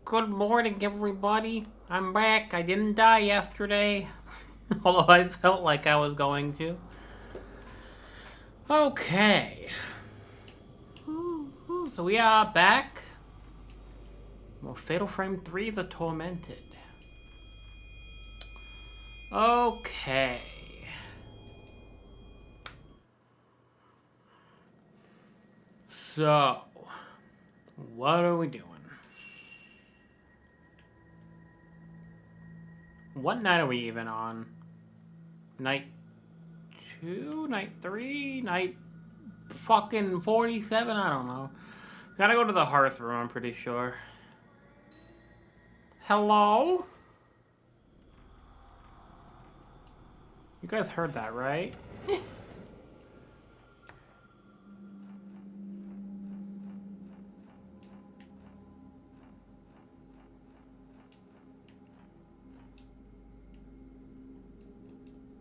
Good morning, everybody. I'm back. I didn't die yesterday, although I felt like I was going to. Okay. So we are back. Well, Fatal Frame 3, The Tormented. Okay. So, what are we doing? What night are we even on? Night 2? Night 3? Night fucking 47? I don't know. Gotta go to the hearth room, I'm pretty sure. Hello? You guys heard that, right?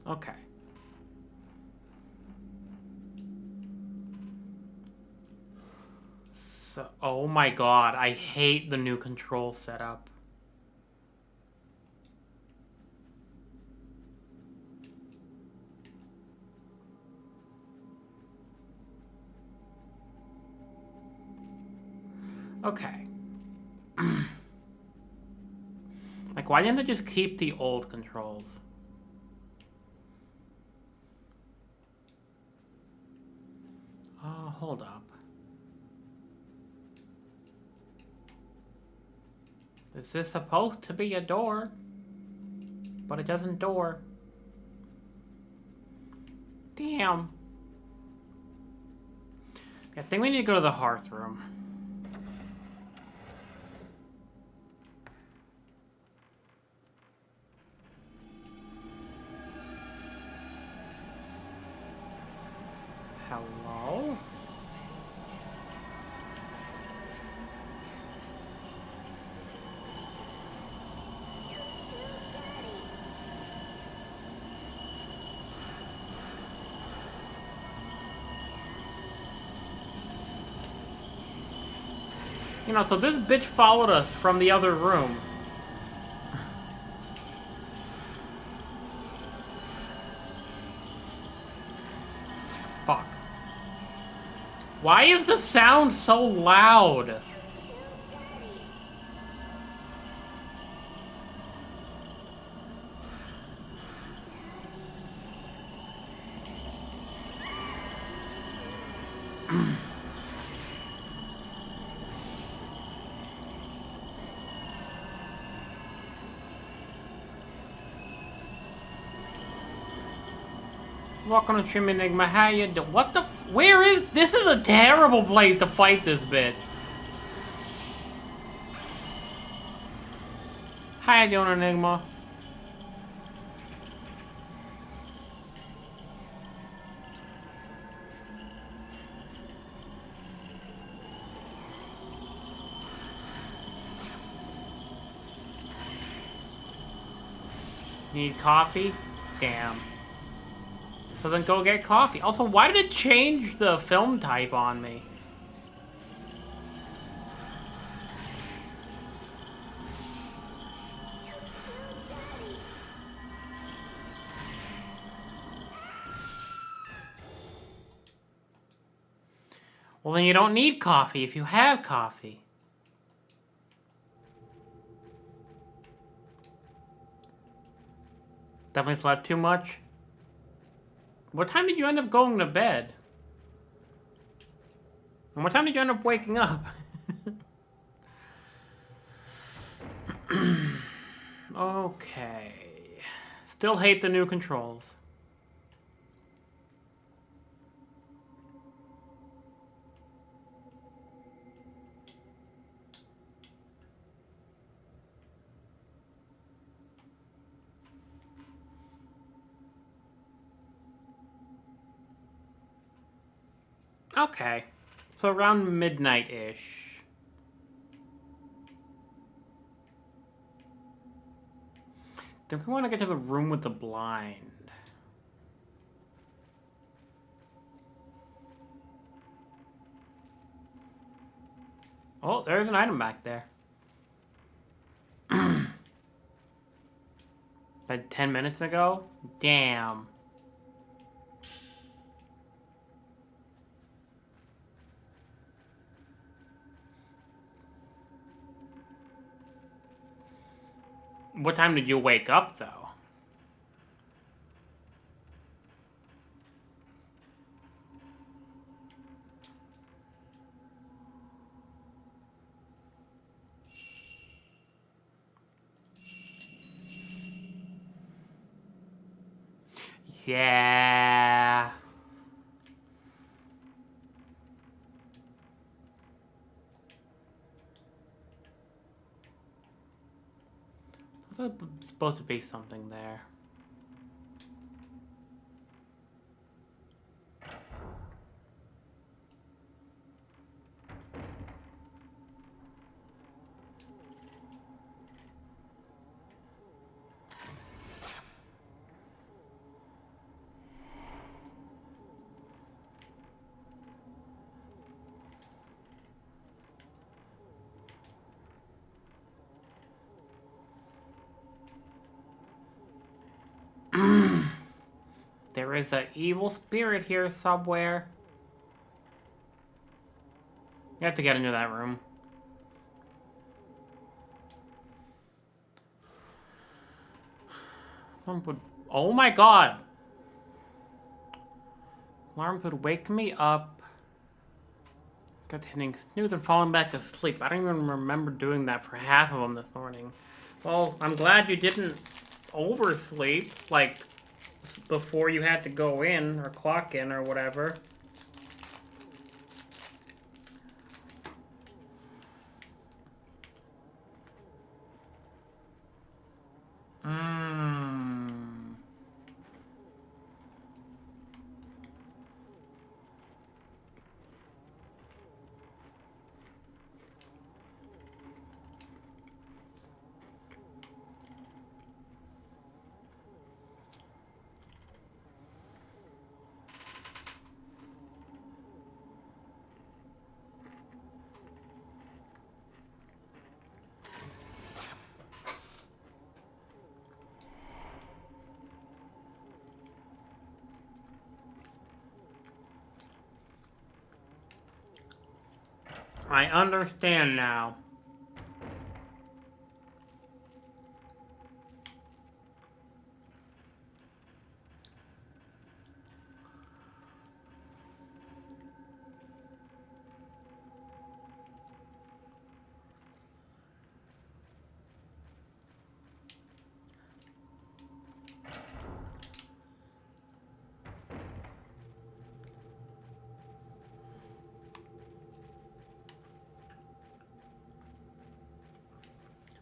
Okay. So, oh my god, I hate the new control setup. Okay. Like, why didn't they just keep the old controls? Oh, hold up. Is this supposed to be a door? But it doesn't door. Damn. I think we need to go to the hearth room. Hello? You know, so this bitch followed us from the other room. Fuck. Why is the sound so loud? Welcome to Trim Enigma, how you do? What the where is- this is a terrible place to fight this bitch. How you doing, Enigma? You need coffee? Damn. So then go get coffee. Also, why did it change the film type on me? Well, then you don't need coffee if you have coffee. Definitely slept too much. What time did you end up going to bed? And what time did you end up waking up? Okay. Still hate the new controls. Okay. So around midnight-ish. Then we want to get to the room with the blind. Oh, there's an item back there. But 10 minutes ago? Damn. What time did you wake up, though? Yeah. There's supposed to be something there. There is an evil spirit here somewhere. You have to get into that room. Oh my god! Alarm would wake me up. Got hitting snooze and falling back to sleep. I don't even remember doing that for half of them this morning. Well, I'm glad you didn't oversleep, like, before you had to go in, or clock in, or whatever. I understand now.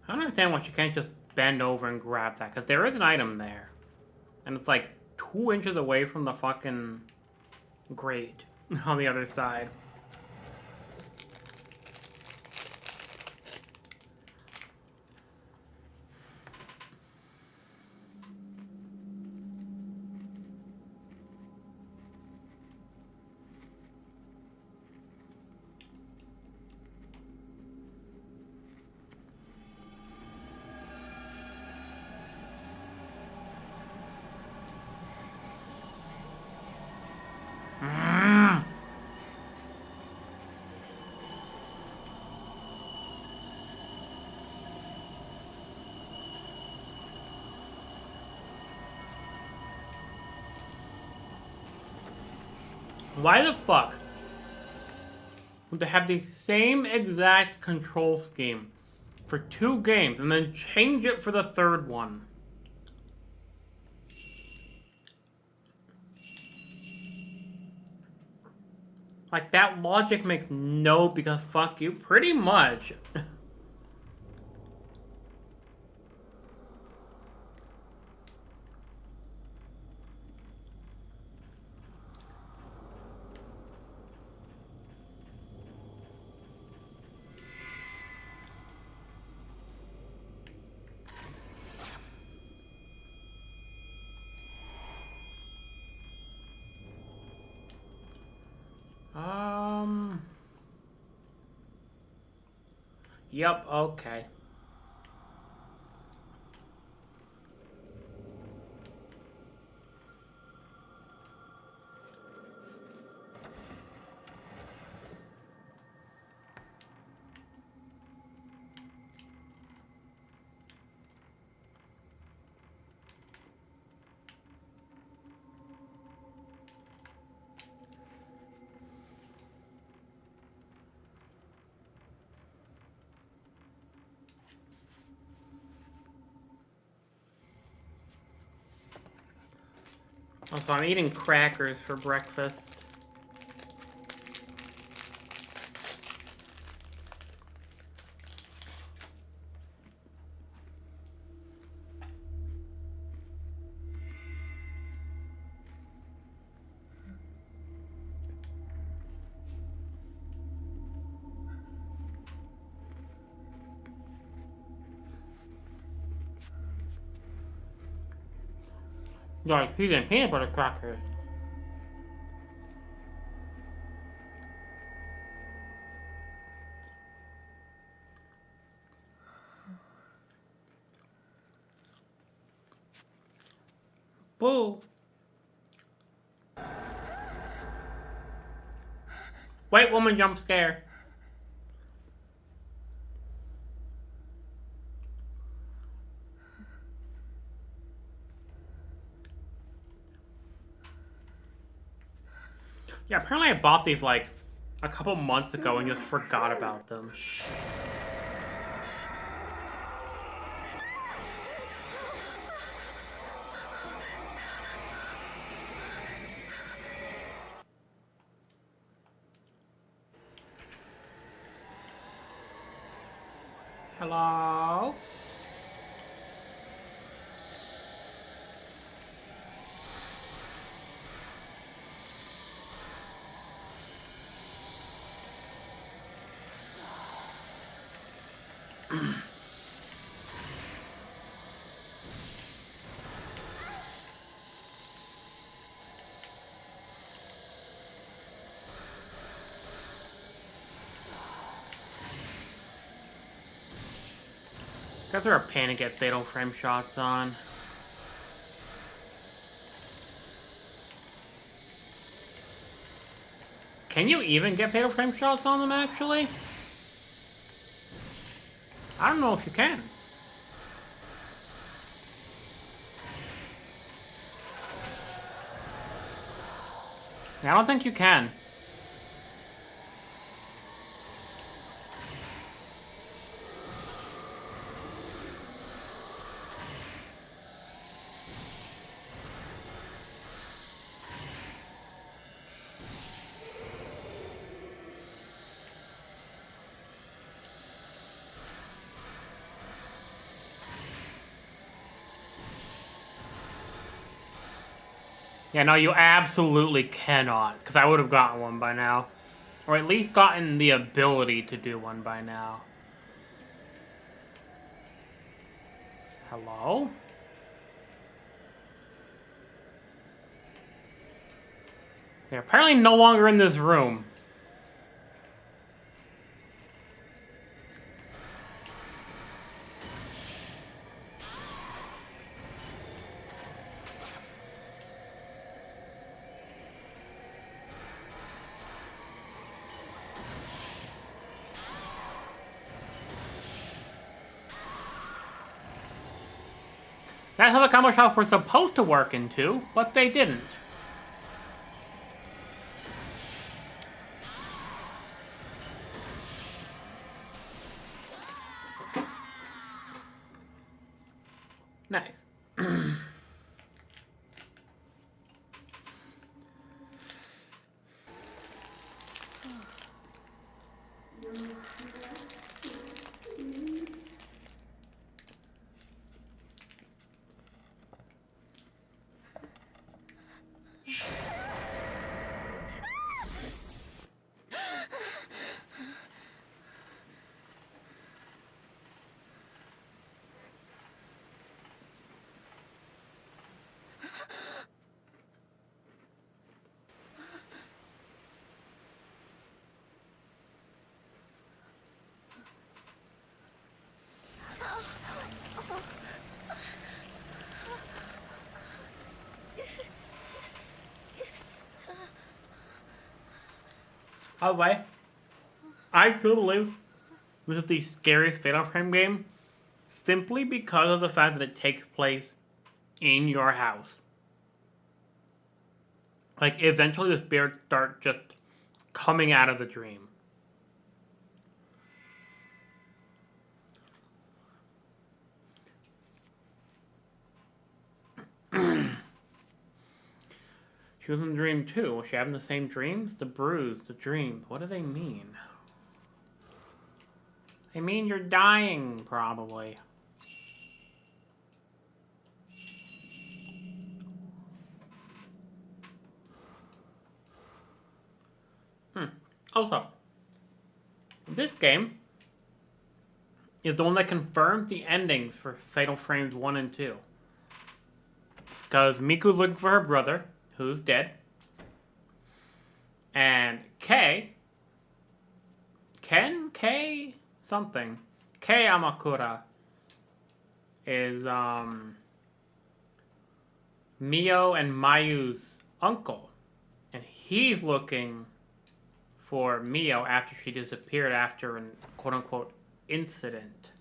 I don't understand why you can't just bend over and grab that, because there is an item there. And it's like 2 inches away from the fucking grate on the other side. Why the fuck would they have the same exact control scheme for 2 games and then change it for the 3rd one? Like, that logic makes no, because fuck you, pretty much. Yep, okay. Also, I'm eating crackers for breakfast. Like, he's in peanut butter crackers. Boo. White woman jump scare. Yeah, apparently I bought these like a couple months ago and just forgot about them. Hello? Guys are a pain to get fatal frame shots on. Can you even get fatal frame shots on them, actually? I don't know if you can. I don't think you can. Yeah, no, you absolutely cannot, because I would have gotten one by now. Or at least gotten the ability to do one by now. Hello? They're apparently no longer in this room. That's how the combo shops were supposed to work into, but they didn't. Nice. By the way, I do believe this is the scariest Fatal Frame game simply because of the fact that it takes place in your house. Like, eventually the spirits start just coming out of the dream. She was in the dream too. Was she having the same dreams? The bruise, the dreams. What do they mean? They mean you're dying, probably. Also, this game is the one that confirms the endings for Fatal Frames 1 and 2. Because Miku's looking for her brother, who's dead. And Kei something. Kei Amakura is Mio and Mayu's uncle. And he's looking for Mio after she disappeared after an quote-unquote incident.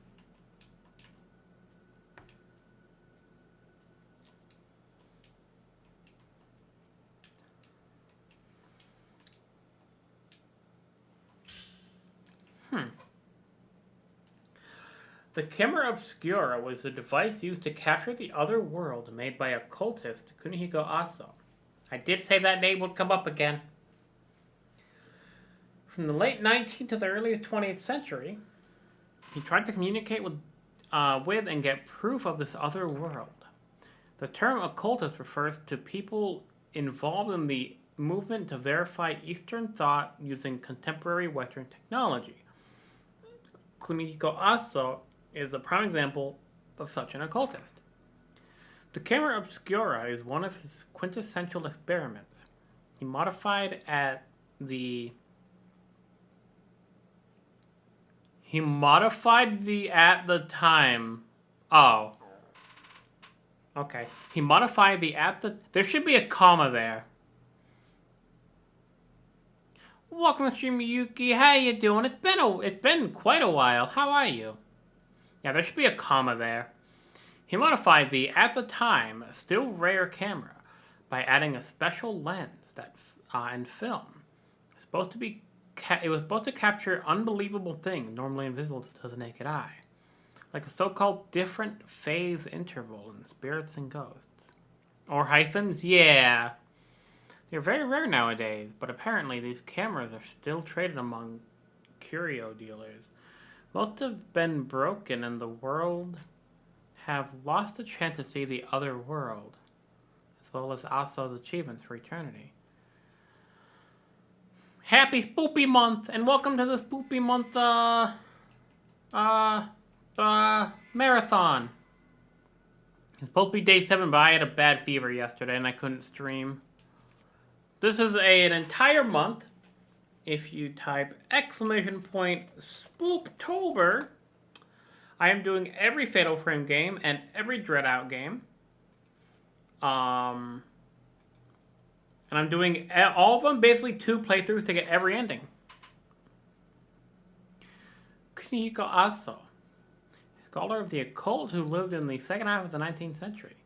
The camera obscura was a device used to capture the other world made by occultist Kunihiko Aso. I did say that name would come up again. From the late 19th to the early 20th century, he tried to communicate with and get proof of this other world. The term occultist refers to people involved in the movement to verify Eastern thought using contemporary Western technology. Kunihiko Aso is a prime example of such an occultist. The camera obscura is one of his quintessential experiments. He modified the at the time. Oh. Okay. He modified the at the... There should be a comma there. Welcome to stream, Yuki. How you doing? It's been quite a while. How are you? Yeah, there should be a comma there. He modified the, at the time, still rare camera by adding a special lens and film. It was supposed to capture unbelievable things normally invisible to the naked eye, like a so-called different phase interval in spirits and ghosts. Or hyphens? Yeah. They're very rare nowadays, but apparently these cameras are still traded among curio dealers. Most have been broken and the world have lost the chance to see the other world, as well as Aso's achievements for eternity. Happy Spoopy Month, and welcome to the Spoopy Month, marathon. It's supposed to be day 7, but I had a bad fever yesterday and I couldn't stream. This is an entire month. If you type !Spooptober, I am doing every Fatal Frame game and every Dreadout game. And I'm doing all of them, basically 2 playthroughs to get every ending. Kunihiko Aso, scholar of the occult who lived in the second half of the 19th century.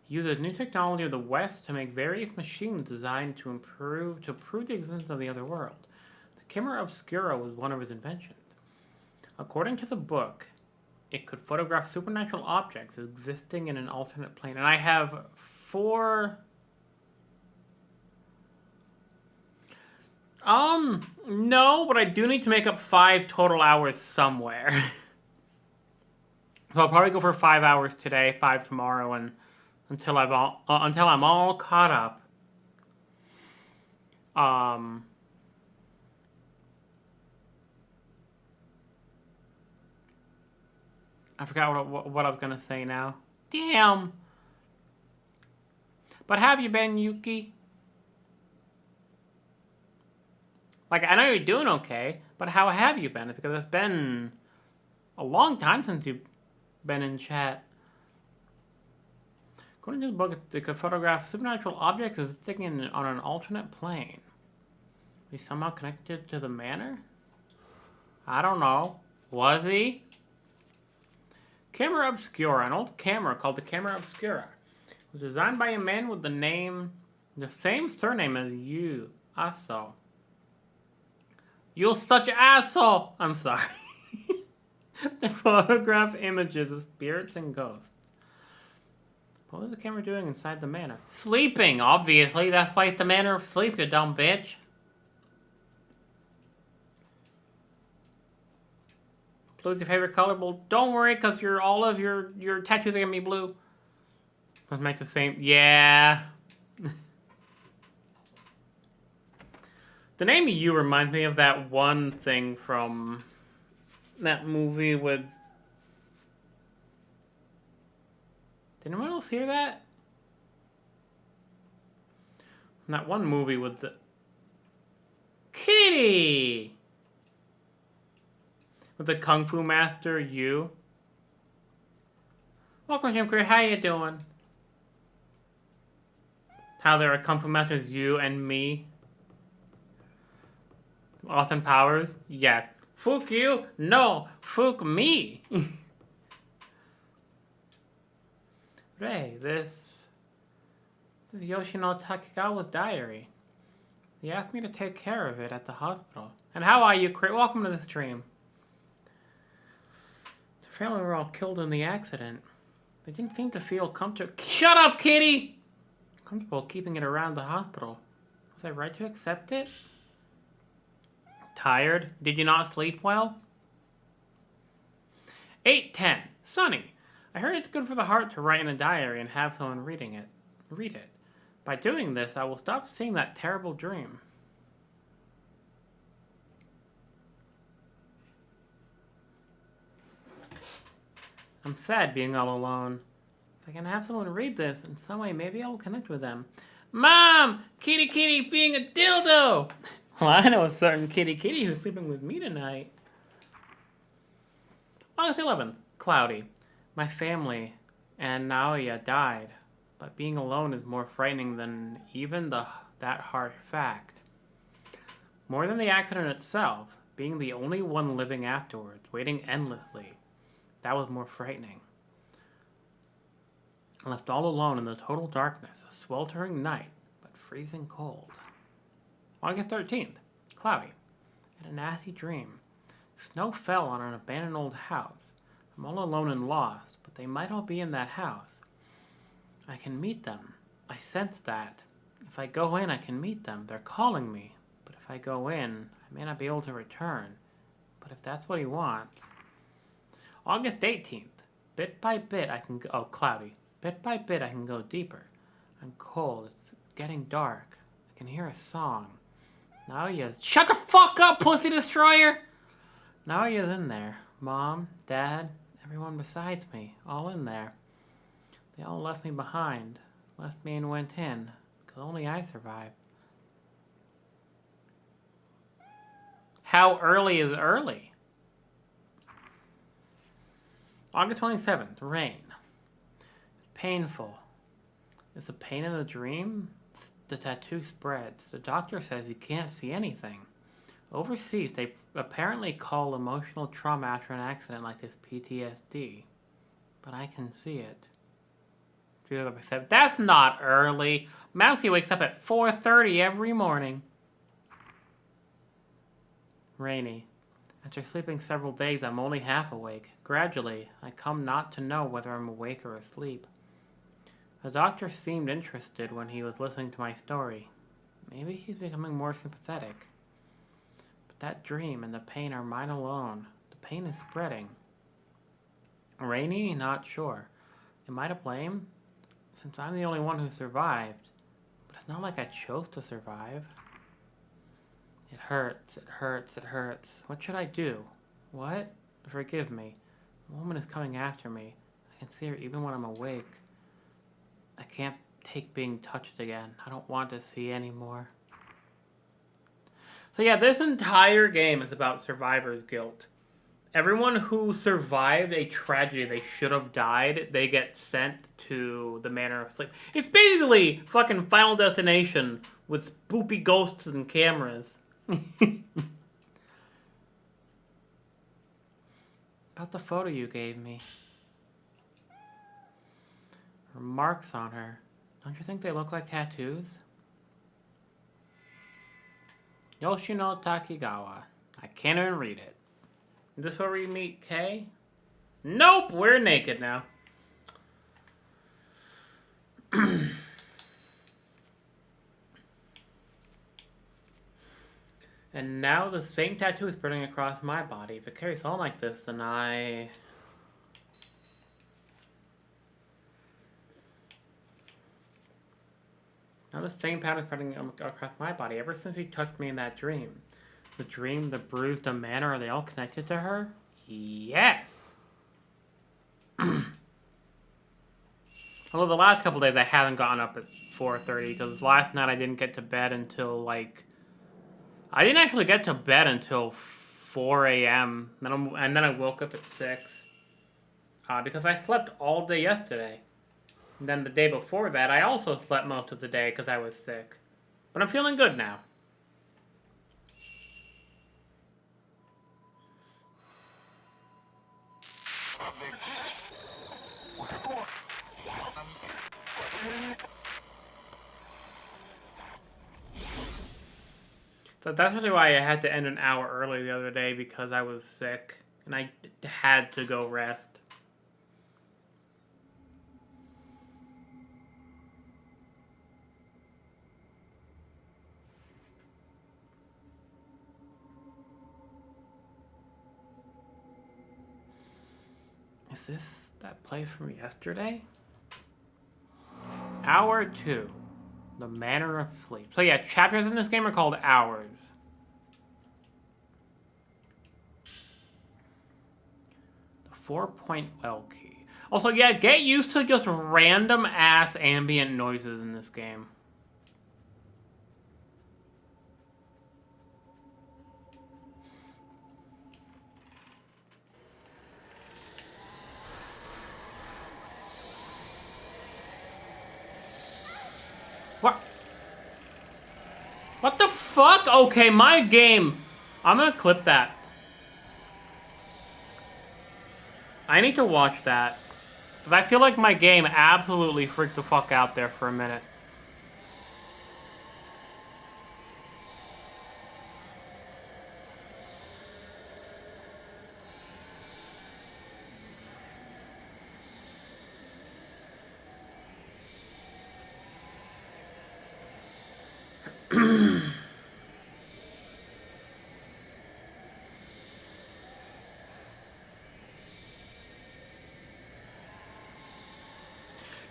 He uses new technology of the West to make various machines designed to prove the existence of the other world. The camera obscura was one of his inventions. According to the book, it could photograph supernatural objects existing in an alternate plane. And I have 4... No, but I do need to make up 5 total hours somewhere. So I'll probably go for 5 hours today, 5 tomorrow, and until I'm all caught up. I forgot what I was gonna say now. Damn. But have you been, Yuki? Like, I know you're doing okay, but how have you been? Because it's been a long time since you've been in chat. According to the book, it could photograph supernatural objects existing on an alternate plane. Is he somehow connected to the manor? I don't know. Was he? Camera obscura, an old camera called the camera obscura, was designed by a man with the same surname as you, Aso. You're such an asshole! I'm sorry. To photograph images of spirits and ghosts. What was the camera doing inside the manor? Sleeping, obviously. That's why it's the manor of sleep, you dumb bitch. Blue's your favorite color? Well, don't worry, because all of your tattoos are going to be blue. Let's make the same. Yeah. The name You reminds me of that one thing from that movie with... Did anyone else hear that? That one movie with the... Kitty! With the Kung Fu Master, You. Welcome, Jim Craig. How you doing? How there are Kung Fu Masters, You and me. Austin Powers? Yes. Fuck you? No. Fuck me. Ray, this is Yoshino Takegawa's diary. He asked me to take care of it at the hospital. And how are you, Craig? Welcome to the stream. The family were all killed in the accident. They didn't seem to feel comfortable. Shut up, kitty! Comfortable keeping it around the hospital. Was I right to accept it? Tired? Did you not sleep well? 8:10. Sunny. I heard it's good for the heart to write in a diary and have someone read it. By doing this, I will stop seeing that terrible dream. I'm sad being all alone. If I can have someone read this in some way, maybe I'll connect with them. Mom! Kitty being a dildo! Well, I know a certain kitty who's sleeping with me tonight. August 11th. Cloudy. My family and Naoya died, but being alone is more frightening than even that harsh fact. More than the accident itself, being the only one living afterwards, waiting endlessly, that was more frightening. Left all alone in the total darkness, a sweltering night, but freezing cold. August 13th. Cloudy. I had a nasty dream. Snow fell on an abandoned old house. I'm all alone and lost, but they might all be in that house. I can meet them. I sense that. If I go in, I can meet them. They're calling me. But if I go in, I may not be able to return. But if that's what he wants... August 18th. Bit by bit, I can go... Oh, cloudy. Bit by bit, I can go deeper. I'm cold. It's getting dark. I can hear a song. Now yes. Shut the fuck up, pussy destroyer! Now you're in there. Mom, Dad, everyone besides me, all in there. They all left me behind. Left me and went in, because only I survived. How early is early? August 27th, rain. Painful. Is the pain in the dream? The tattoo spreads. The doctor says he can't see anything. Overseas, they apparently call emotional trauma after an accident like this PTSD. But I can see it. That's not early. Mousy wakes up at 4:30 every morning. Rainy. After sleeping several days, I'm only half awake. Gradually, I come not to know whether I'm awake or asleep. The doctor seemed interested when he was listening to my story. Maybe he's becoming more sympathetic. But that dream and the pain are mine alone. The pain is spreading. Rainy? Not sure. Am I to blame? Since I'm the only one who survived. But it's not like I chose to survive. It hurts, it hurts, it hurts. What should I do? What? Forgive me. The woman is coming after me. I can see her even when I'm awake. I can't take being touched again. I don't want to see anymore. So yeah, this entire game is about survivor's guilt. Everyone who survived a tragedy they should have died, they get sent to the Manor of Sleep. It's basically fucking Final Destination with spoopy ghosts and cameras. About the photo you gave me. Her marks on her. Don't you think they look like tattoos? Yoshino Takegawa. I can't even read it. Is this where we meet Kay? Nope, we're naked now. And now the same tattoo is spreading across my body. If it carries on like this, then I... Now the same pattern is spreading across my body ever since she touched me in that dream. The dream, the bruise, the manner, are they all connected to her? Yes! Although the last couple days I haven't gotten up at 4:30 because last night I didn't get to bed until like... I didn't actually get to bed until 4 a.m. And then I woke up at 6. Because I slept all day yesterday. And then the day before that, I also slept most of the day because I was sick. But I'm feeling good now. So that's really why I had to end an hour early the other day, because I was sick. And I had to go rest. Is this that play from yesterday? Hour 2. The Manner of Sleep. So yeah, chapters in this game are called hours. The 4-point key. Also, yeah, get used to just random ass ambient noises in this game. What? What the fuck? Okay, my game. I'm gonna clip that. I need to watch that. Because I feel like my game absolutely freaked the fuck out there for a minute.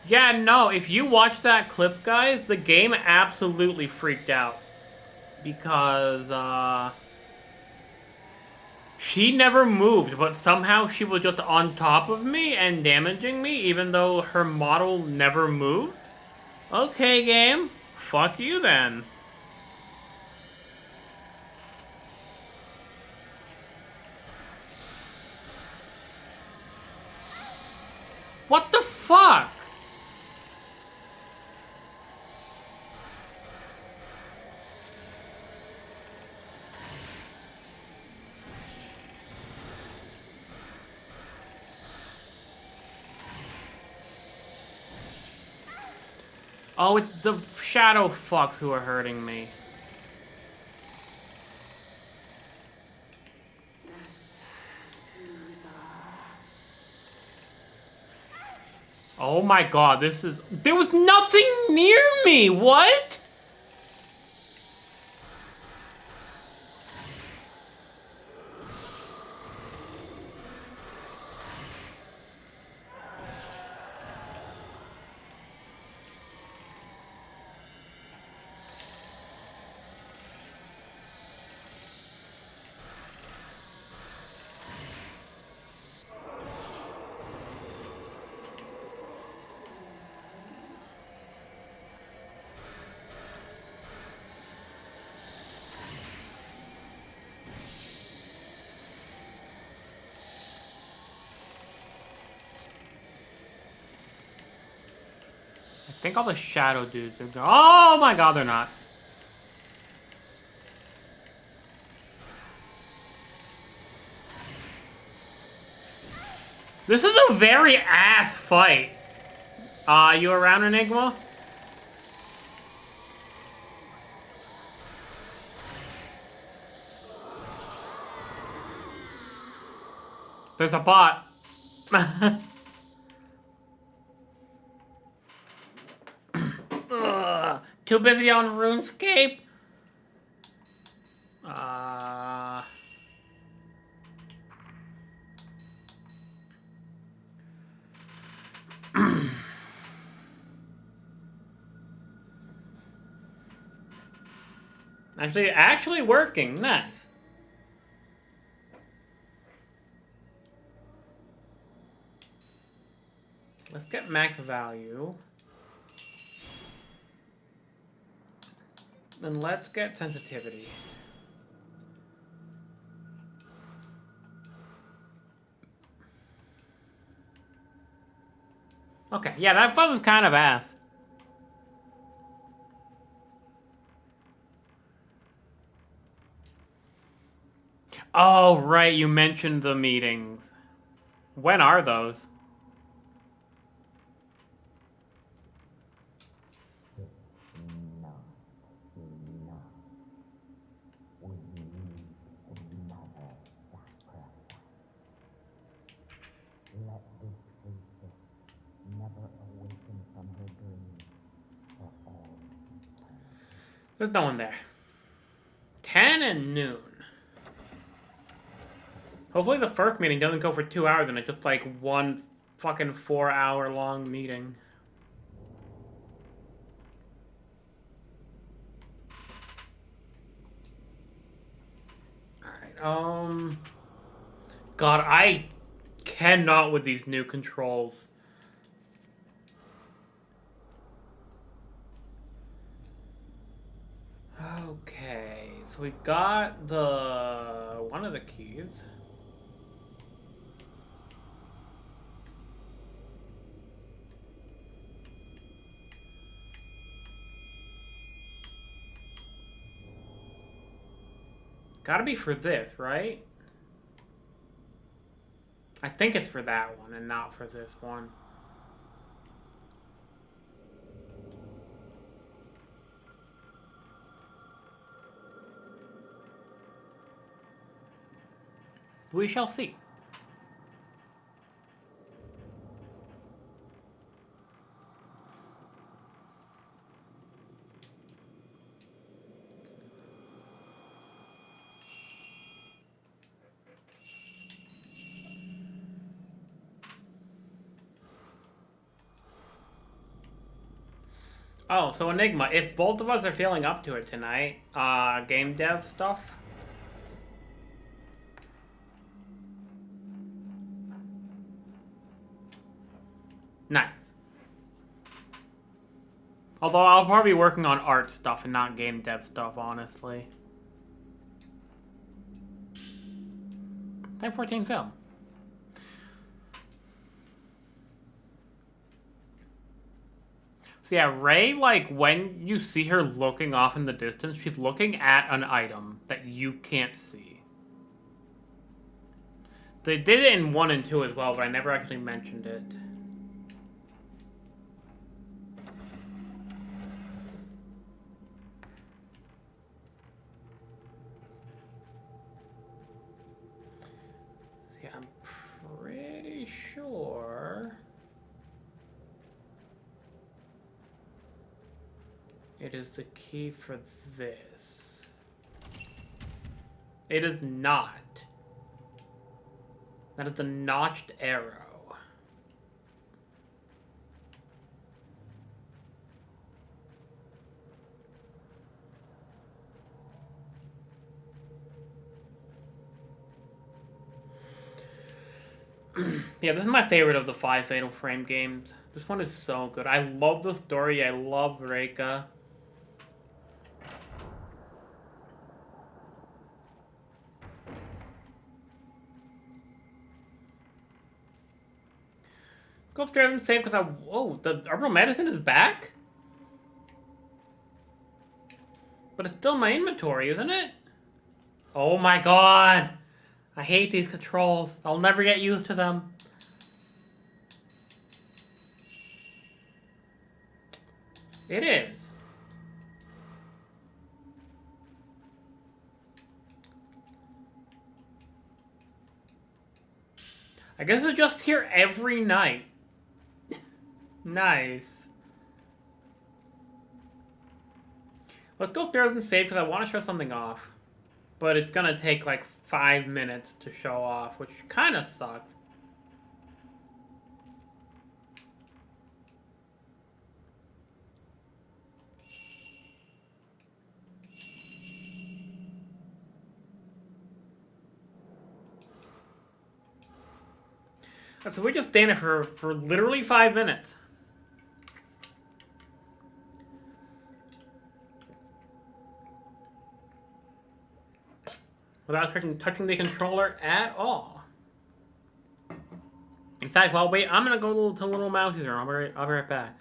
Yeah, no, if you watch that clip, guys, the game absolutely freaked out. Because, she never moved, but somehow she was just on top of me and damaging me, even though her model never moved? Okay, game. Fuck you, then. What the fuck? Oh, it's the shadow fucks who are hurting me. Oh my god, this is... There was nothing near me! What? I think all the shadow dudes are going. Oh my god, they're not. This is a very ass fight. You around, Enigma? There's a bot. Ugh, too busy on RuneScape. Actually working. Nice. Let's get max value. Then let's get sensitivity. Okay, yeah, that was kind of ass. Oh, right, you mentioned the meetings. When are those? There's no one there. 10 and noon. Hopefully the first meeting doesn't go for 2 hours and it's just like one fucking 4-hour long meeting. Alright, God, I cannot with these new controls. Okay, so we got one of the keys. Gotta be for this, right? I think it's for that one and not for this one. We shall see. Oh, so Enigma, if both of us are feeling up to it tonight, game dev stuff. Nice. Although I'll probably be working on art stuff and not game dev stuff, honestly. Type 14 film. So yeah, Ray, like, when you see her looking off in the distance, she's looking at an item that you can't see. They did it in 1 and 2 as well, but I never actually mentioned it. Yeah, I'm pretty sure it is the key for this. It is not. That is the notched arrow. Yeah, this is my favorite of the 5 Fatal Frame games. This one is so good. I love the story. I love Reika. Go upstairs and save because I... Whoa, the herbal medicine is back? But it's still in my inventory, isn't it? Oh my god. I hate these controls. I'll never get used to them. It is. I guess it's just here every night. Nice. Let's go upstairs and save because I want to show something off. But it's gonna take like 5 minutes to show off, which kind of sucks. So we just stand there for literally 5 minutes. Without touching the controller at all. In fact, while wait, I'm gonna go to little Mousy's room. I'll be right back.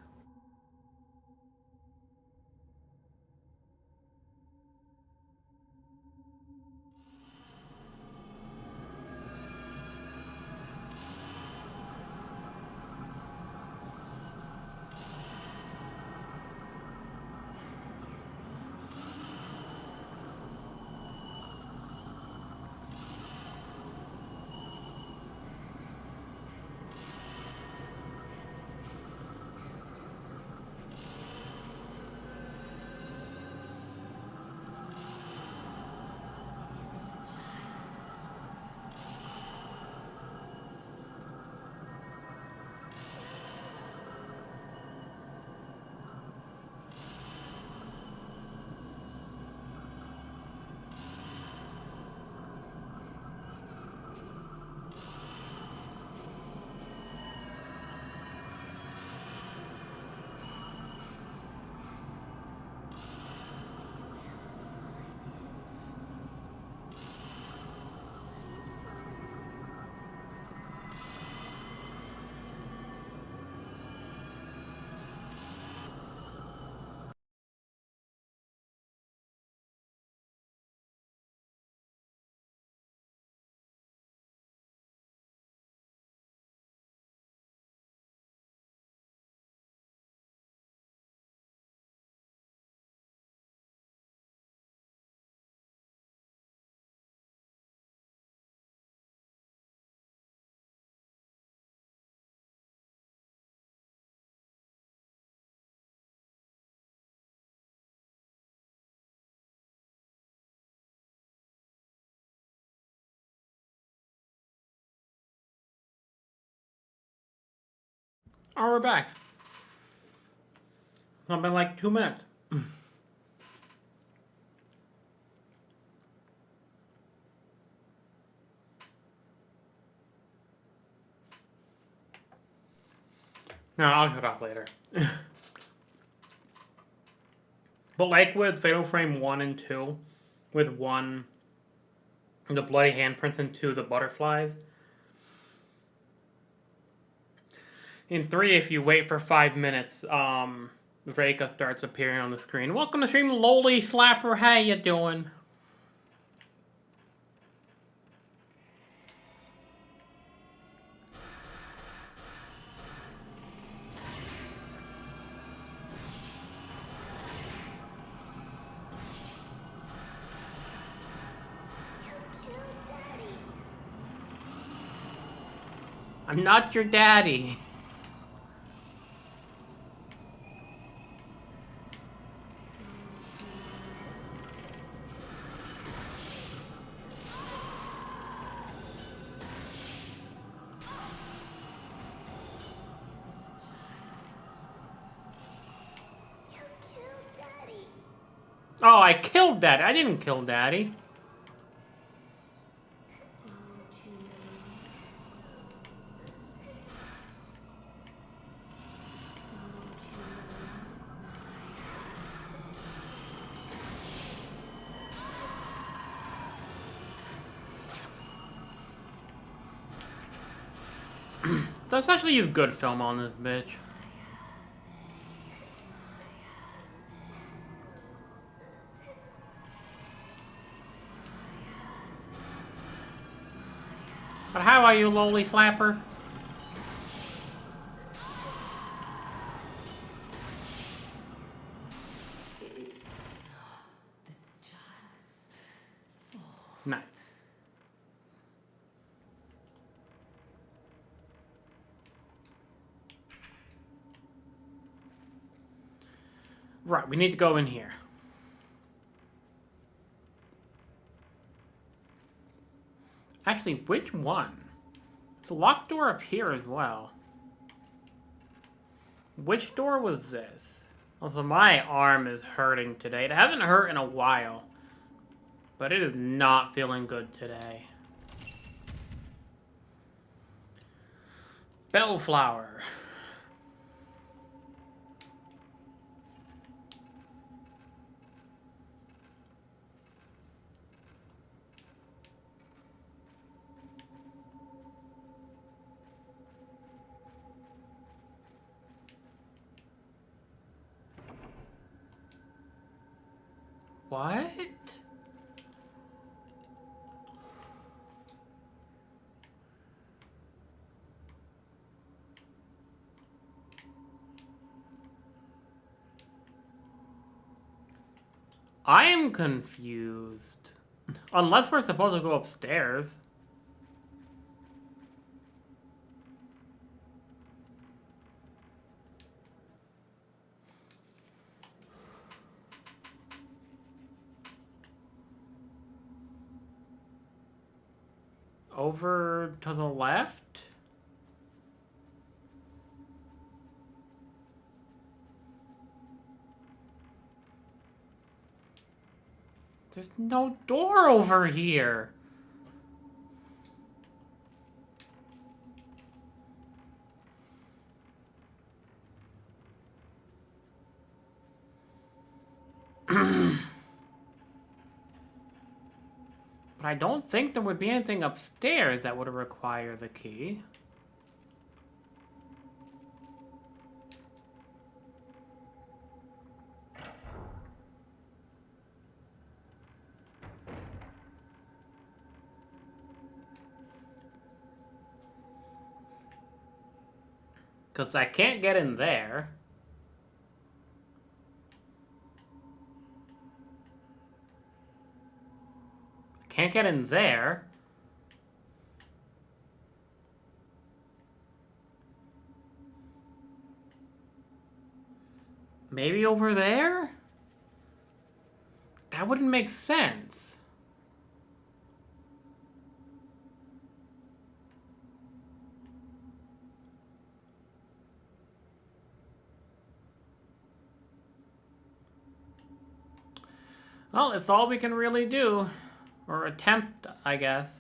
Oh, we're back. It's been like 2 minutes. No, I'll shut off later. But like with Fatal Frame 1 and 2, with 1, the bloody handprints, and 2, the butterflies. In 3, if you wait for 5 minutes, Reika starts appearing on the screen. Welcome to stream, Loli Slapper. How you doing? I'm not your daddy. Oh, I killed Daddy. I didn't kill Daddy. Let's actually use good film on this bitch. But how are you, Loli Slapper? Nice. Right, we need to go in here. Actually, which one? It's a locked door up here as well. Which door was this? Also, my arm is hurting today. It hasn't hurt in a while. But it is not feeling good today. Bellflower. What? I am confused. Unless we're supposed to go upstairs. Over to the left? There's no door over here. But I don't think there would be anything upstairs that would require the key. Because I can't get in there. Can't get in there. Maybe over there? That wouldn't make sense. Well, it's all we can really do. Or attempt, I guess.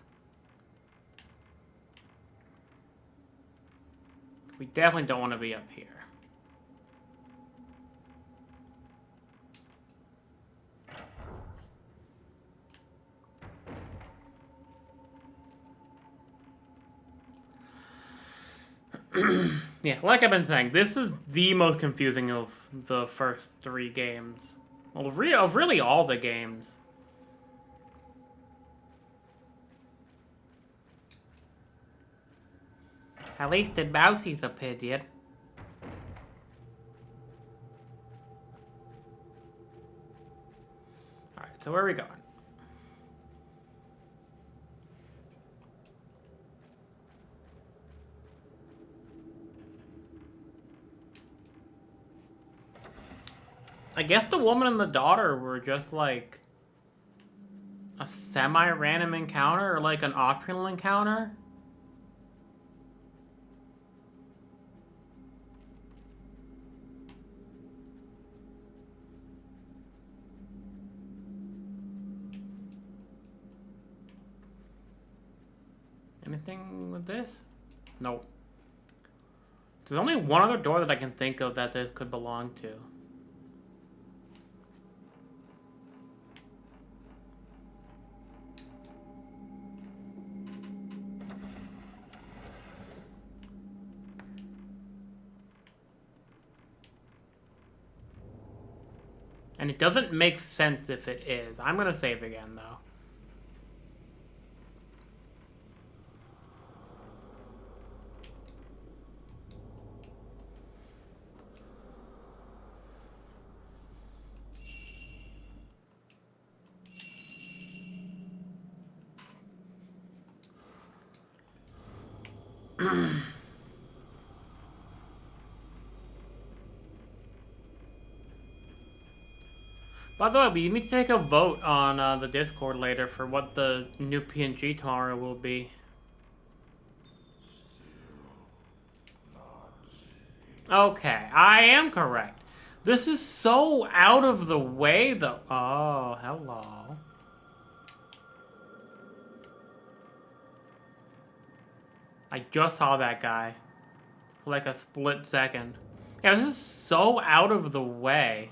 We definitely don't want to be up here. Yeah, like I've been saying, this is the most confusing of the first 3 games. Well, of really all the games. At least in Mousy's opinion. Alright, so where are we going? I guess the woman and the daughter were just like a semi-random encounter or like an optional encounter. Anything with this? Nope. There's only one other door that I can think of that this could belong to. And it doesn't make sense if it is. I'm gonna save again, though. By the way, we need to take a vote on the Discord later for what the new PNG tomorrow will be. Okay, I am correct. This is so out of the way, though. Oh, hello. I just saw that guy. for like a split second. Yeah, this is so out of the way.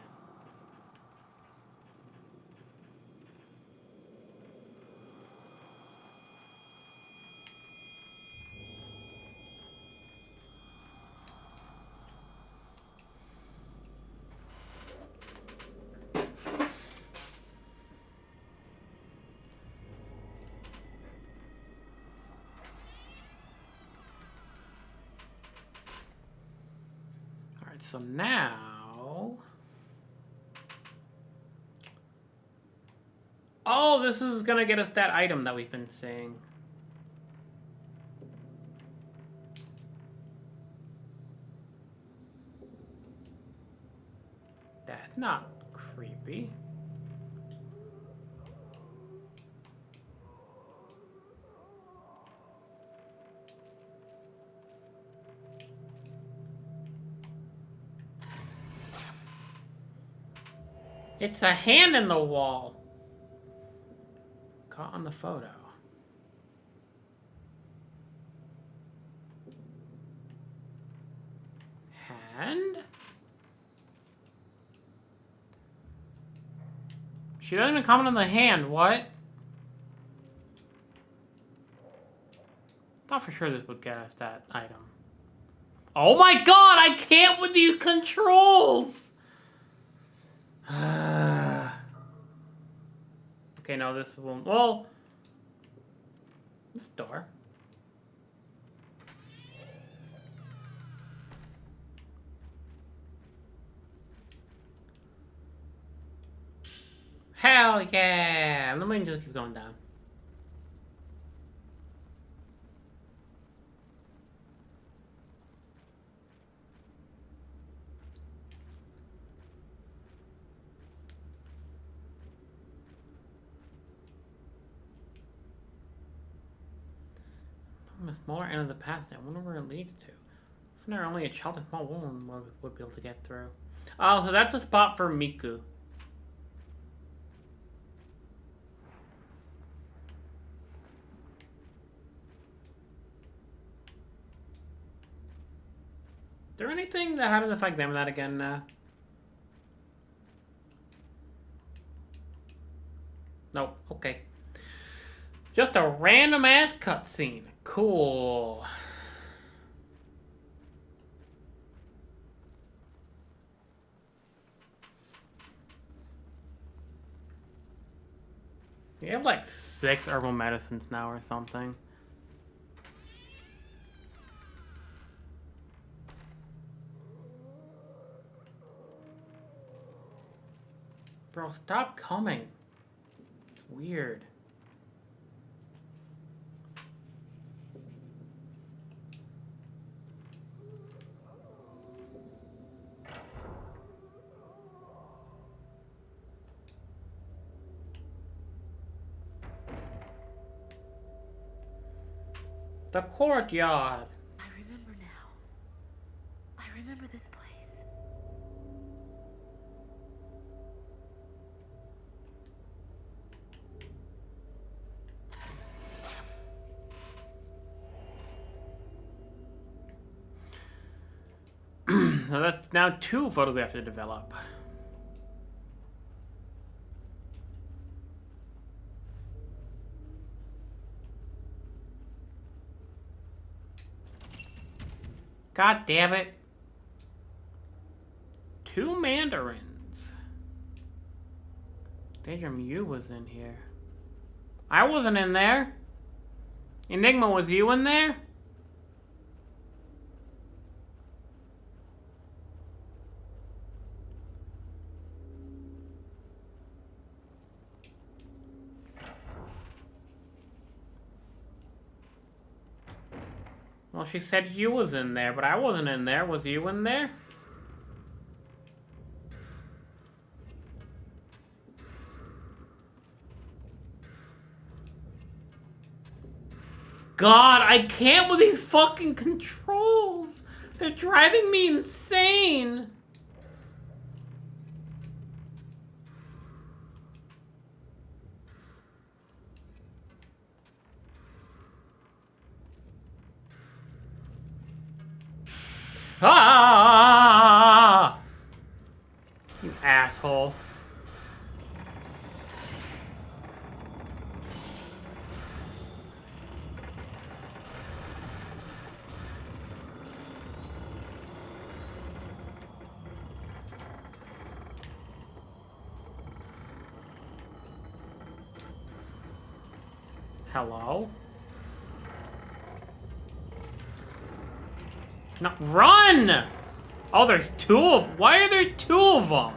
Alright, so now... Oh, this is gonna get us that item that we've been seeing. That's not creepy. It's a hand in the wall. Caught on the photo. Hand? She doesn't even comment on the hand. What? Thought for sure this would get us that item. Oh my god! I can't with these controls! Okay, no, this won't. Well, this door. Hell yeah! Let me just keep going down. The smaller end of the path. I wonder where it leads to. Isn't there only a child and small woman would be able to get through? Oh, so that's a spot for Miku. Is there anything that happens if I examine that again now? Nope, okay. Just a random ass cutscene. Cool. You have like 6 herbal medicines now or something. Bro, stop coming. It's weird. The courtyard. I remember now. I remember this place. So that's now 2 photos we have to develop. God damn it. 2 mandarins. Danger Mew was in here. I wasn't in there. Enigma, was you in there? Well, she said you was in there, but I wasn't in there. Was you in there? God, I can't with these fucking controls. They're driving me insane. Ah! You asshole. Hello? No, run! Oh, there's two of... Why are there two of them?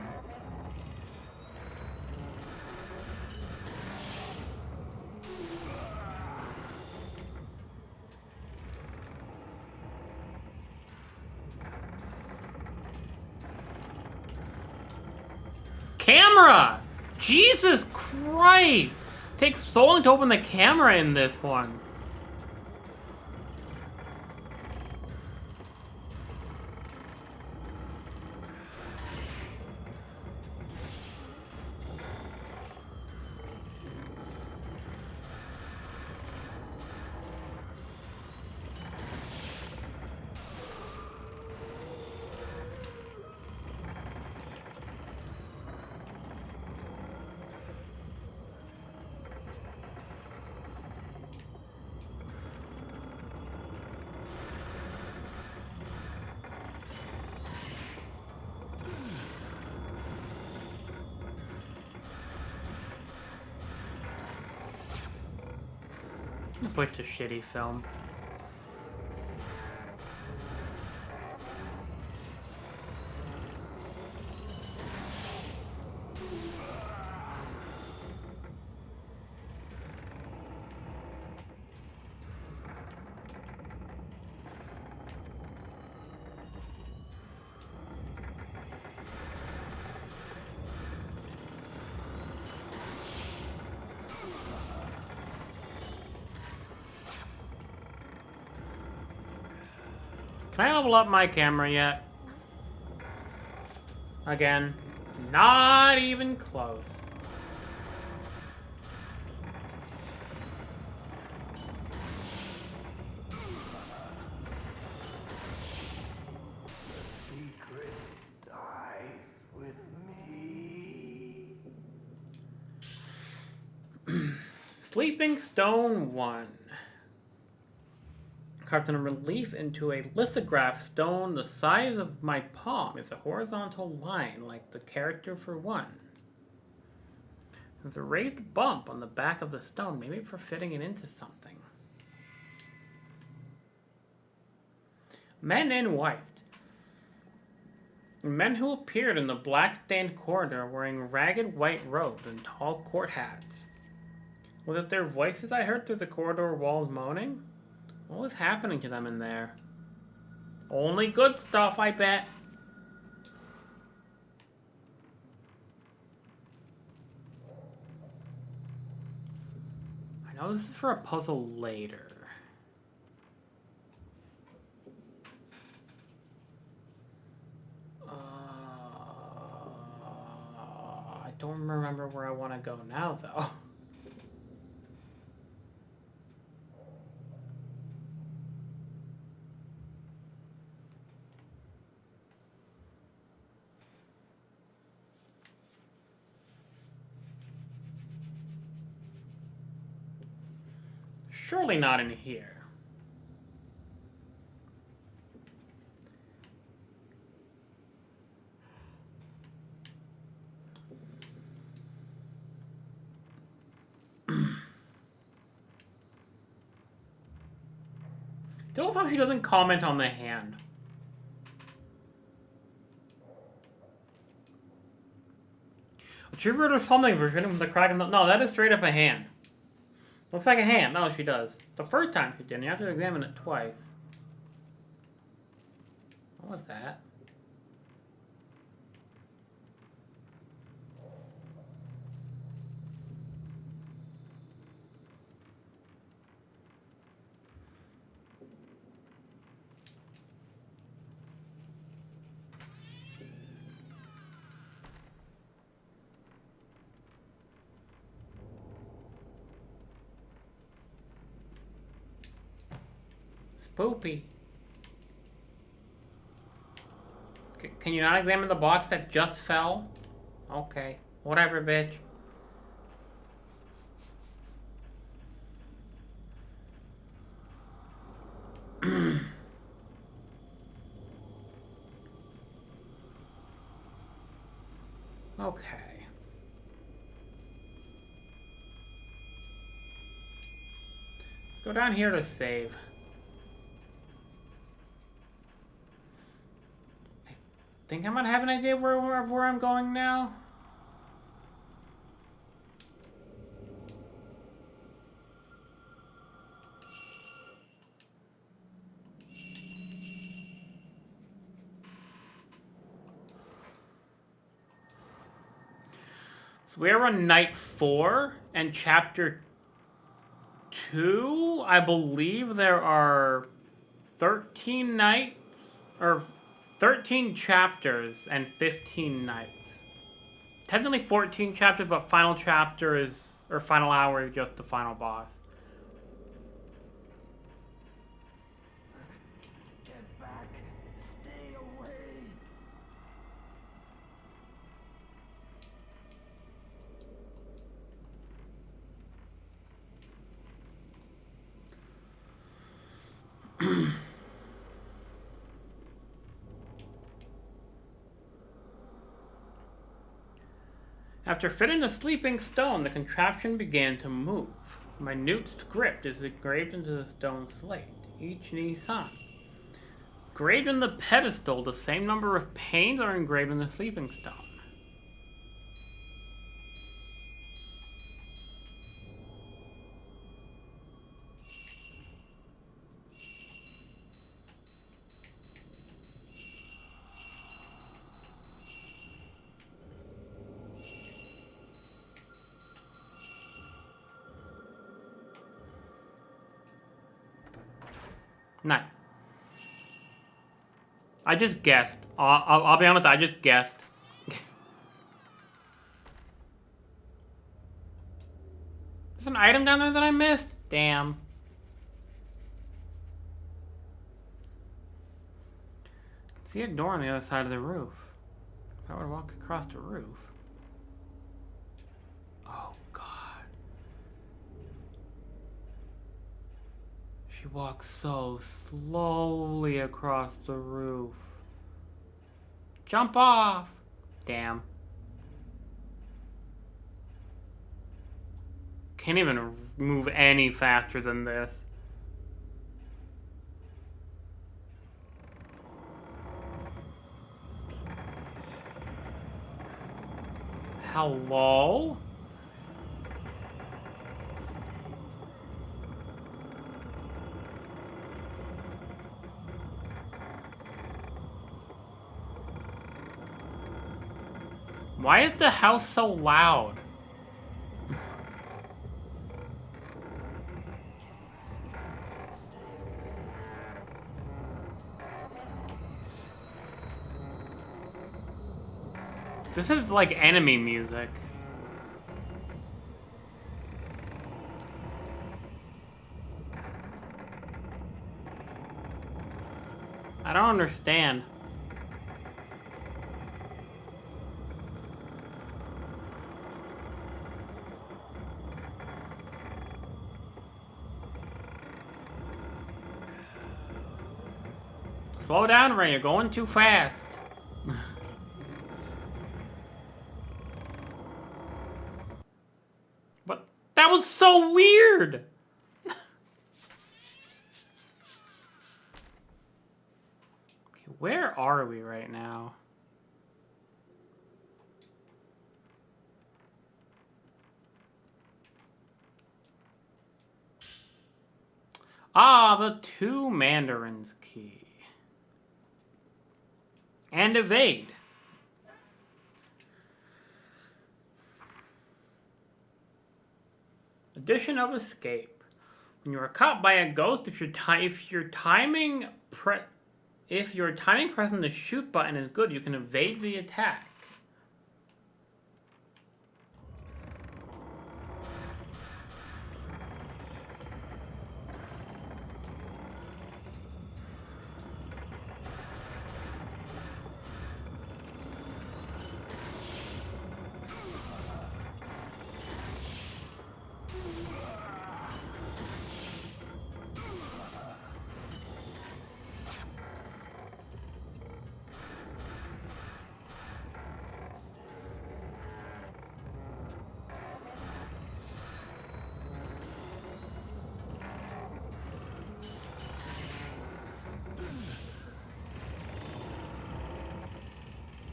Camera! Jesus Christ! Takes so long to open the camera in this one. Such a shitty film. Can I level up my camera yet? Again, not even close. Secret dies with me. Sleeping Stone 1. Carved in a relief into a lithograph stone the size of my palm is a horizontal line like the character for 1. There's a raised bump on the back of the stone, maybe for fitting it into something. Men in white. Men who appeared in the black-stained corridor wearing ragged white robes and tall court hats. Was it their voices I heard through the corridor walls moaning? What was happening to them in there? Only good stuff, I bet. I know this is for a puzzle later. I don't remember where I want to go now, though. Surely not in here. Don't know if she doesn't comment on the hand. A trooper or something for hitting with the crack in the... No, that is straight up a hand. Looks like a hand. No, she does. The first time she didn't. You have to examine it twice. What was that? Spoopy. Can you not examine the box that just fell? Okay. Whatever, bitch. Okay. Let's go down here to save. I think I might have an idea where I'm going now. So we're on night 4 and chapter 2. I believe there are 13 nights, or 13 chapters and 15 nights. Technically 14 chapters, but final chapter is, or final hour is just the final boss. Get back. Stay away. After fitting the sleeping stone, the contraption began to move. Minute script is engraved into the stone slate, each Nissan. Engraved in the pedestal, the same number of panes are engraved in the sleeping stone. Nice. I just guessed. I'll be honest, I just guessed. There's an item down there that I missed? Damn. I can see a door on the other side of the roof. If I were to walk across the roof. Oh, God. She walks so slowly across the roof. Jump off! Damn. Can't even move any faster than this. Hello? Why is the house so loud? This is like enemy music. I don't understand. Slow down, Ray. You're going too fast. But that was so weird. Okay, where are we right now? Ah, the two mandarins key. And evade. Addition of escape. When you are caught by a ghost, if your timing pressing the shoot button is good, you can evade the attack.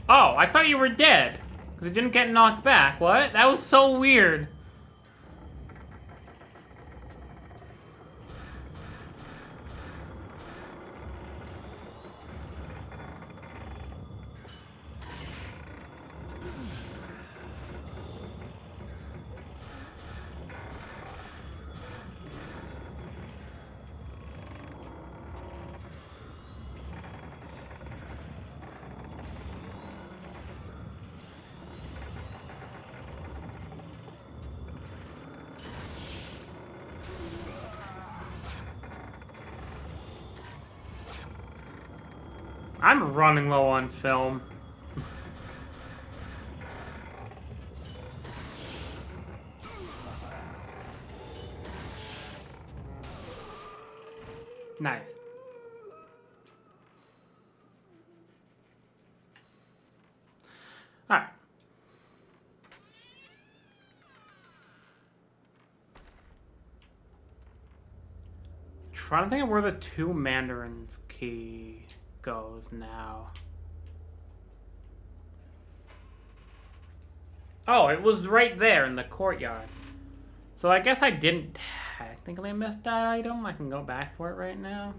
Oh, I thought you were dead. Because it didn't get knocked back. What? That was so weird. I'm running low on film. Nice. Alright. Trying to think of where the two Mandarins key goes now. Oh, it was right there in the courtyard. So I guess I didn't technically miss that item. I can go back for it right now.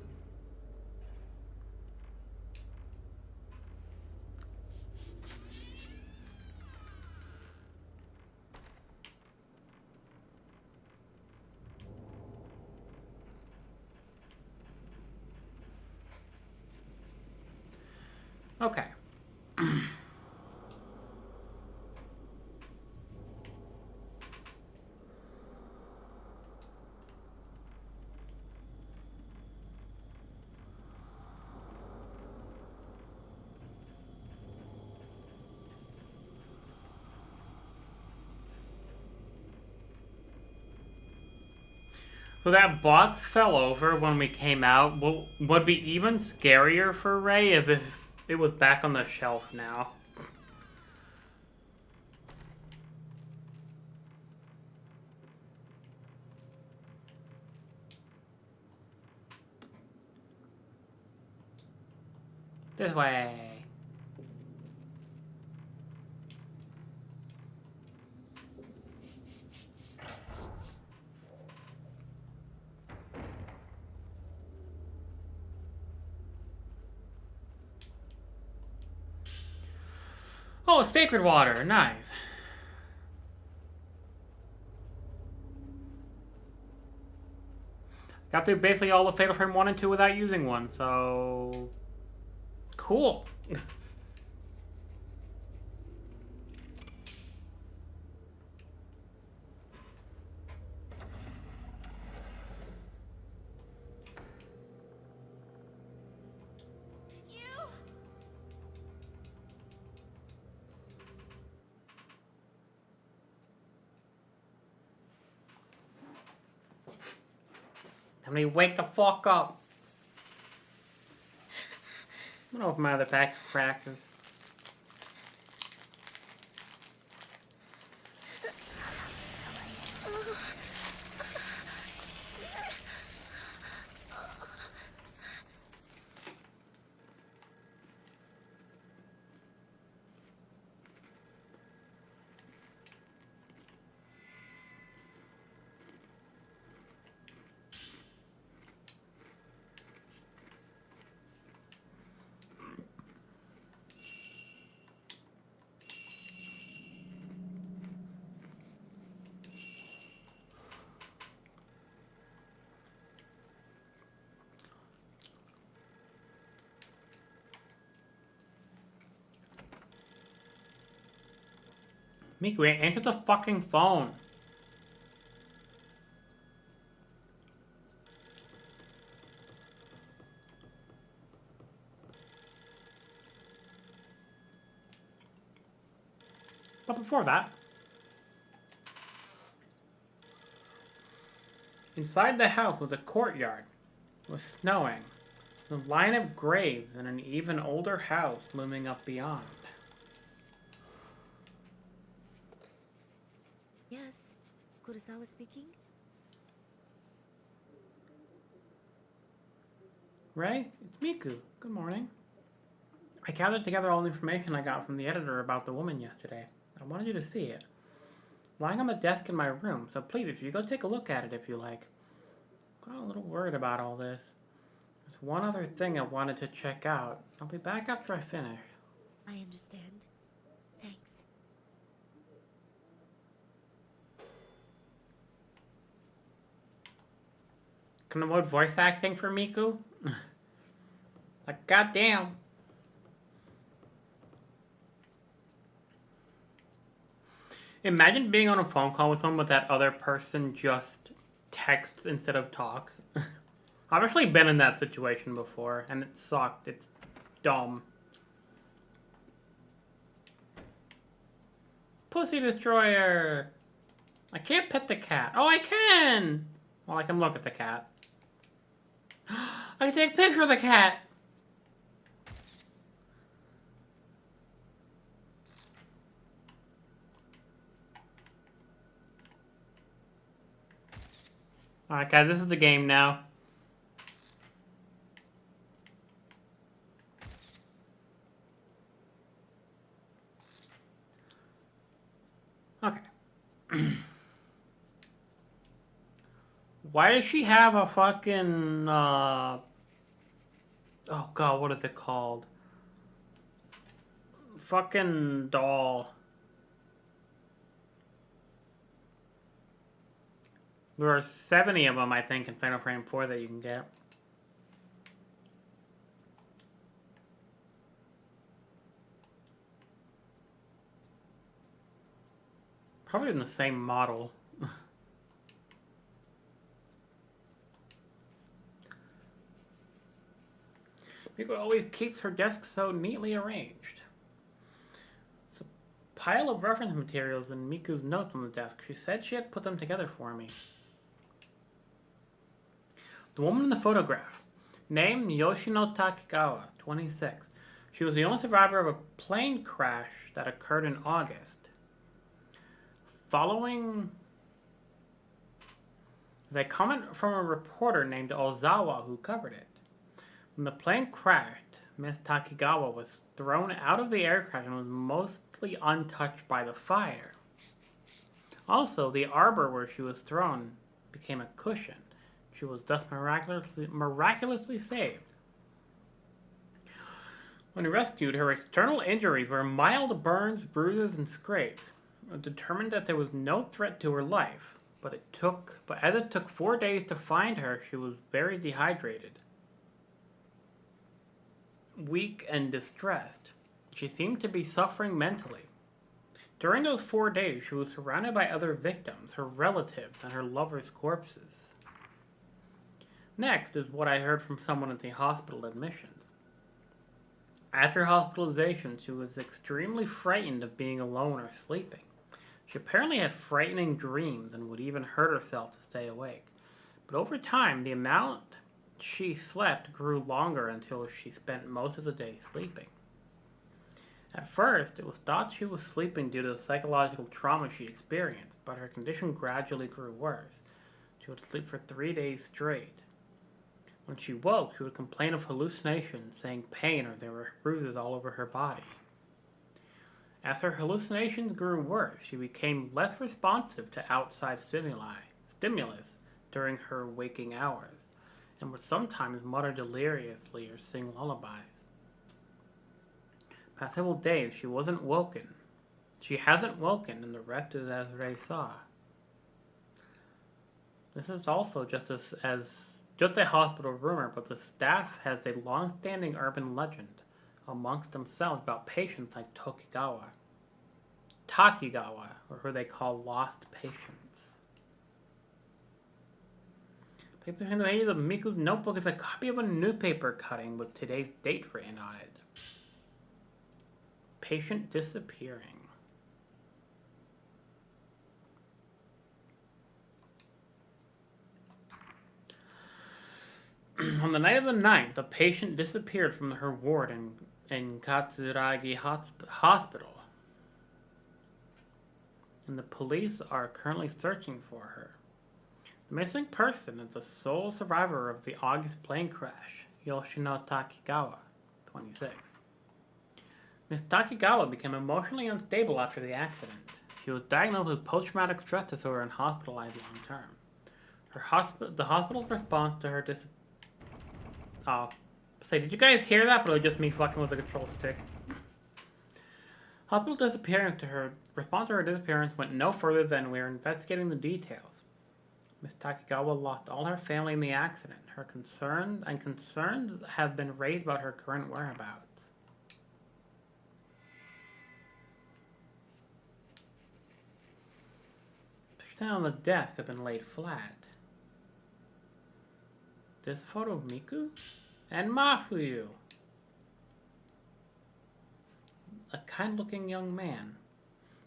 Okay. So that box fell over when we came out. Would be even scarier for Ray if it was back on the shelf now. This way. Oh, sacred water. Nice. Got through basically all of Fatal Frame 1 and 2 without using one, so... Cool. Somebody wake the fuck up. I'm gonna open my other pack of crackers. Miku, answer the fucking phone. But before that, inside the house was a courtyard. It was snowing. A line of graves and an even older house looming up beyond. Yes, Kurosawa speaking. Ray, it's Miku. Good morning. I gathered together all the information I got from the editor about the woman yesterday. I wanted you to see it. Lying on the desk in my room, so please, if you go take a look at it if you like. I'm a little worried about all this. There's one other thing I wanted to check out. I'll be back after I finish. I understand. Thanks. Can I avoid voice acting for Miku? Like, goddamn. Imagine being on a phone call with someone, but that other person just texts instead of talks. I've actually been in that situation before, and it sucked. It's dumb. Pussy Destroyer! I can't pet the cat. Oh, I can! Well, I can look at the cat. I can take a picture of the cat! Alright guys, this is the game now. Okay. Why does she have a fucking, oh god, what is it called? Fucking doll. There are 70 of them, I think, in Final Frame 4 that you can get. Probably in the same model. Miko always keeps her desk so neatly arranged. It's a pile of reference materials and Miku's notes on the desk. She said she had put them together for me. The woman in the photograph, named Yoshino Takigawa, 26. She was the only survivor of a plane crash that occurred in August. Following the comment from a reporter named Ozawa who covered it. When the plane crashed, Miss Takigawa was thrown out of the aircraft and was mostly untouched by the fire. Also, the arbor where she was thrown became a cushion. She was thus miraculously saved. When rescued, her external injuries were mild burns, bruises, and scrapes. It determined that there was no threat to her life, but as it took 4 days to find her, she was very dehydrated, weak, and distressed. She seemed to be suffering mentally. During those 4 days, she was surrounded by other victims, her relatives, and her lovers' corpses. Next is what I heard from someone at the hospital admissions. After hospitalization, she was extremely frightened of being alone or sleeping. She apparently had frightening dreams and would even hurt herself to stay awake. But over time, the amount she slept grew longer until she spent most of the day sleeping. At first, it was thought she was sleeping due to the psychological trauma she experienced, but her condition gradually grew worse. She would sleep for 3 days straight. When she woke, she would complain of hallucinations, saying pain or there were bruises all over her body. As her hallucinations grew worse, she became less responsive to outside stimulus during her waking hours, and would sometimes mutter deliriously or sing lullabies. Past several days, she wasn't woken. She hasn't woken, and the rest is as Ray saw. This is also just a hospital rumor, but the staff has a long-standing urban legend amongst themselves about patients like Takigawa, or who they call lost patients. Paper behind the pages of Miku's notebook is a copy of a newspaper cutting with today's date written on it. Patient disappearing. On the night of the 9th, a patient disappeared from her ward in Katsuragi Hospital, and the police are currently searching for her. The missing person is the sole survivor of the August plane crash, Yoshino Takigawa, 26. Miss Takigawa became emotionally unstable after the accident. She was diagnosed with post-traumatic stress disorder and hospitalized long-term. The hospital's response to her did you guys hear that? But it was just me fucking with the control stick. Hospital response to her disappearance went no further than we are investigating the details. Miss Takigawa lost all her family in the accident. Her concerns have been raised about her current whereabouts. Pictures on the desk have been laid flat. This photo of Miku and Mafuyu. A kind-looking young man.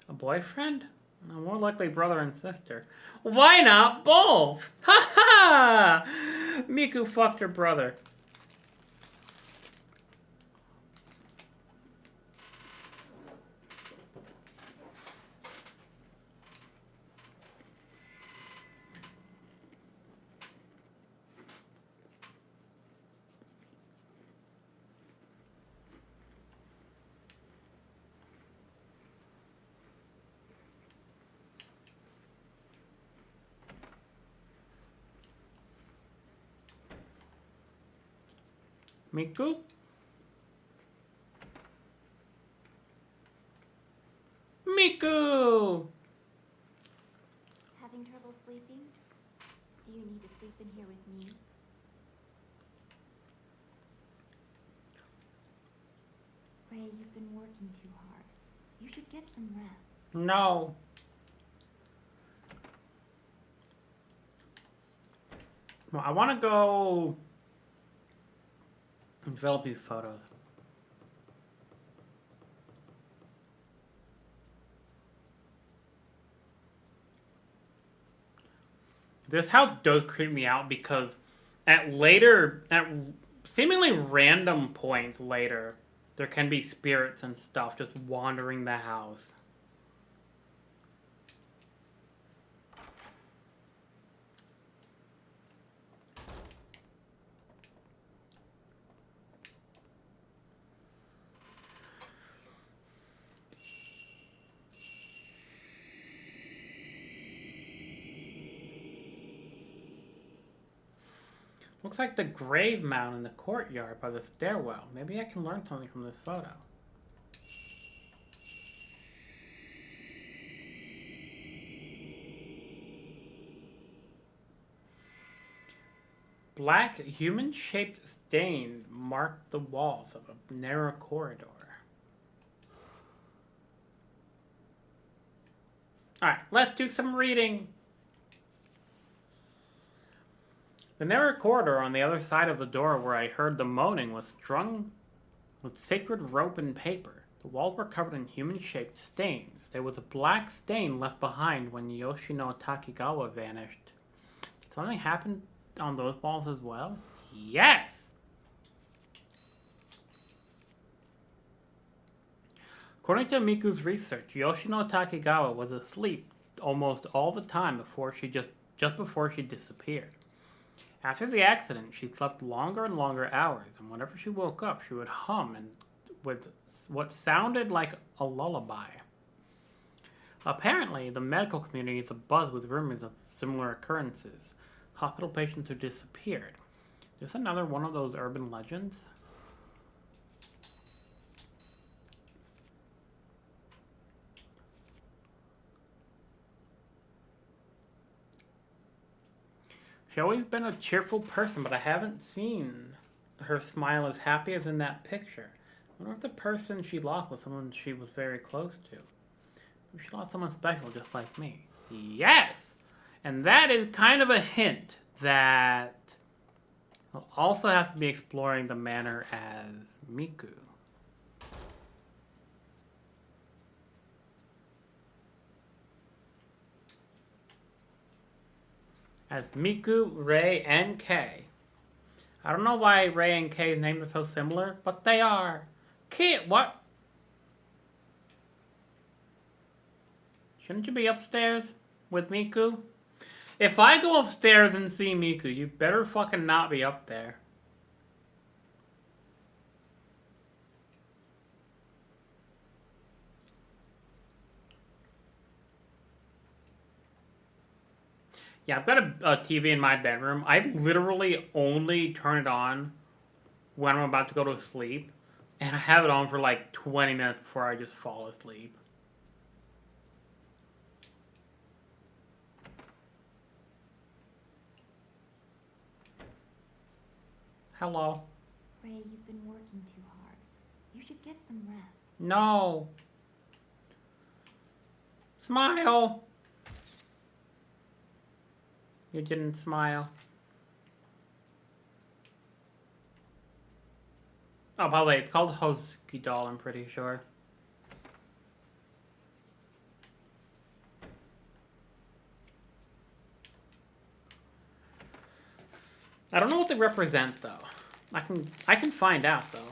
A boyfriend? More likely brother and sister. Why not both? Ha ha! Miku fucked her brother. Miku? Miku! Having trouble sleeping? Do you need to sleep in here with me? Ray, you've been working too hard. You should get some rest. No. Well, I want to go develop these photos. This house does creep me out because at seemingly random points later, there can be spirits and stuff just wandering the house. Looks like the grave mound in the courtyard by the stairwell. Maybe I can learn something from this photo. Black human-shaped stain marked the walls of a narrow corridor. Alright, let's do some reading. The narrow corridor on the other side of the door where I heard the moaning was strung with sacred rope and paper. The walls were covered in human-shaped stains. There was a black stain left behind when Yoshino Takigawa vanished. Did something happen on those walls as well? Yes! According to Miku's research, Yoshino Takigawa was asleep almost all the time just before she disappeared. After the accident, she slept longer and longer hours, and whenever she woke up, she would hum with what sounded like a lullaby. Apparently, the medical community is abuzz with rumors of similar occurrences. Hospital patients who disappeared. Just another one of those urban legends? She's always been a cheerful person, but I haven't seen her smile as happy as in that picture. I wonder if the person she lost was someone she was very close to. Maybe she lost someone special just like me. Yes! And that is kind of a hint that I'll also have to be exploring the manor as Miku. As Miku, Rei, and Kei. I don't know why Rei and Kei's names are so similar, but they are. Kid, what? Shouldn't you be upstairs with Miku? If I go upstairs and see Miku, you better fucking not be up there. Yeah, I've got a TV in my bedroom. I literally only turn it on when I'm about to go to sleep. And I have it on for like 20 minutes before I just fall asleep. Hello. Ray, you've been working too hard. You should get some rest. No. Smile. You didn't smile. Oh, by the way, it's called Hosky Doll, I'm pretty sure. I don't know what they represent though. I can find out though.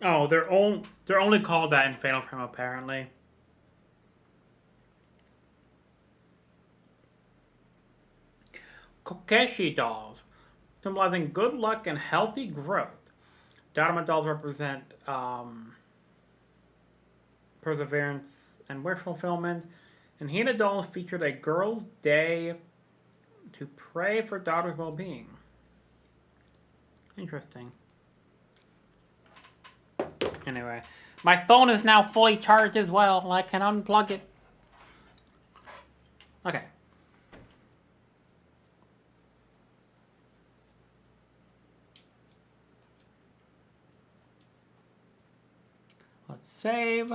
Oh, they're only called that in Fatal Frame apparently. Kokeshi dolls, symbolizing good luck and healthy growth. Dharma dolls represent perseverance and wish fulfillment. And Hina dolls featured a girl's day to pray for daughter's well-being. Interesting. Anyway, my phone is now fully charged as well. I can unplug it. Okay. Let's save.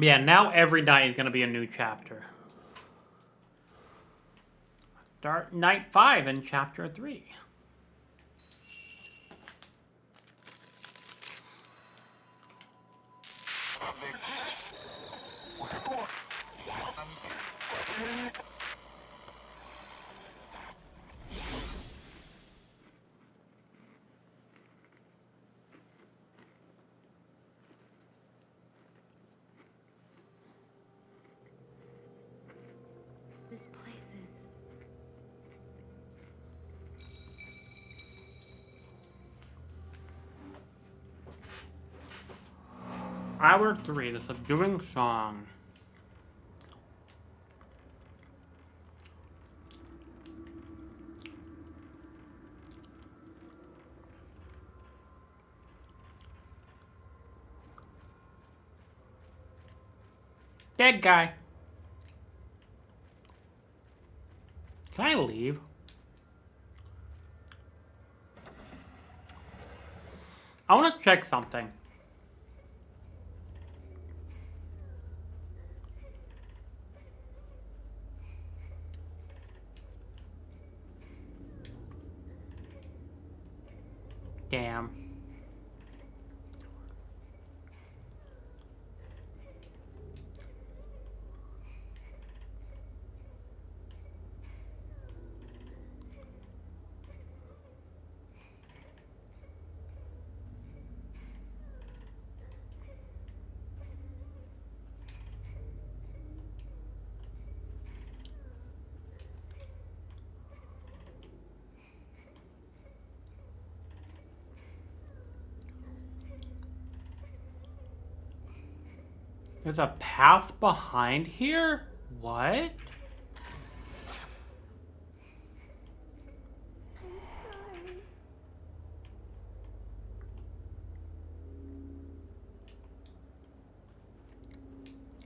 Yeah, now every night is going to be a new chapter. Start night 5 in chapter 3. This place is... Hour 3, the subduing song. Dead guy. Can I leave? I want to check something. Damn. There's a path behind here? What?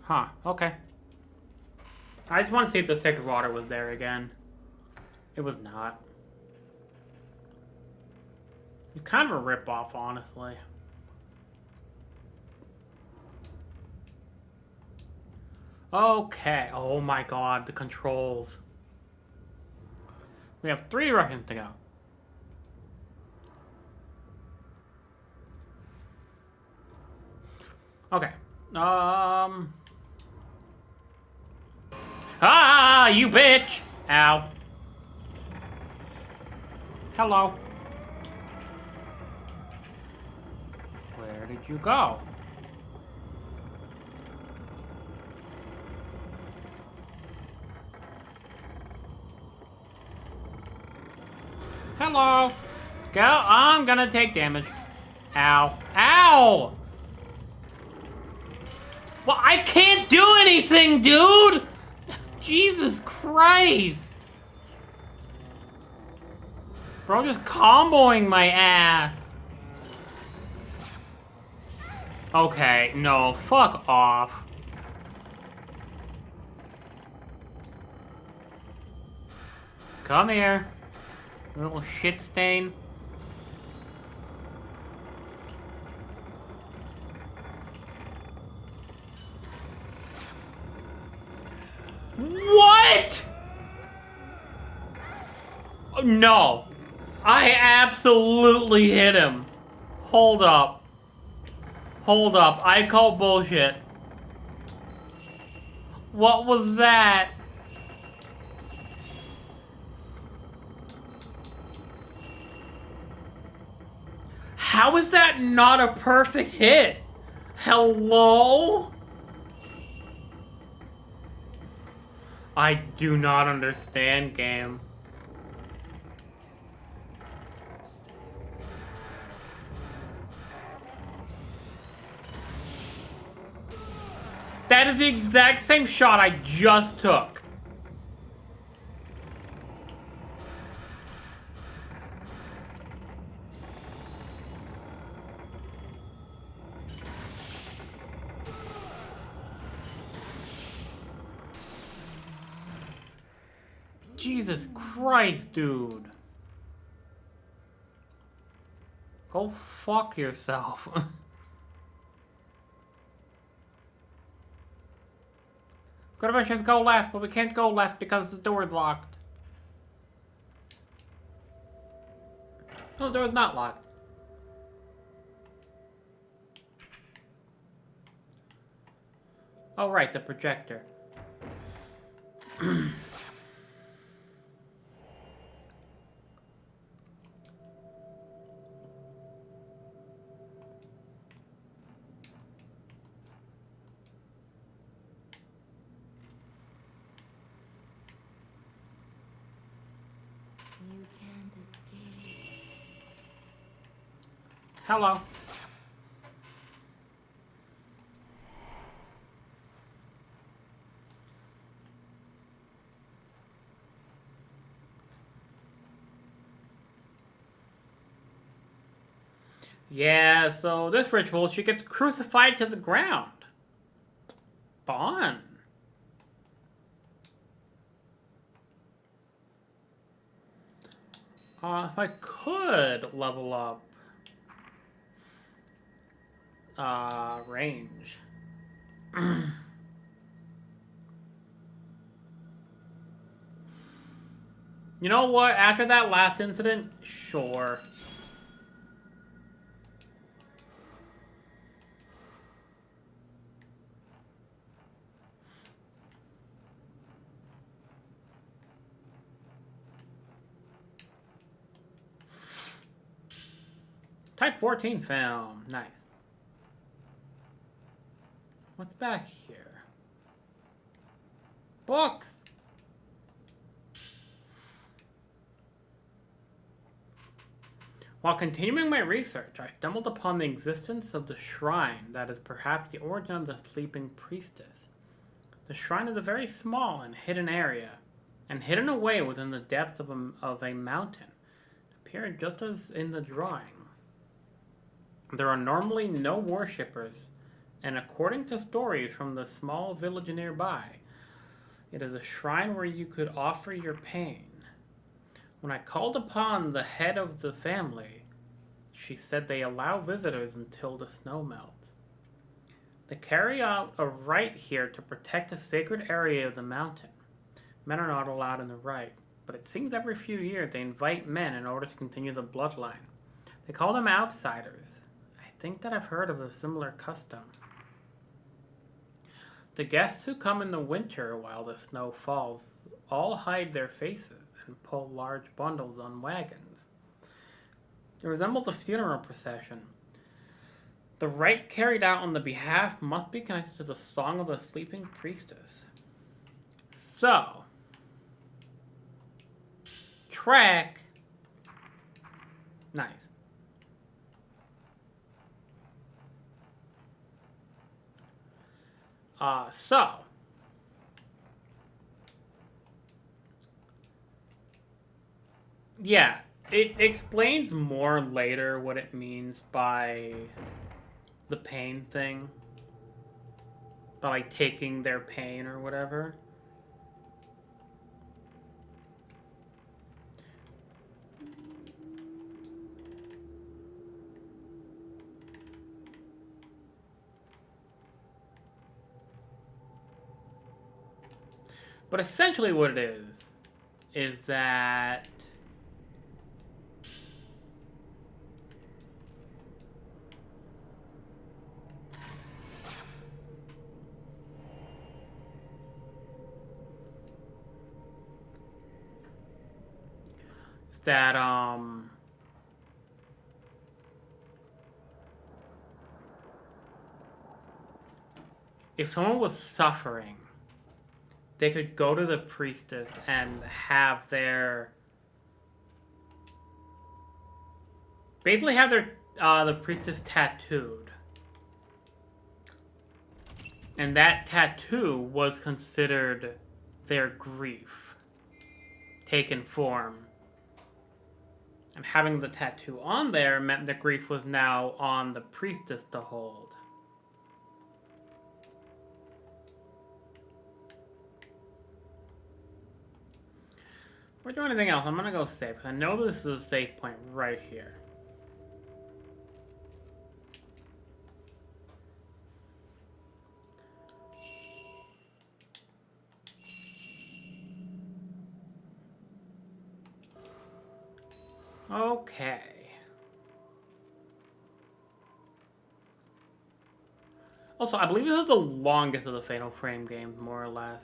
Huh, okay. I just want to see if the sacred water was there again. It was not. It's kind of a ripoff, honestly. Okay. Oh my god, the controls. We have 3 directions to go. Okay. Ah, you bitch! Ow. Hello. Where did you go? Hello. Go. I'm gonna take damage. Ow. Ow! Well, I can't do anything, dude! Jesus Christ! Bro, just comboing my ass. Okay, no, fuck off. Come here, little shit stain. What? No. I absolutely hit him. Hold up. Hold up. I call bullshit. What was that? How is that not a perfect hit? Hello? I do not understand, game. That is the exact same shot I just took. Jesus Christ, dude. Go fuck yourself. Good wishes go left, but we can't go left because the door's locked. No, the door's not locked. Oh, right, the projector. You can't escape. Hello. Yeah, so this ritual, she gets crucified to the ground. Fun. If I could level up range. You know what? After that last incident, sure. Type 14 film. Nice. What's back here? Books! While continuing my research, I stumbled upon the existence of the shrine that is perhaps the origin of the sleeping priestess. The shrine is a very small and hidden area, and hidden away within the depths of a mountain. It appeared just as in the drawing. There are normally no worshippers, and according to stories from the small village nearby, It is a shrine where you could offer your pain. When I called upon the head of the family, she said they allow visitors until the snow melts. They carry out a rite here to protect a sacred area of the mountain. Men are not allowed in the rite, but it seems every few years they invite men in order to continue the bloodline. They call them outsiders. I think that I've heard of a similar custom. The guests who come in the winter while the snow falls all hide their faces and pull large bundles on wagons. It resembles a funeral procession. The rite carried out on the behalf must be connected to the song of the sleeping priestess. So, track. Nice. Yeah, it explains more later what it means by the pain thing. By like taking their pain or whatever. But essentially what it is that if someone was suffering, they could go to the priestess and have their the priestess tattooed, and that tattoo was considered their grief taken form. And having the tattoo on there meant the grief was now on the priestess to hold. Before I do anything else, I'm gonna go save. I know this is a save point right here. Okay. Also, I believe this is the longest of the Fatal Frame games, more or less.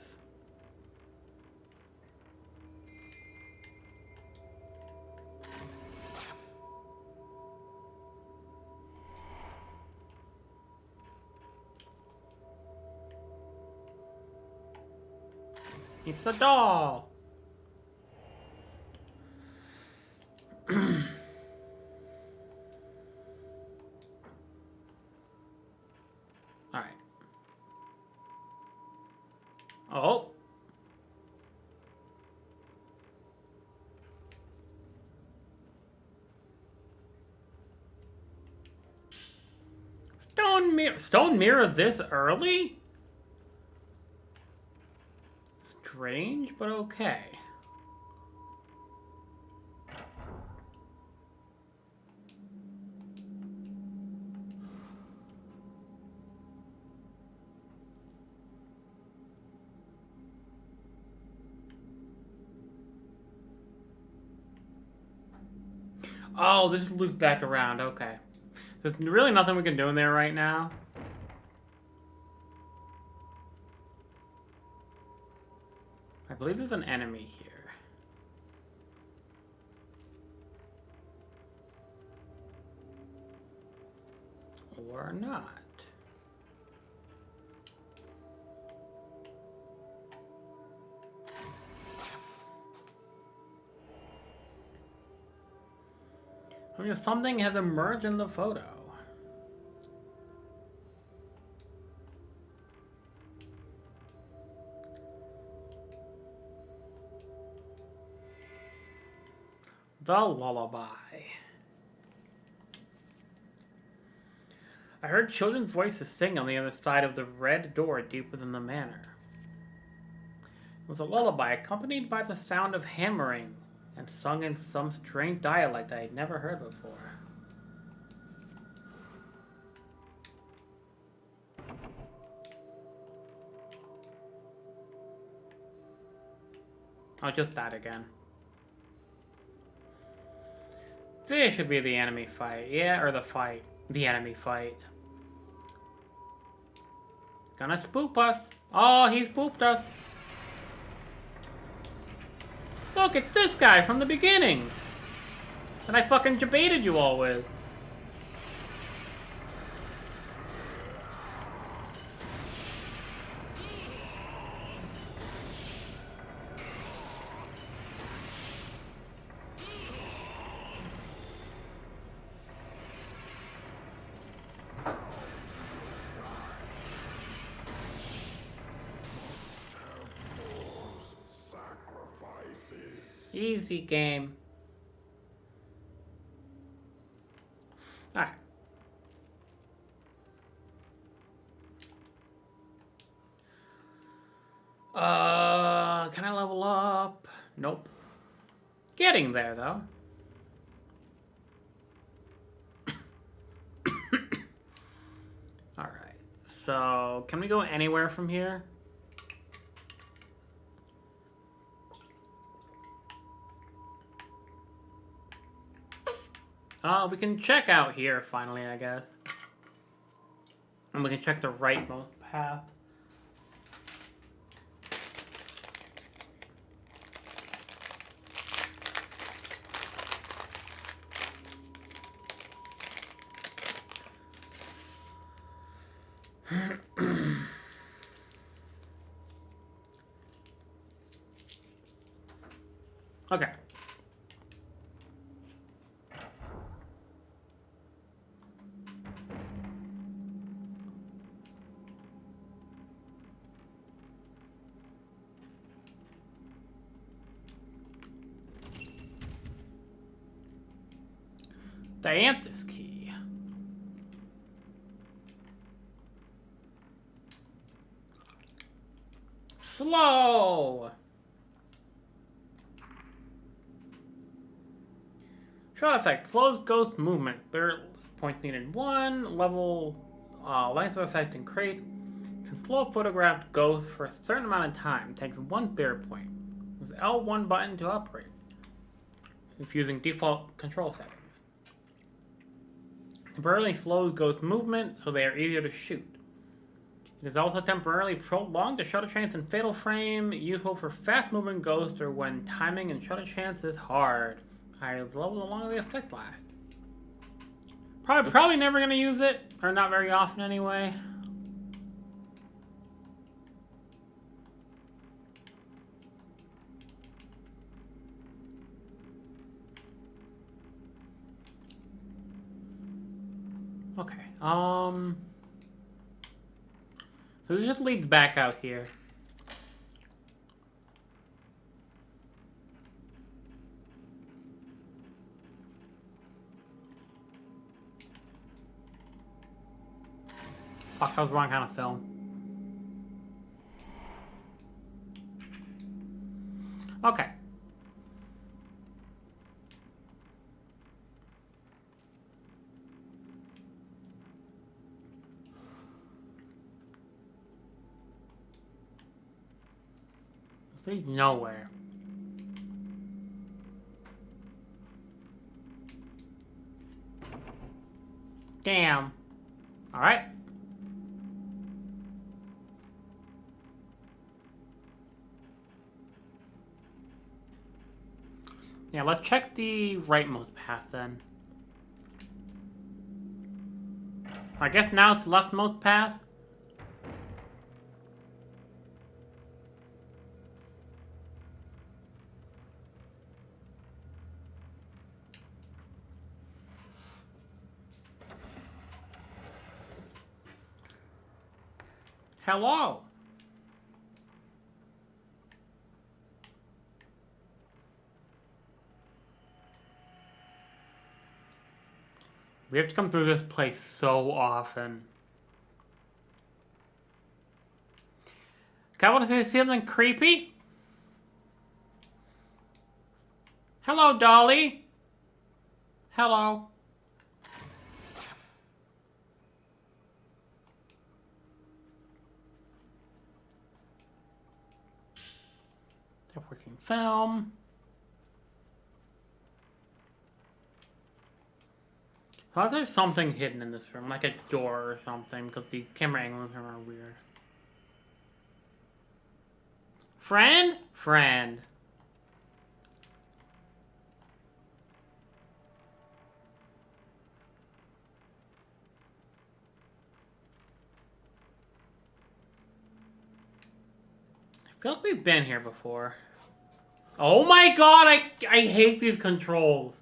It's a doll! Alright. Oh! Stone mirror. Stone mirror this early? Strange, but okay. Oh, this loops back around. Okay. There's really nothing we can do in there right now. I believe there's an enemy here. Or not. I mean, something has emerged in the photo. The lullaby. I heard children's voices sing on the other side of the red door deep within the manor. was a lullaby accompanied by the sound of hammering and sung in some strange dialect I had never heard before. Oh, just that again. This should be the enemy fight. Yeah, or the fight. The enemy fight. Gonna spoop us. Oh, he spooped us. Look, it's this guy from the beginning. That I fucking debated you all with. Easy game. Alright. Can I level up? Nope. Getting there, though. Alright. So, can we go anywhere from here? We can check out here, finally, I guess. And we can check the rightmost path. Okay. Dianthus key. Slow. Shot effect. Slows ghost movement. Third point needed 1. Level length of effect increased. Can slow photographed ghost for a certain amount of time. Takes 1 spirit point. Use L1 button to operate. If using default control settings. Temporarily slows ghost movement, so they are easier to shoot. It is also temporarily prolonged the shutter chance in Fatal Frame, useful for fast-moving ghosts or when timing and shutter chance is hard. Higher the level, the longer the effect lasts. Probably never gonna use it, or not very often anyway. Okay, so it just leads back out here. Fuck, that was the wrong kind of film. Okay. Leads nowhere. Damn. Alright. Yeah, let's check the rightmost path then. I guess now it's leftmost path. Hello. We have to come through this place so often. Okay, I want to say something creepy. Hello, Dolly. Hello. Working film. Thought there's something hidden in this room, like a door or something, because the camera angles are weird. Friend? Friend. I feel like we've been here before. Oh my god, I hate these controls.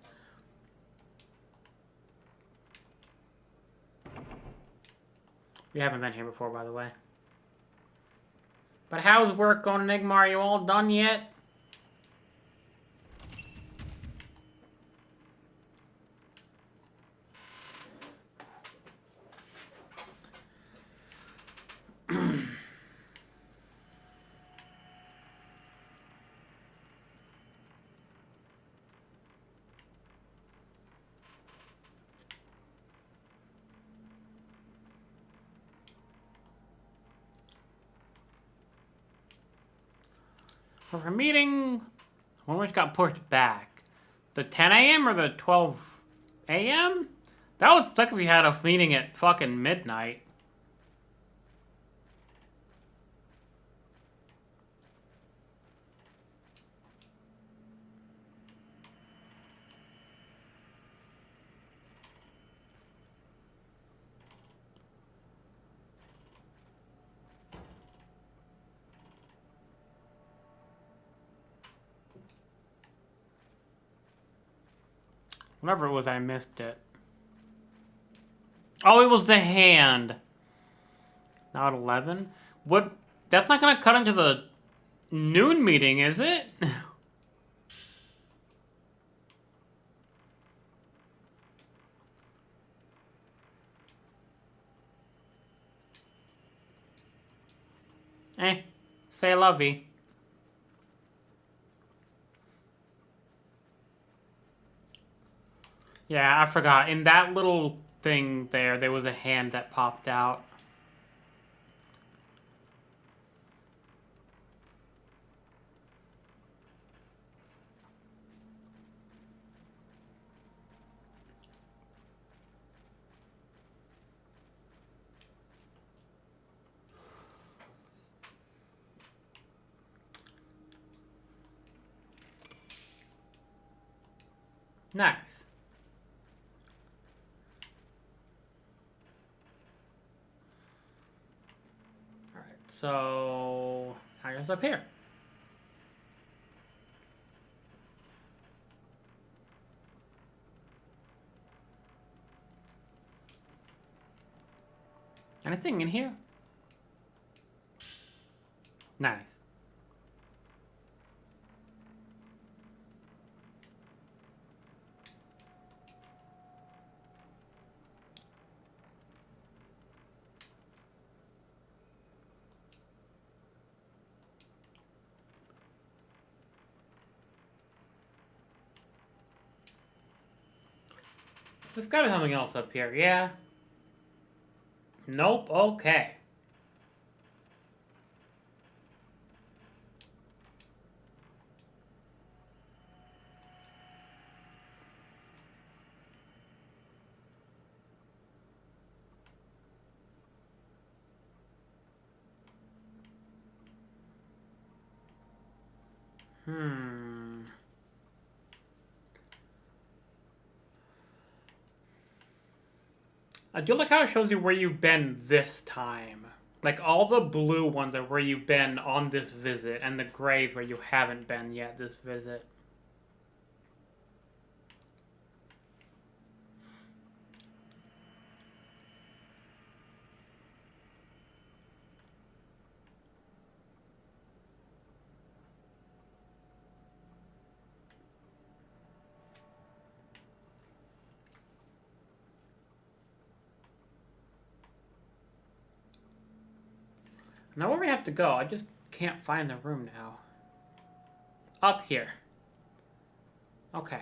We haven't been here before, by the way. But how's work going, Enigma? Are you all done yet? So our meeting, when which got pushed back? The 10 a.m. or the 12 a.m.? That would suck if we had a meeting at fucking midnight. Whatever it was, I missed it. Oh, it was the hand. Now at 11? What? That's not gonna cut into the noon meeting, is it? Say lovey. Yeah, I forgot. In that little thing there was a hand that popped out. Nice. Alright, so I guess up here. Anything in here? Nice. There's gotta be something else up here, yeah? Nope, okay. I do like how it shows you where you've been this time. Like, all the blue ones are where you've been on this visit, and the grays where you haven't been yet this visit. Now where we have to go, I just can't find the room now. Up here. Okay.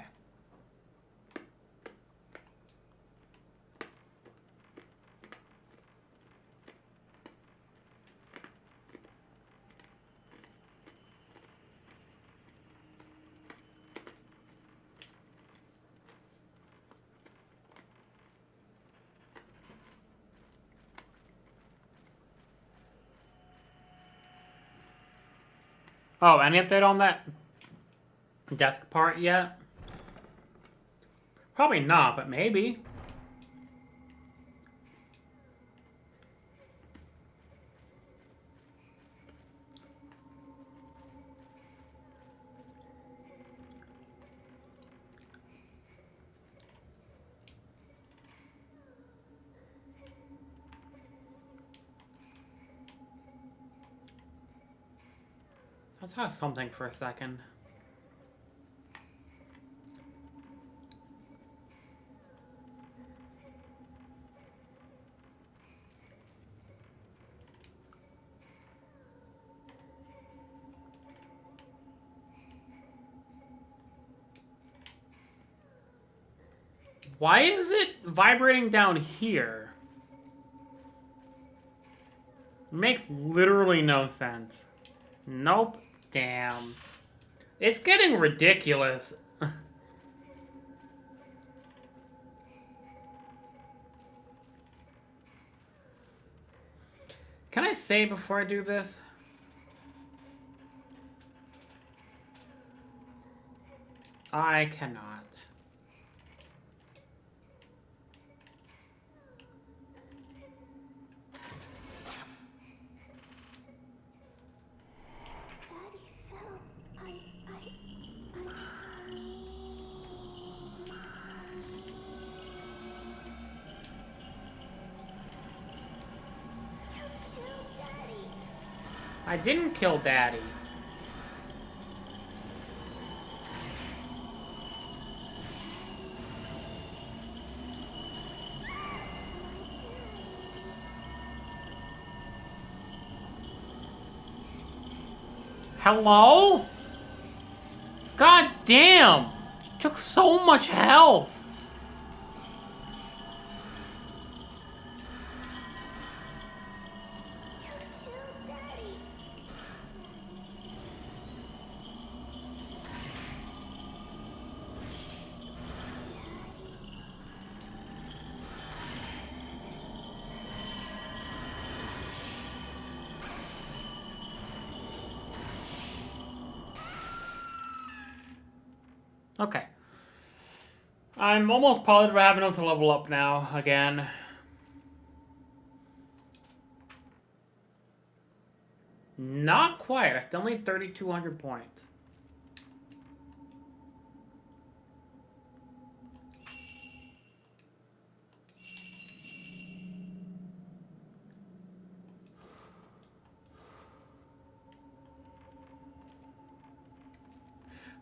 Oh, any update on that desk part yet? Probably not, but maybe. Let's have something for a second. Why is it vibrating down here? Makes literally no sense. Nope. Damn. It's getting ridiculous. Can I save before I do this? I cannot. I didn't kill Daddy. Hello? God damn! You took so much health! Okay. I'm almost positive I have enough to level up now, again. Not quite. I still need 3,200 points.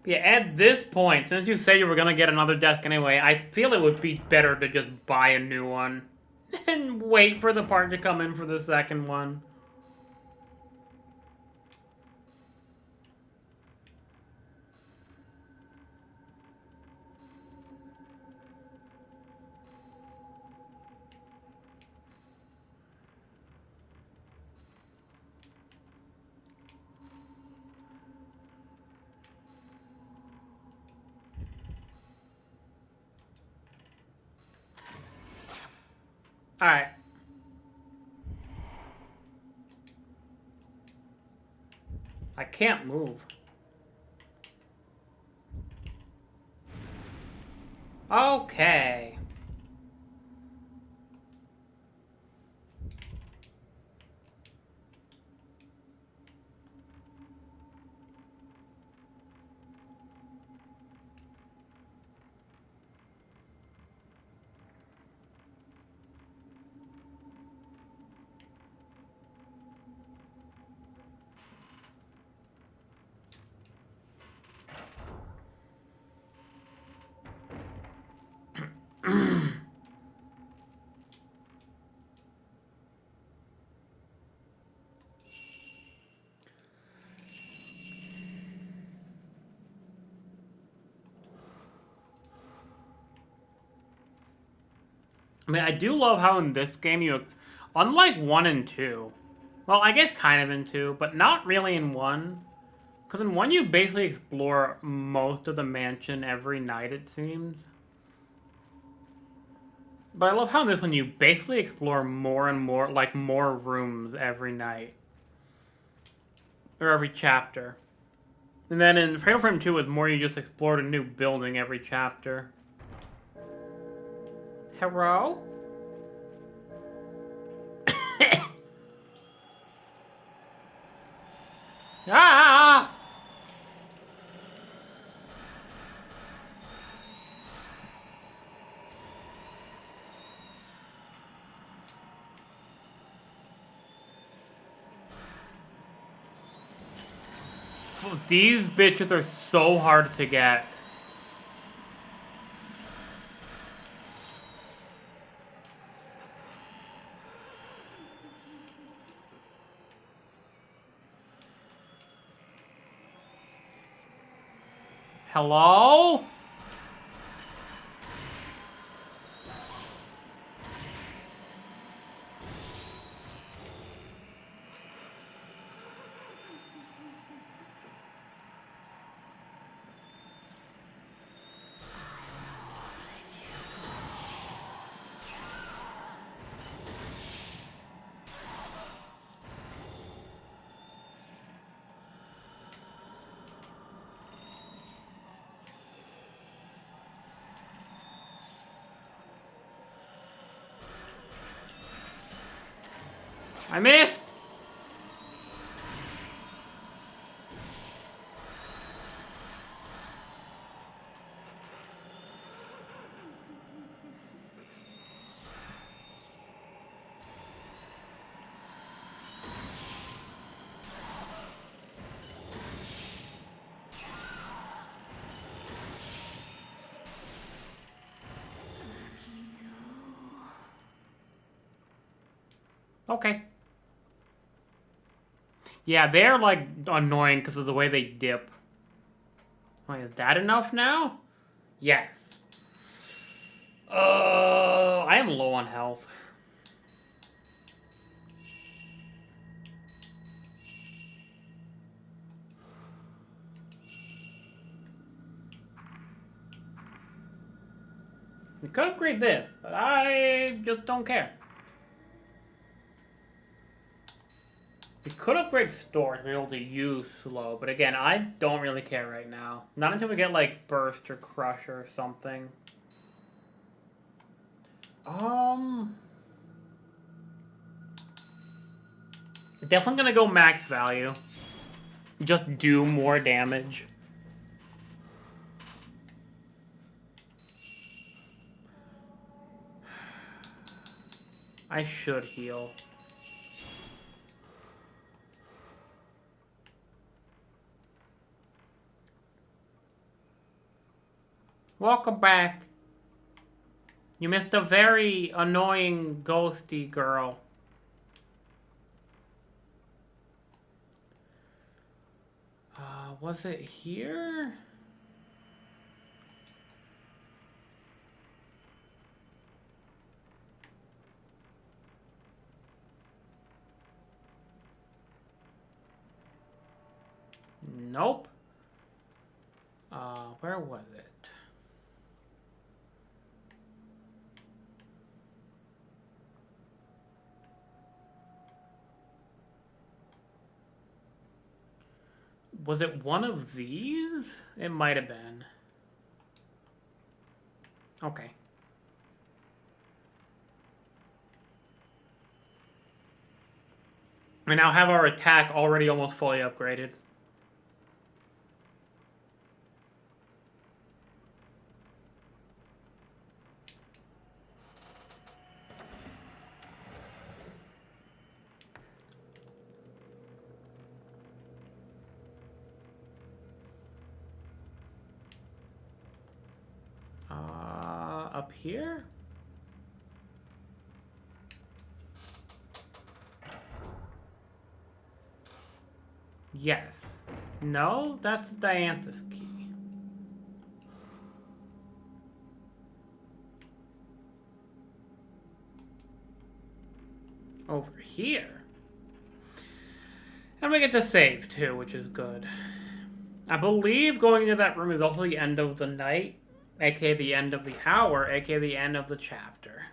But yeah, at this point, since you say you were gonna get another desk anyway, I feel it would be better to just buy a new one. And wait for the part to come in for the second one. Alright. I can't move. Okay. I mean, I do love how in this game you, unlike 1 and 2, well, I guess kind of in 2, but not really in 1. Because in 1 you basically explore most of the mansion every night, it seems. But I love how in this one you basically explore more and more, like more rooms every night. Or every chapter. And then in Fatal Frame 2 was more you just explored a new building every chapter. Hello? Ah! These bitches are so hard to get. Hello? I missed! Okay. Yeah, they're like annoying because of the way they dip. Wait, is that enough now? Yes. I am low on health. We could upgrade this, but I just don't care. We could upgrade storage to be able to use slow, but again, I don't really care right now. Not until we get like burst or crush or something. Definitely gonna go max value. Just do more damage. I should heal. Welcome back. You missed a very annoying ghosty girl. Was it here? Nope. Where was it? Was it one of these? It might have been. Okay. We now have our attack already almost fully upgraded. Up here? Yes. No, that's Dianthus key. over here. And we get to save, too, which is good. I believe going into that room is also the end of the night, aka the end of the hour, aka the end of the chapter.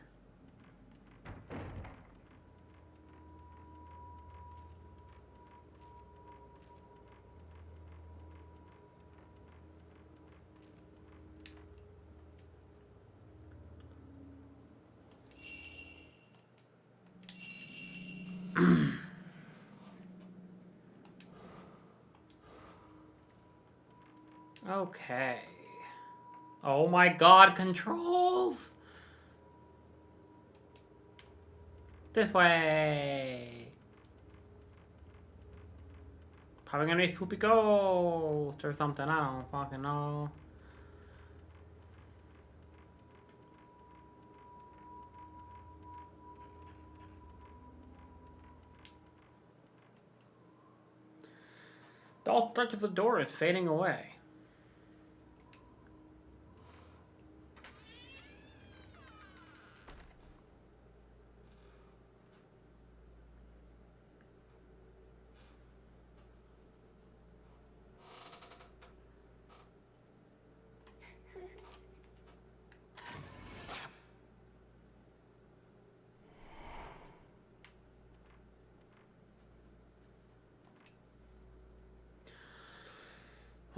Okay. Oh my god, controls! This way! Probably gonna be Spoopy Ghost or something, I don't fucking know. The all stretch of the door is fading away.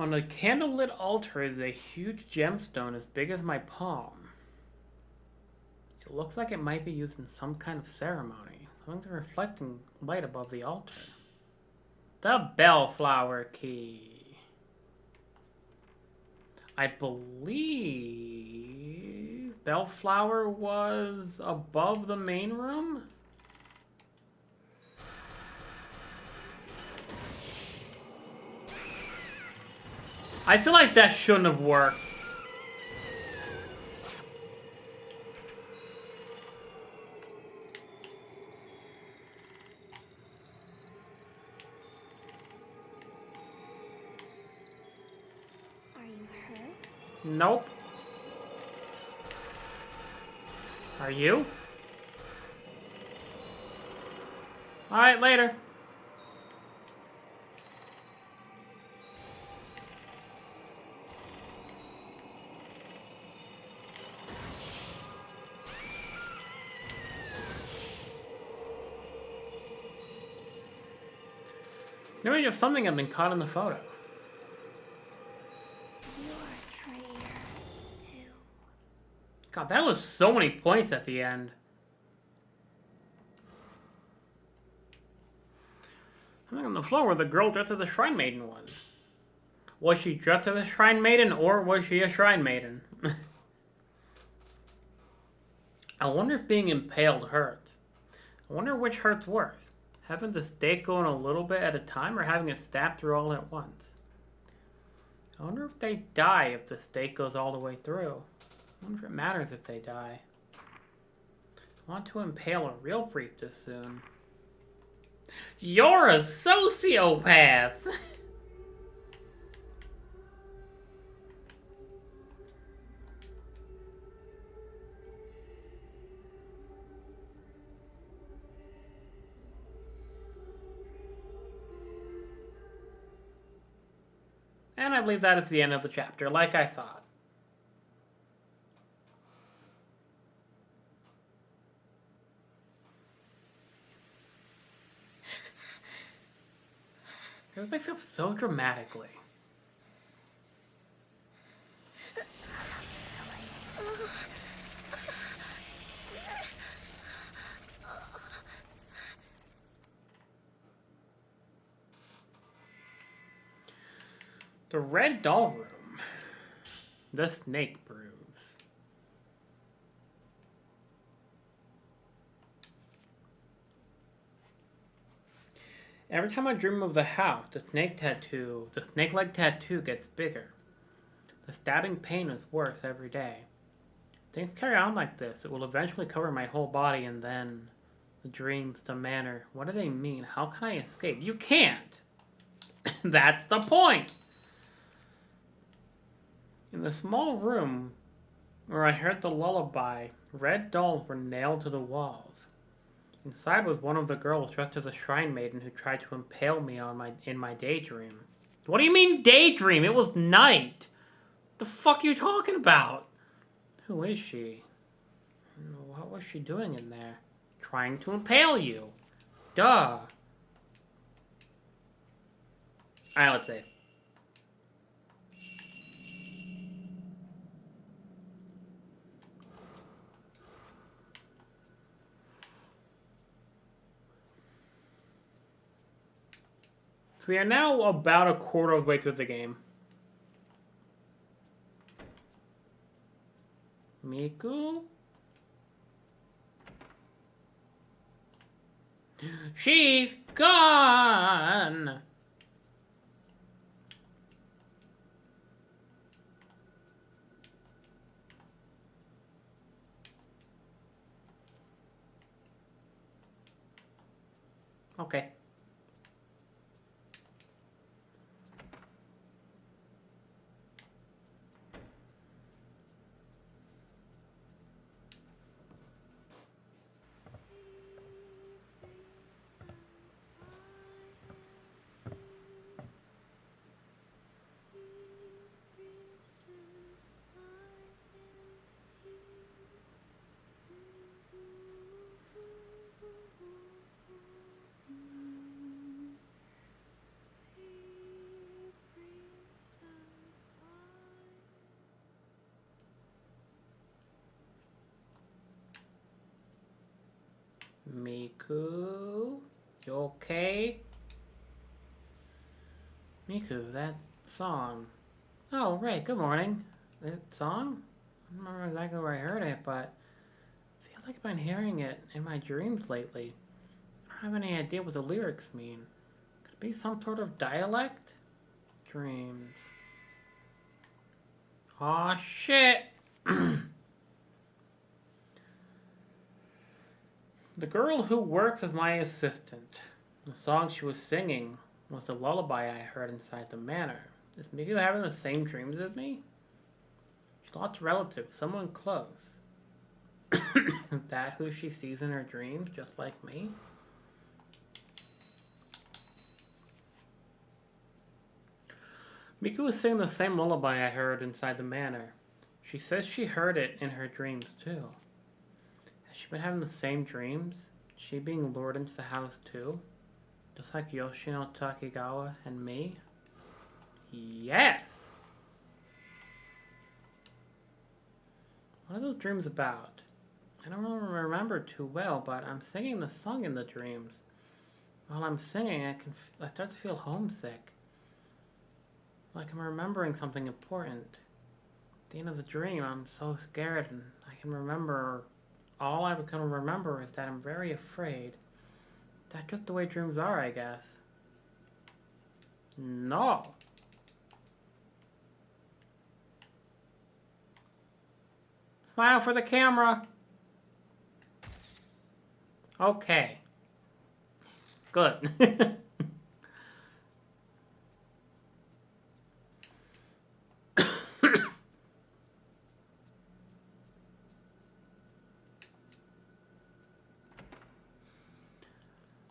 On the candlelit altar is a huge gemstone as big as my palm. It looks like it might be used in some kind of ceremony. Something's reflecting light above the altar. The bellflower key. I believe bellflower was above the main room? I feel like that shouldn't have worked. Are you hurt? Nope. Are you? Alright, later. Maybe just something had been caught in the photo. You're a traitor, too. God, that was so many points at the end. Something on the floor where the girl dressed as a shrine maiden was. Was she dressed as a shrine maiden, or was she a shrine maiden? I wonder if being impaled hurts. I wonder which hurts worse. Having the stake going a little bit at a time, or having it stab through all at once? I wonder if they die if the stake goes all the way through. I wonder if it matters if they die. I want to impale a real priest this soon. You're a sociopath! And I believe that is the end of the chapter, like I thought. It makes up so dramatically. The Red Doll Room. The Snake Brews. Every time I dream of the house, the snake-like tattoo gets bigger. The stabbing pain is worse every day. If things carry on like this, it will eventually cover my whole body, and then the dreams, the manner. What do they mean? How can I escape? You can't! That's the point! In the small room where I heard the lullaby, red dolls were nailed to the walls. Inside was one of the girls dressed as a shrine maiden who tried to impale me in my daydream. What do you mean daydream? It was night. The fuck are you talking about? Who is she? What was she doing in there? Trying to impale you. Duh. Alright, let's see. So we are now about a quarter of the way through the game. Miku? She's gone! Okay. Miku? You okay? Miku, that song. Oh, right, good morning. That song? I don't remember exactly where I heard it, but I feel like I've been hearing it in my dreams lately. I don't have any idea what the lyrics mean. Could it be some sort of dialect? Dreams. Aw, shit! The girl who works as my assistant. The song she was singing was the lullaby I heard inside the manor. Is Miku having the same dreams as me? She's lots of relatives, someone close. Is that who she sees in her dreams, just like me? Miku was singing the same lullaby I heard inside the manor. She says she heard it in her dreams too. Has she been having the same dreams? Is she being lured into the house too? Just like Yoshino Takigawa and me? Yes! What are those dreams about? I don't really remember too well, but I'm singing the song in the dreams. While I'm singing, I start to feel homesick. Like I'm remembering something important. At the end of the dream, I'm so scared, and all I can remember is that I'm very afraid. That's just the way dreams are, I guess. No. Smile for the camera. Okay. Good.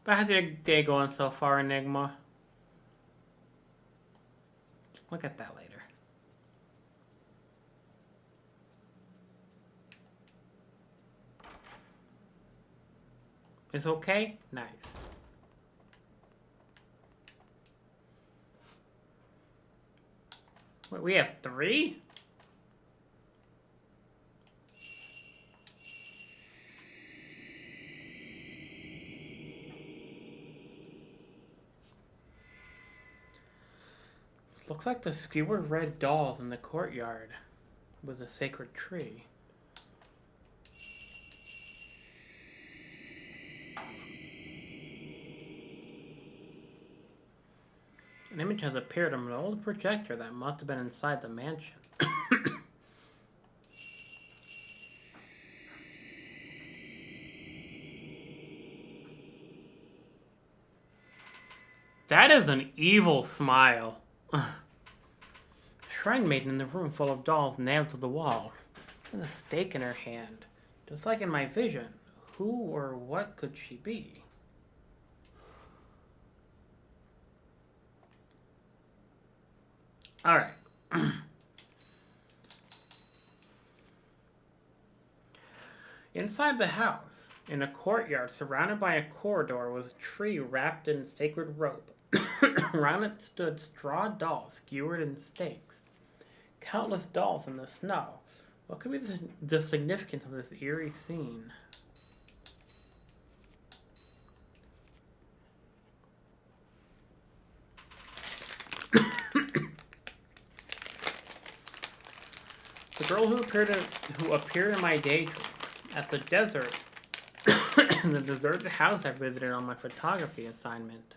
But how's your day going so far, Enigma? Look at that later. It's okay? Nice. Wait, we have 3? Looks like the skewered red dolls in the courtyard with a sacred tree. An image has appeared on an old projector that must have been inside the mansion. That is an evil smile. Shrine maiden in the room full of dolls nailed to the wall, with a stake in her hand, just like in my vision. Who or what could she be? Alright. Inside the house, in a courtyard surrounded by a corridor, was a tree wrapped in sacred rope. Around it stood straw dolls skewered in stakes. Countless dolls in the snow. What could be the significance of this eerie scene? The girl who appeared in my daydream at the desert, the deserted house I visited on my photography assignment.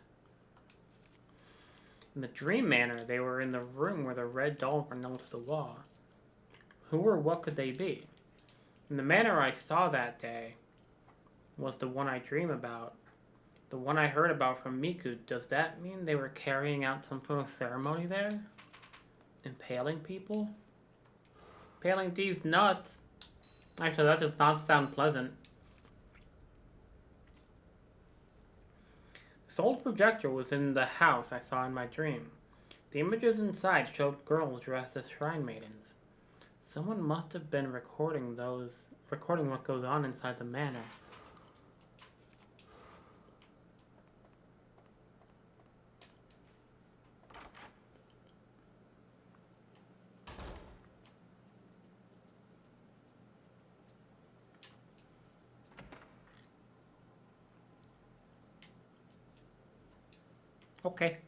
In the dream manor, they were in the room where the red dolls were nailed to the wall. Who or what could they be? And the manor I saw that day was the one I dream about. The one I heard about from Miku. Does that mean they were carrying out some sort of ceremony there? Impaling people? Impaling these nuts? Actually, that does not sound pleasant. This old projector was in the house I saw in my dream. The images inside showed girls dressed as shrine maidens. Someone must have been recording what goes on inside the manor. Okay.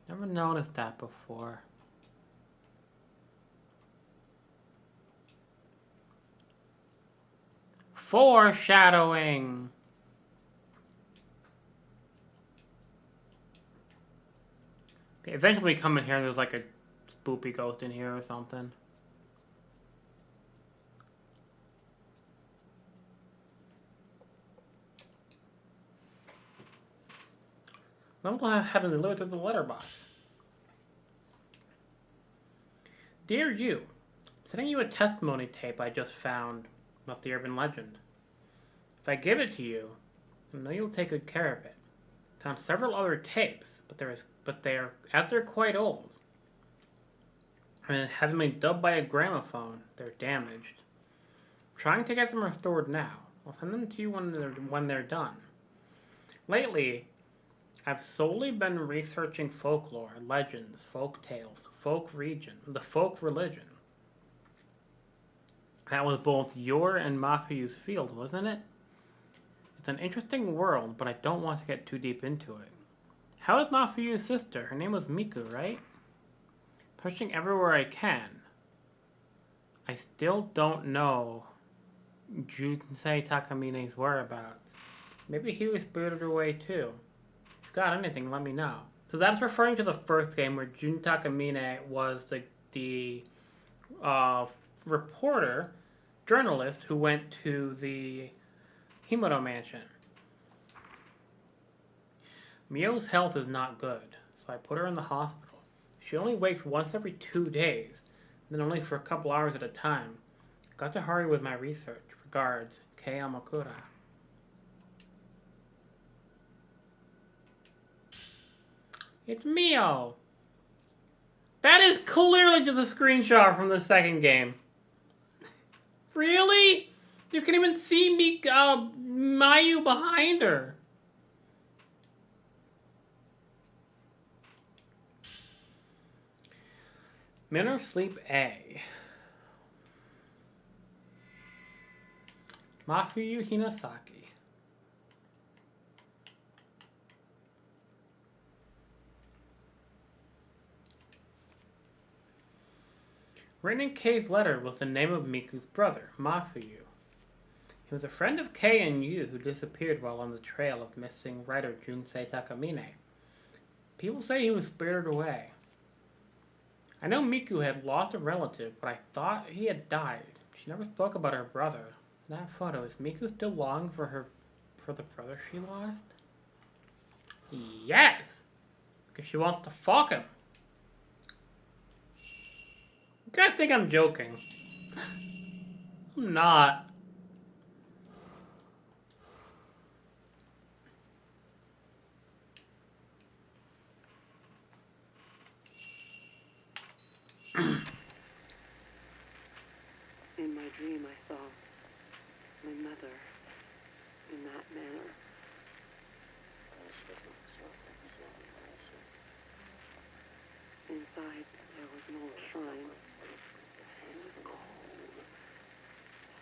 Never noticed that before. Foreshadowing! Okay, eventually we come in here and there's like a spoopy ghost in here or something. I'm gonna have to deliver to the letterbox. Dear you, I'm sending you a testimony tape I just found about the urban legend. If I give it to you, I know you'll take good care of it. Found several other tapes, but they're quite old. And having been dubbed by a gramophone, they're damaged. I'm trying to get them restored now. I'll send them to you when they're done. Lately, I've solely been researching folklore, legends, folk tales, the folk religion. That was both your and Mafuyu's field, wasn't it? It's an interesting world, but I don't want to get too deep into it. How is Mafuyu's sister? Her name was Miku, right? Pushing everywhere I can. I still don't know Junsei Takamine's whereabouts. Maybe he was spirited away too. If you got anything, let me know. So that's referring to the first game where Jun Takamine was the reporter, journalist who went to the Himuro mansion. Mio's health is not good, so I put her in the hospital. She only wakes once every 2 days, then only for a couple hours at a time. Got to hurry with my research. Regards, Kei Amakura. It's Mio! That is clearly just a screenshot from the second game. Really? You can even see Mayu behind her. Minor Sleep A. Mafuyu Hinasaki. Written in Kei's letter was the name of Miku's brother, Mafuyu. He was a friend of Kei and Yu who disappeared while on the trail of missing writer Junsei Takamine. People say he was spirited away. I know Miku had lost a relative, but I thought he had died. She never spoke about her brother. In that photo, is Miku still longing for the brother she lost? Yes! Because she wants to fuck him. You guys think I'm joking. I'm not. In my dream, I saw my mother in that manner. Inside, there was an old shrine. It was cold.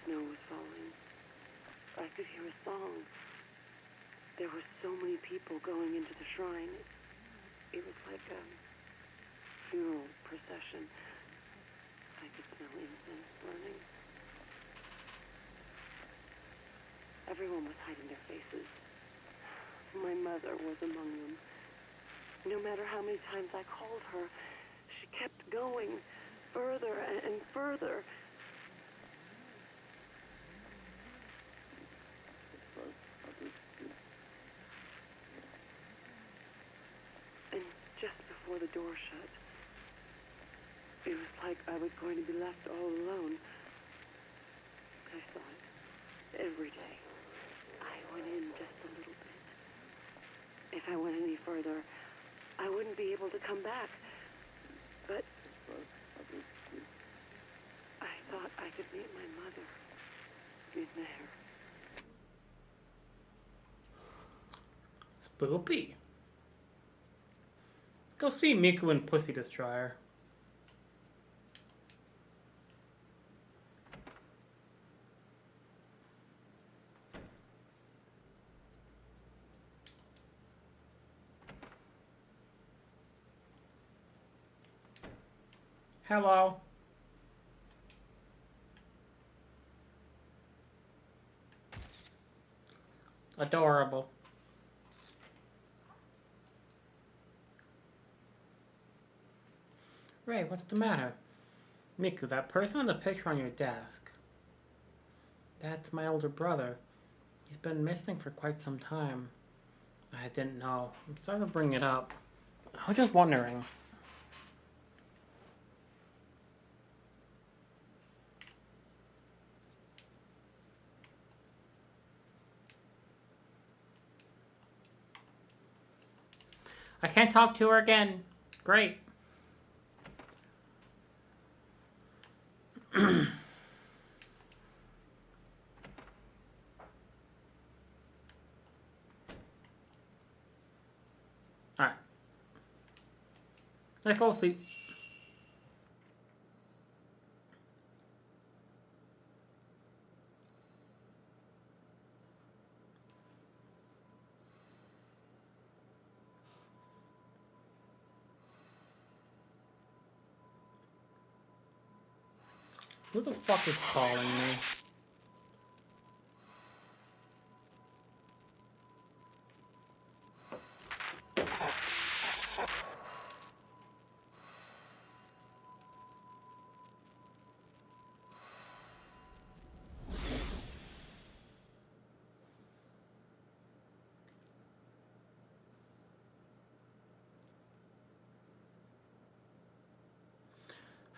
Snow was falling. I could hear a song. There were so many people going into the shrine. It was like a funeral procession. I could smell incense burning. Everyone was hiding their faces. My mother was among them. No matter how many times I called her, she kept going further and further. And just before the door shut, it was like I was going to be left all alone. I saw it every day. I went in just a little bit. If I went any further, I wouldn't be able to come back. But I thought I could meet my mother in there. Spoopy. Go see Miku and Pussy Destroyer. Hello. Adorable. Ray, what's the matter? Miku, that person on the picture on your desk. That's my older brother. He's been missing for quite some time. I didn't know. I'm sorry to bring it up. I was just wondering. I can't talk to her again. Great. Alright. Let's go sleep. Who the fuck is calling me?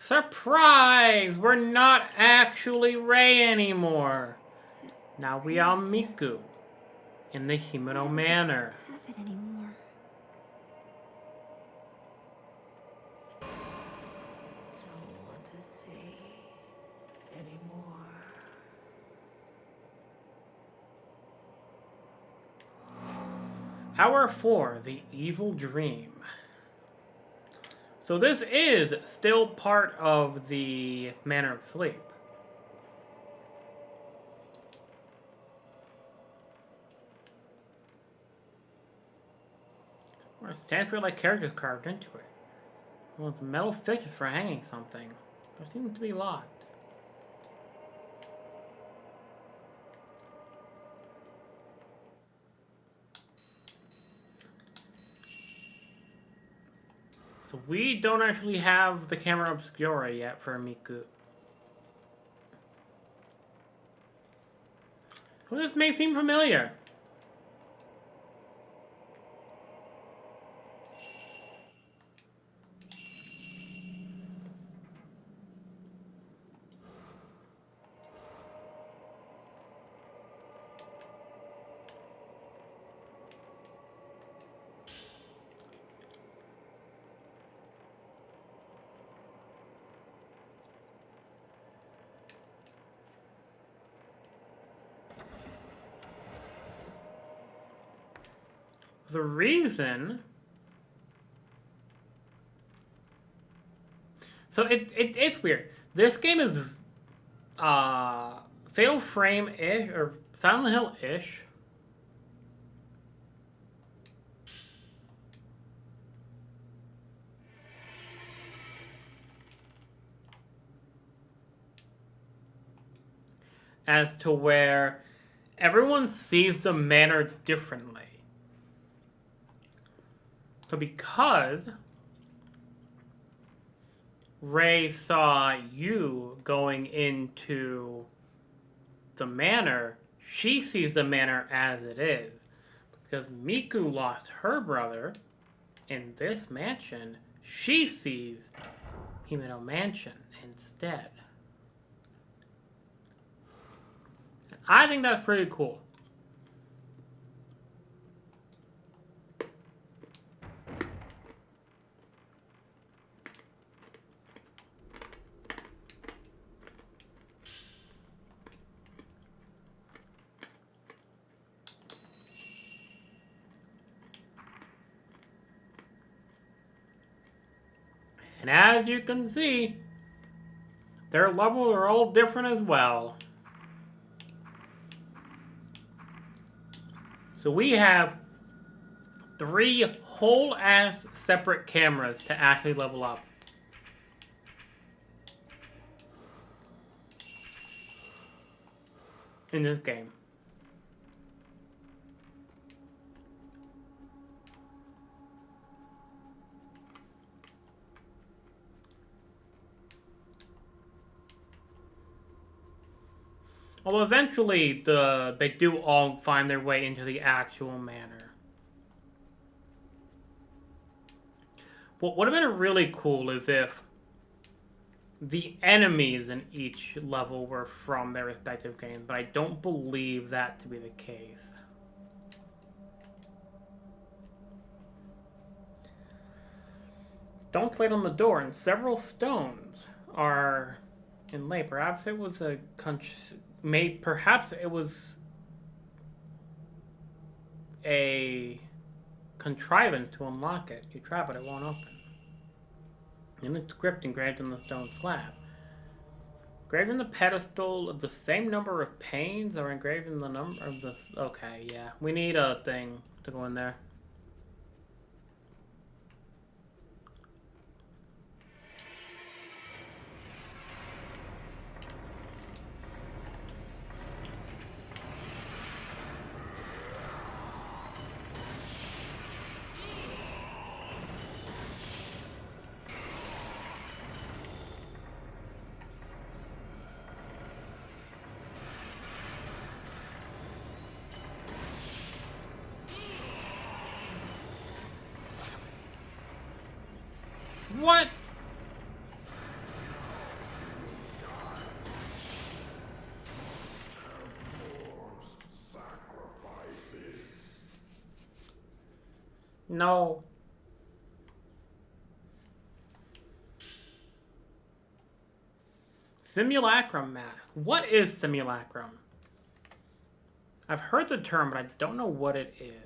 Surprise! We're not actually Ray anymore. Now we are Miku. In the Himeno Manor. Have it anymore. Don't want to see anymore. Hour 4, The Evil Dream. So this is still part of the Manor of Sleep. Or Sanskrit-like characters carved into it. Well, it's metal fixtures for hanging something. There seems to be locked. So we don't actually have the camera obscura yet for Miku. Well, this may seem familiar. the reason... So it's weird. This game is Fatal Frame-ish, or Silent Hill-ish. As to where everyone sees the manor differently. So because Ray saw you going into the manor, she sees the manor as it is. Because Miku lost her brother in this mansion, she sees Himeno Mansion instead. I think that's pretty cool. And as you can see, their levels are all different as well. So we have 3 whole ass separate cameras to actually level up. In this game. Although eventually they do all find their way into the actual manor. What would have been really cool is if the enemies in each level were from their respective games, but I don't believe that to be the case. Don't plate on the door, and several stones are inlaid. Perhaps it was perhaps it was a contrivance to unlock it. You try, but it won't open. In a script engraved on the stone slab. Engraved in the pedestal, the same number of panes are engraved in the number of the... Okay, yeah. We need a thing to go in there. What? No. Simulacrum mask. What is simulacrum? I've heard the term, but I don't know what it is.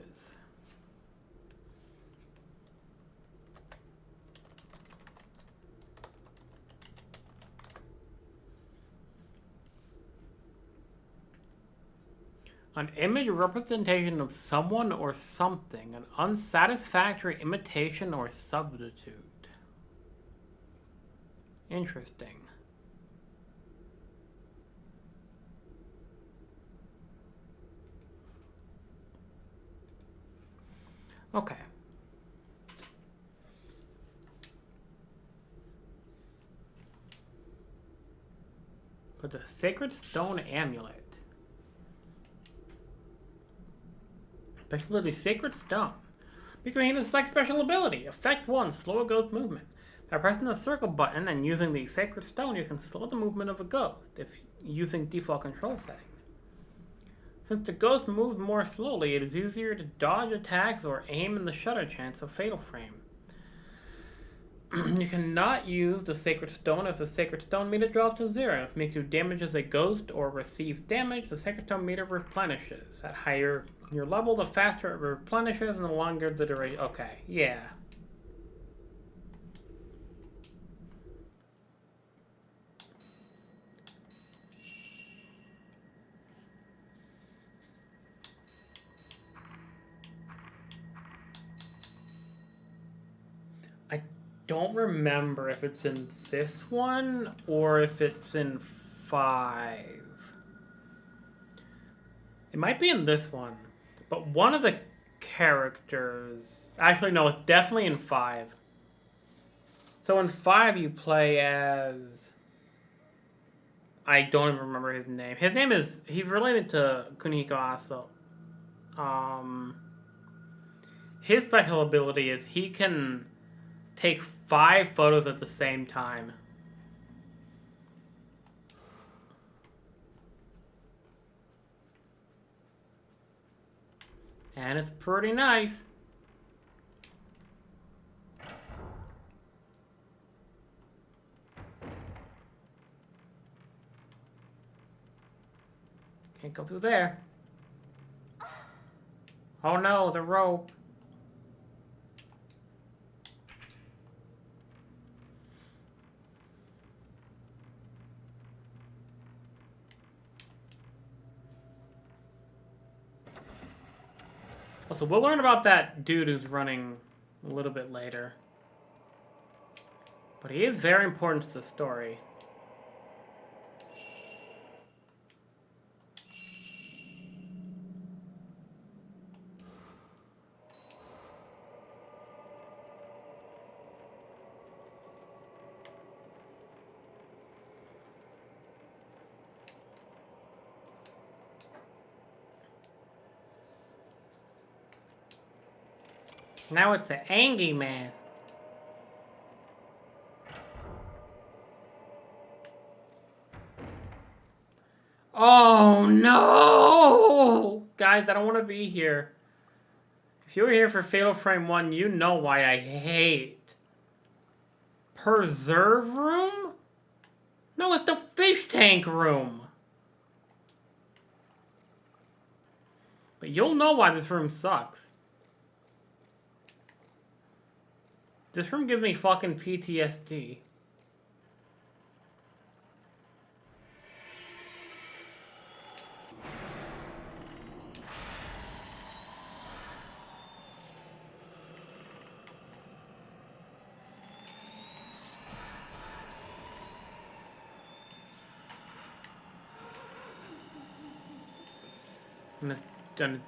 An image representation of someone or something, an unsatisfactory imitation or substitute. Interesting. Okay. But the Sacred Stone Amulet. Special ability, Sacred Stone. Miku Hina's select special ability. Effect 1, slow a ghost movement. By pressing the circle button and using the Sacred Stone, you can slow the movement of a ghost if using default control settings. Since the ghost moves more slowly, it is easier to dodge attacks or aim in the shutter chance of Fatal Frame. You cannot use the Sacred Stone if the Sacred Stone meter drops to 0. If Miku damages a ghost or receives damage, the Sacred Stone meter replenishes at higher Your level, the faster it replenishes and the longer the duration. Okay, yeah. I don't remember if it's in this one or if it's in 5. It might be in this one. But one of the characters... Actually, no, it's definitely in 5. So in 5, you play as... I don't even remember his name. His name is... He's related to Kunihiko Aso. His special ability is he can take 5 photos at the same time. And it's pretty nice. Can't go through there. Oh no, the rope. Also, we'll learn about that dude who's running a little bit later. But he is very important to the story. Now it's an Angie mask. Oh no! Guys, I don't want to be here. If you were here for Fatal Frame 1, you know why I hate. Preserve room? No, it's the fish tank room. But you'll know why this room sucks. This room gives me fucking PTSD. And it's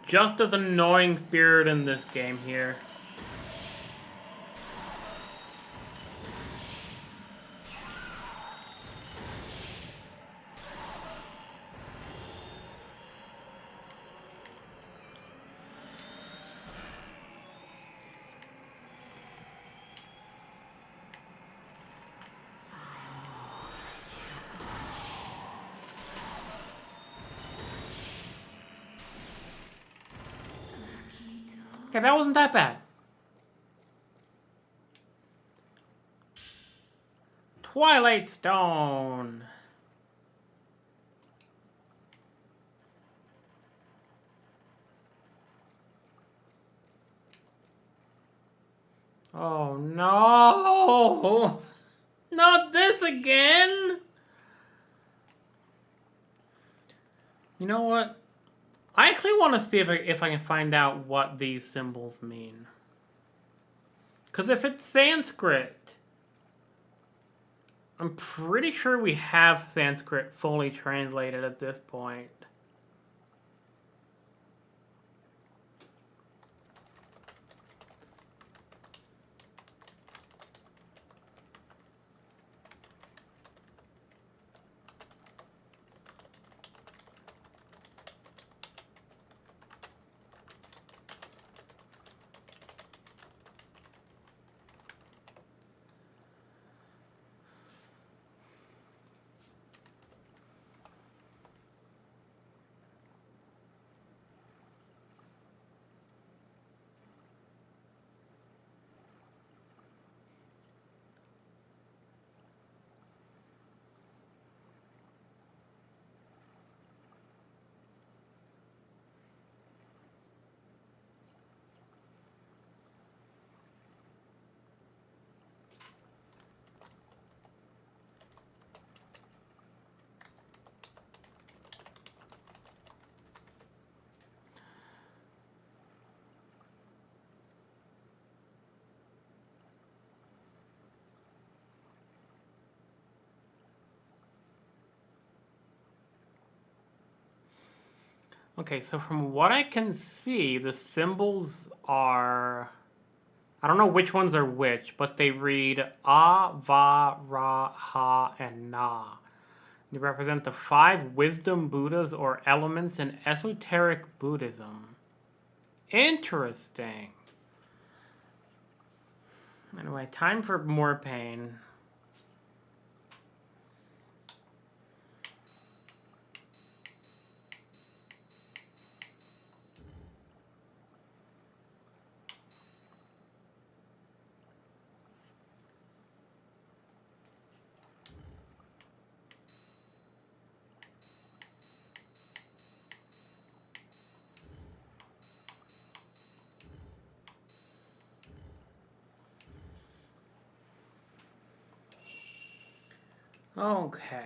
just as annoying spirit in this game here. Okay, that wasn't that bad. Twilight Stone. Oh no! Not this again! You know what? I actually want to see if I can find out what these symbols mean. Because if it's Sanskrit, I'm pretty sure we have Sanskrit fully translated at this point. Okay, so from what I can see, the symbols are... I don't know which ones are which, but they read A, Va, Ra, Ha, and Na. They represent the 5 wisdom Buddhas or elements in esoteric Buddhism. Interesting. Anyway, time for more pain. Okay.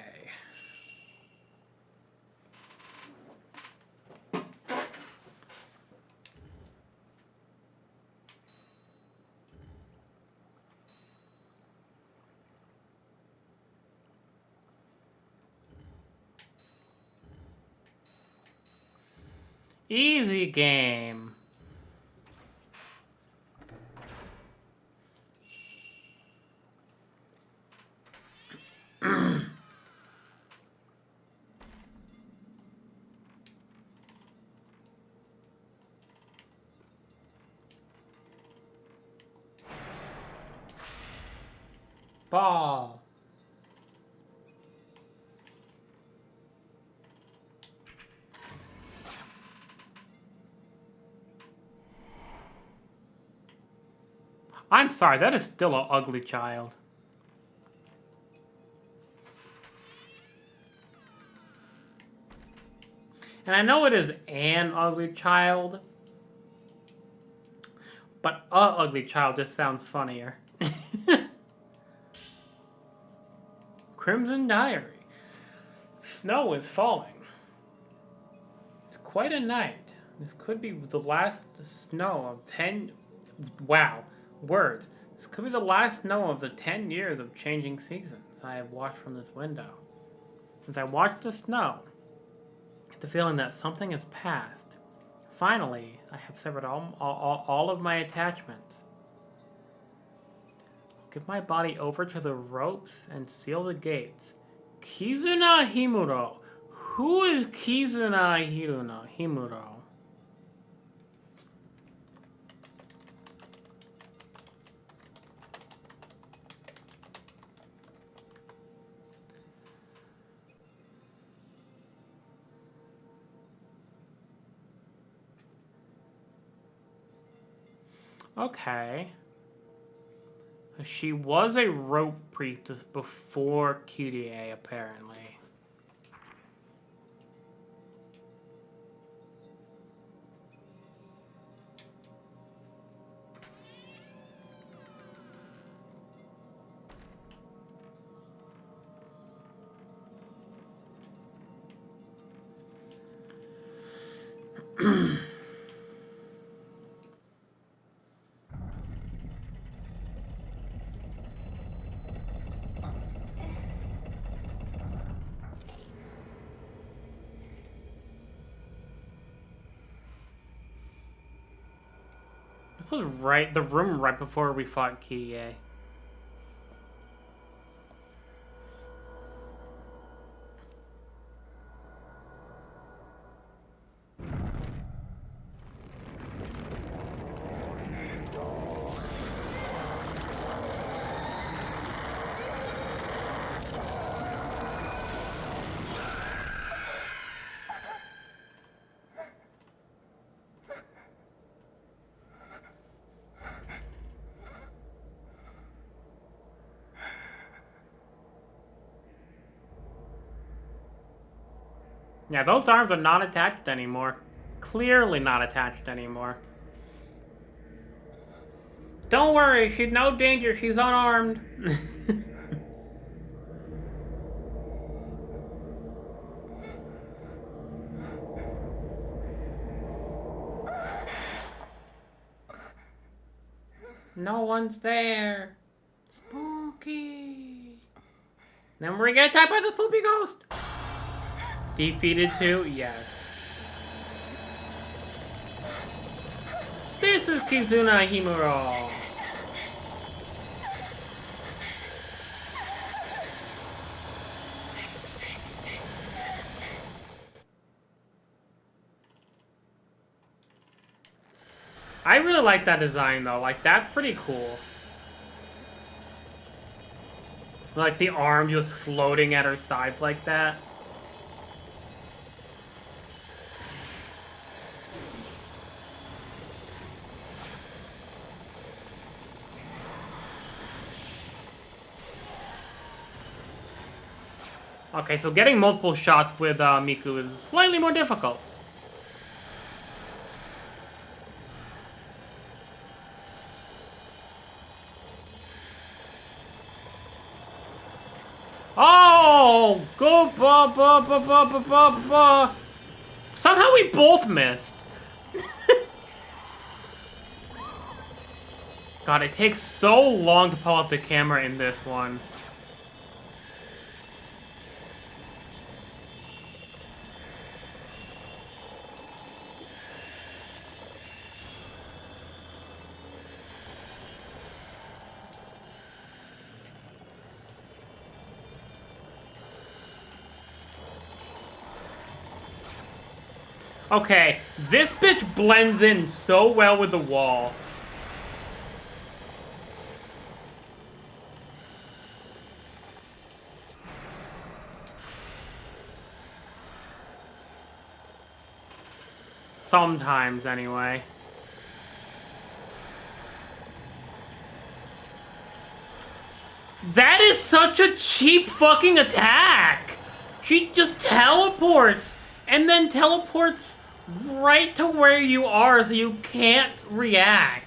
Easy game. Ball. I'm sorry, that is still an ugly child. And I know it is an ugly child, but a ugly child just sounds funnier. Crimson Diary. Snow is falling. It's quite a night. This could be the last snow of 10... Wow. Words. This could be the last snow of the 10 years of changing seasons I have watched from this window. As I watch the snow, I get the feeling that something has passed. Finally, I have severed all of my attachments. Give my body over to the ropes and seal the gates. Kizuna Himuro. Who is Kizuna Himuro? Okay. She was a rope priestess before Kyrie, apparently. This was the room right before we fought Kyrie. Yeah, those arms are not attached anymore. Clearly not attached anymore. Don't worry, she's no danger, she's unarmed. No one's there. Spooky. Then we're gonna get attacked by the spoopy ghost. Defeated too? Yes. This is Kizuna Himuro. I really like that design though. Like, that's pretty cool. Like the arm just floating at her sides like that. Okay, so getting multiple shots with Miku is slightly more difficult. Oh, go ba ba ba ba ba ba ba. Somehow we both missed. God, it takes so long to pull out the camera in this one. Okay, this bitch blends in so well with the wall. Sometimes, anyway. That is such a cheap fucking attack! She just teleports, and then teleports right to where you are so you can't react.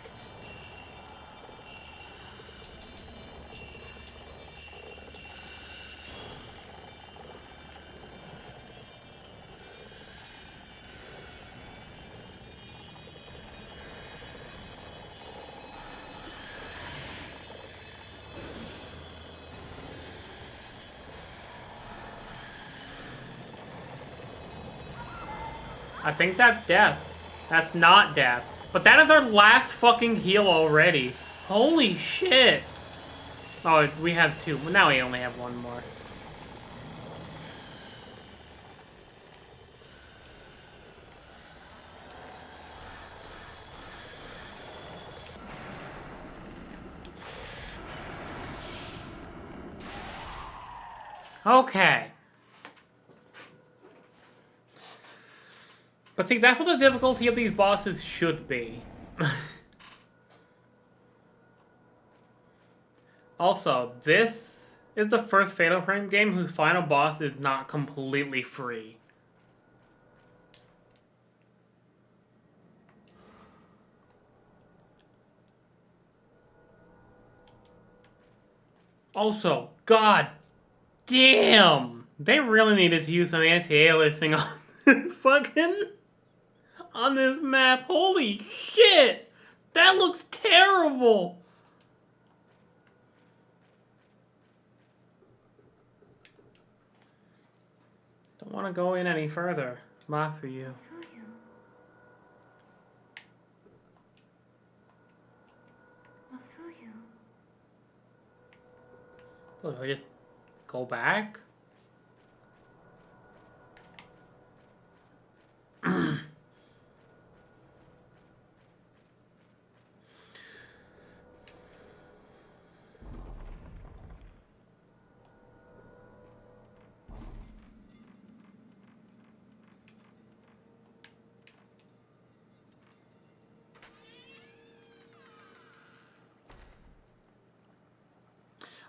I think that's death. That's not death. But that is our last fucking heal already. Holy shit. Oh, we have two. Now we only have one more. Okay. But see, that's what the difficulty of these bosses should be. Also, this is the first Fatal Frame game whose final boss is not completely free. Also, god damn! They really needed to use some anti-aliasing on this fucking... on this map. Holy shit! That looks terrible! Don't want to go in any further. Not for you. Oh, do I just go back?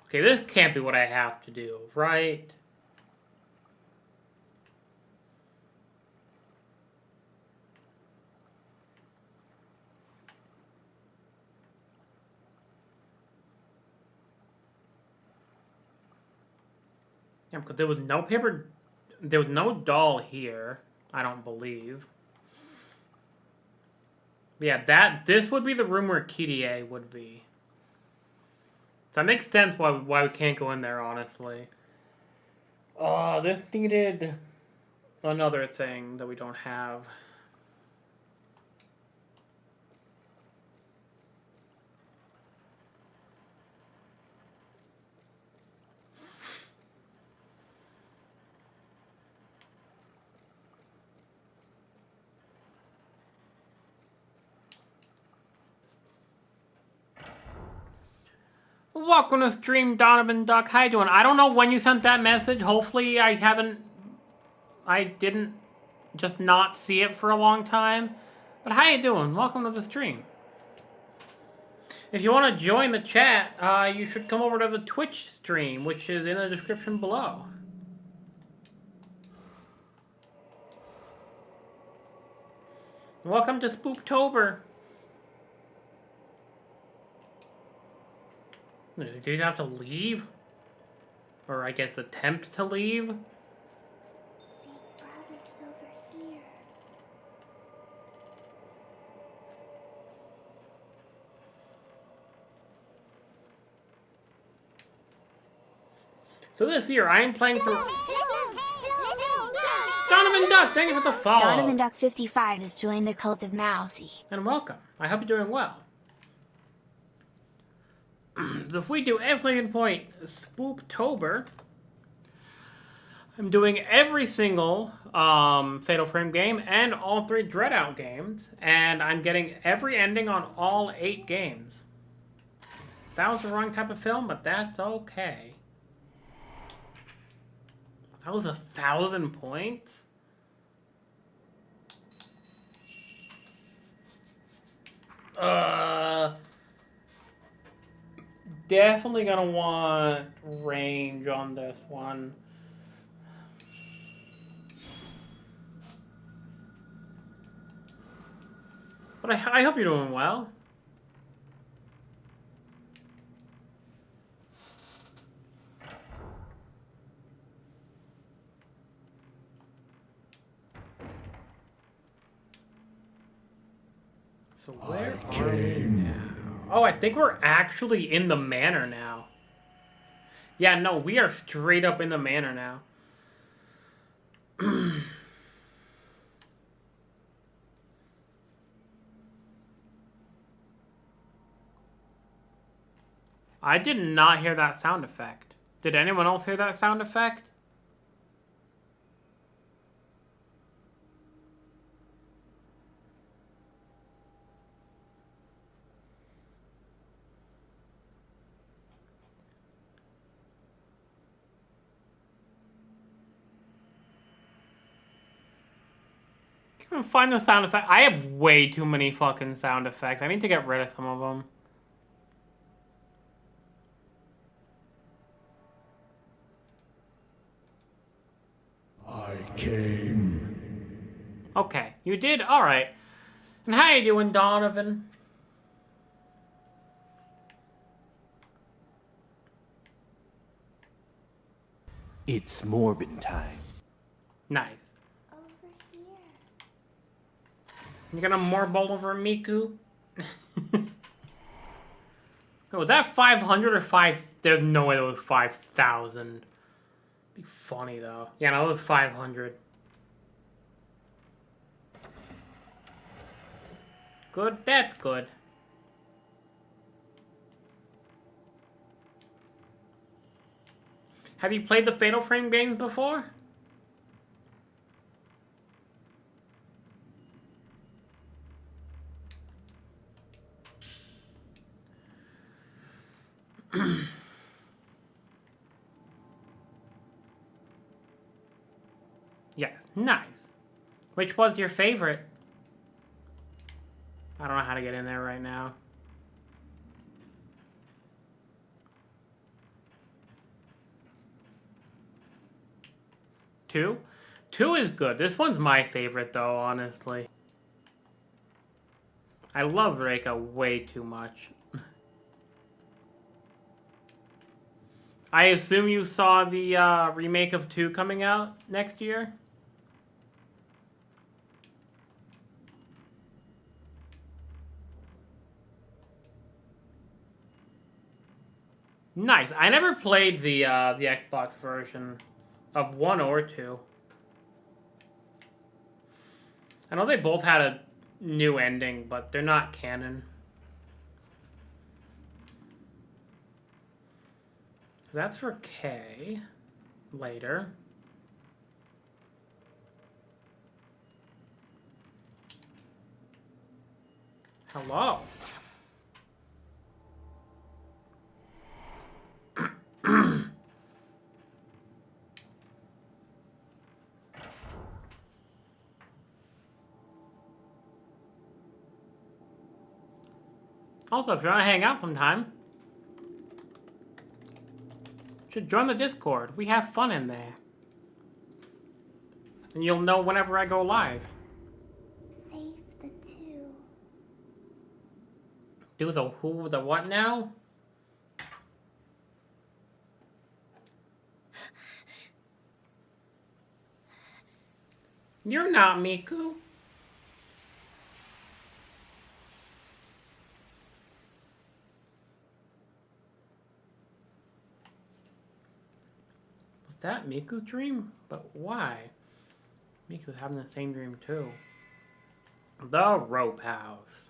Okay, this can't be what I have to do, right? Yeah, because there was no paper... There was no doll here, I don't believe. Yeah, this would be the room where Kirie would be. That makes sense why we can't go in there, honestly. This needed another thing that we don't have. Welcome to stream, Donovan Duck. How you doing? I don't know when you sent that message. Hopefully I didn't just not see it for a long time. But how you doing? Welcome to the stream. If you want to join the chat, you should come over to the Twitch stream, which is in the description below. Welcome to Spooptober. Do you have to leave? Or I guess attempt to leave? Big Brother's over here. So this year, I am playing through... Donovan Duck, thank you for the follow. Donovan Duck 55 has joined the cult of Mousy. And welcome. I hope you're doing well. So if we do exclamation point Spooptober, I'm doing every single Fatal Frame game and all 3 Dreadout games, and I'm getting every ending on all 8 games. That was the wrong type of film, but that's okay. That was 1,000 points? Definitely gonna want range on this one. But I hope you're doing well. So where are we now? Oh, I think we're actually in the manor now. Yeah, no, we are straight up in the manor now. I did not hear that sound effect. Did anyone else hear that sound effect? Find the sound effect. I have way too many fucking sound effects. I need to get rid of some of them. I came. Okay, you did? Alright. And how you doing, Donovan? It's Morbin time. Nice. Over here. You got a marble over Miku? Oh, was that 500 or 5? There's no way it was 5,000. Be funny though. Yeah, no, it was 500. Good, that's good. Have you played the Fatal Frame games before? Yes, nice. Which was your favorite? I don't know how to get in there right now. Two? 2 is good. This one's my favorite though, honestly. I love Reika way too much. I assume you saw the remake of 2 coming out next year? Nice. I never played the Xbox version of 1 or 2. I know they both had a new ending, but they're not canon. That's for K later. Hello. Also, if you want to hang out sometime, you should join the Discord. We have fun in there. And you'll know whenever I go live. Save the two. Do the who, the what now? You're not Miku. Was that Miku's dream? But why? Miku's having the same dream too. The rope house.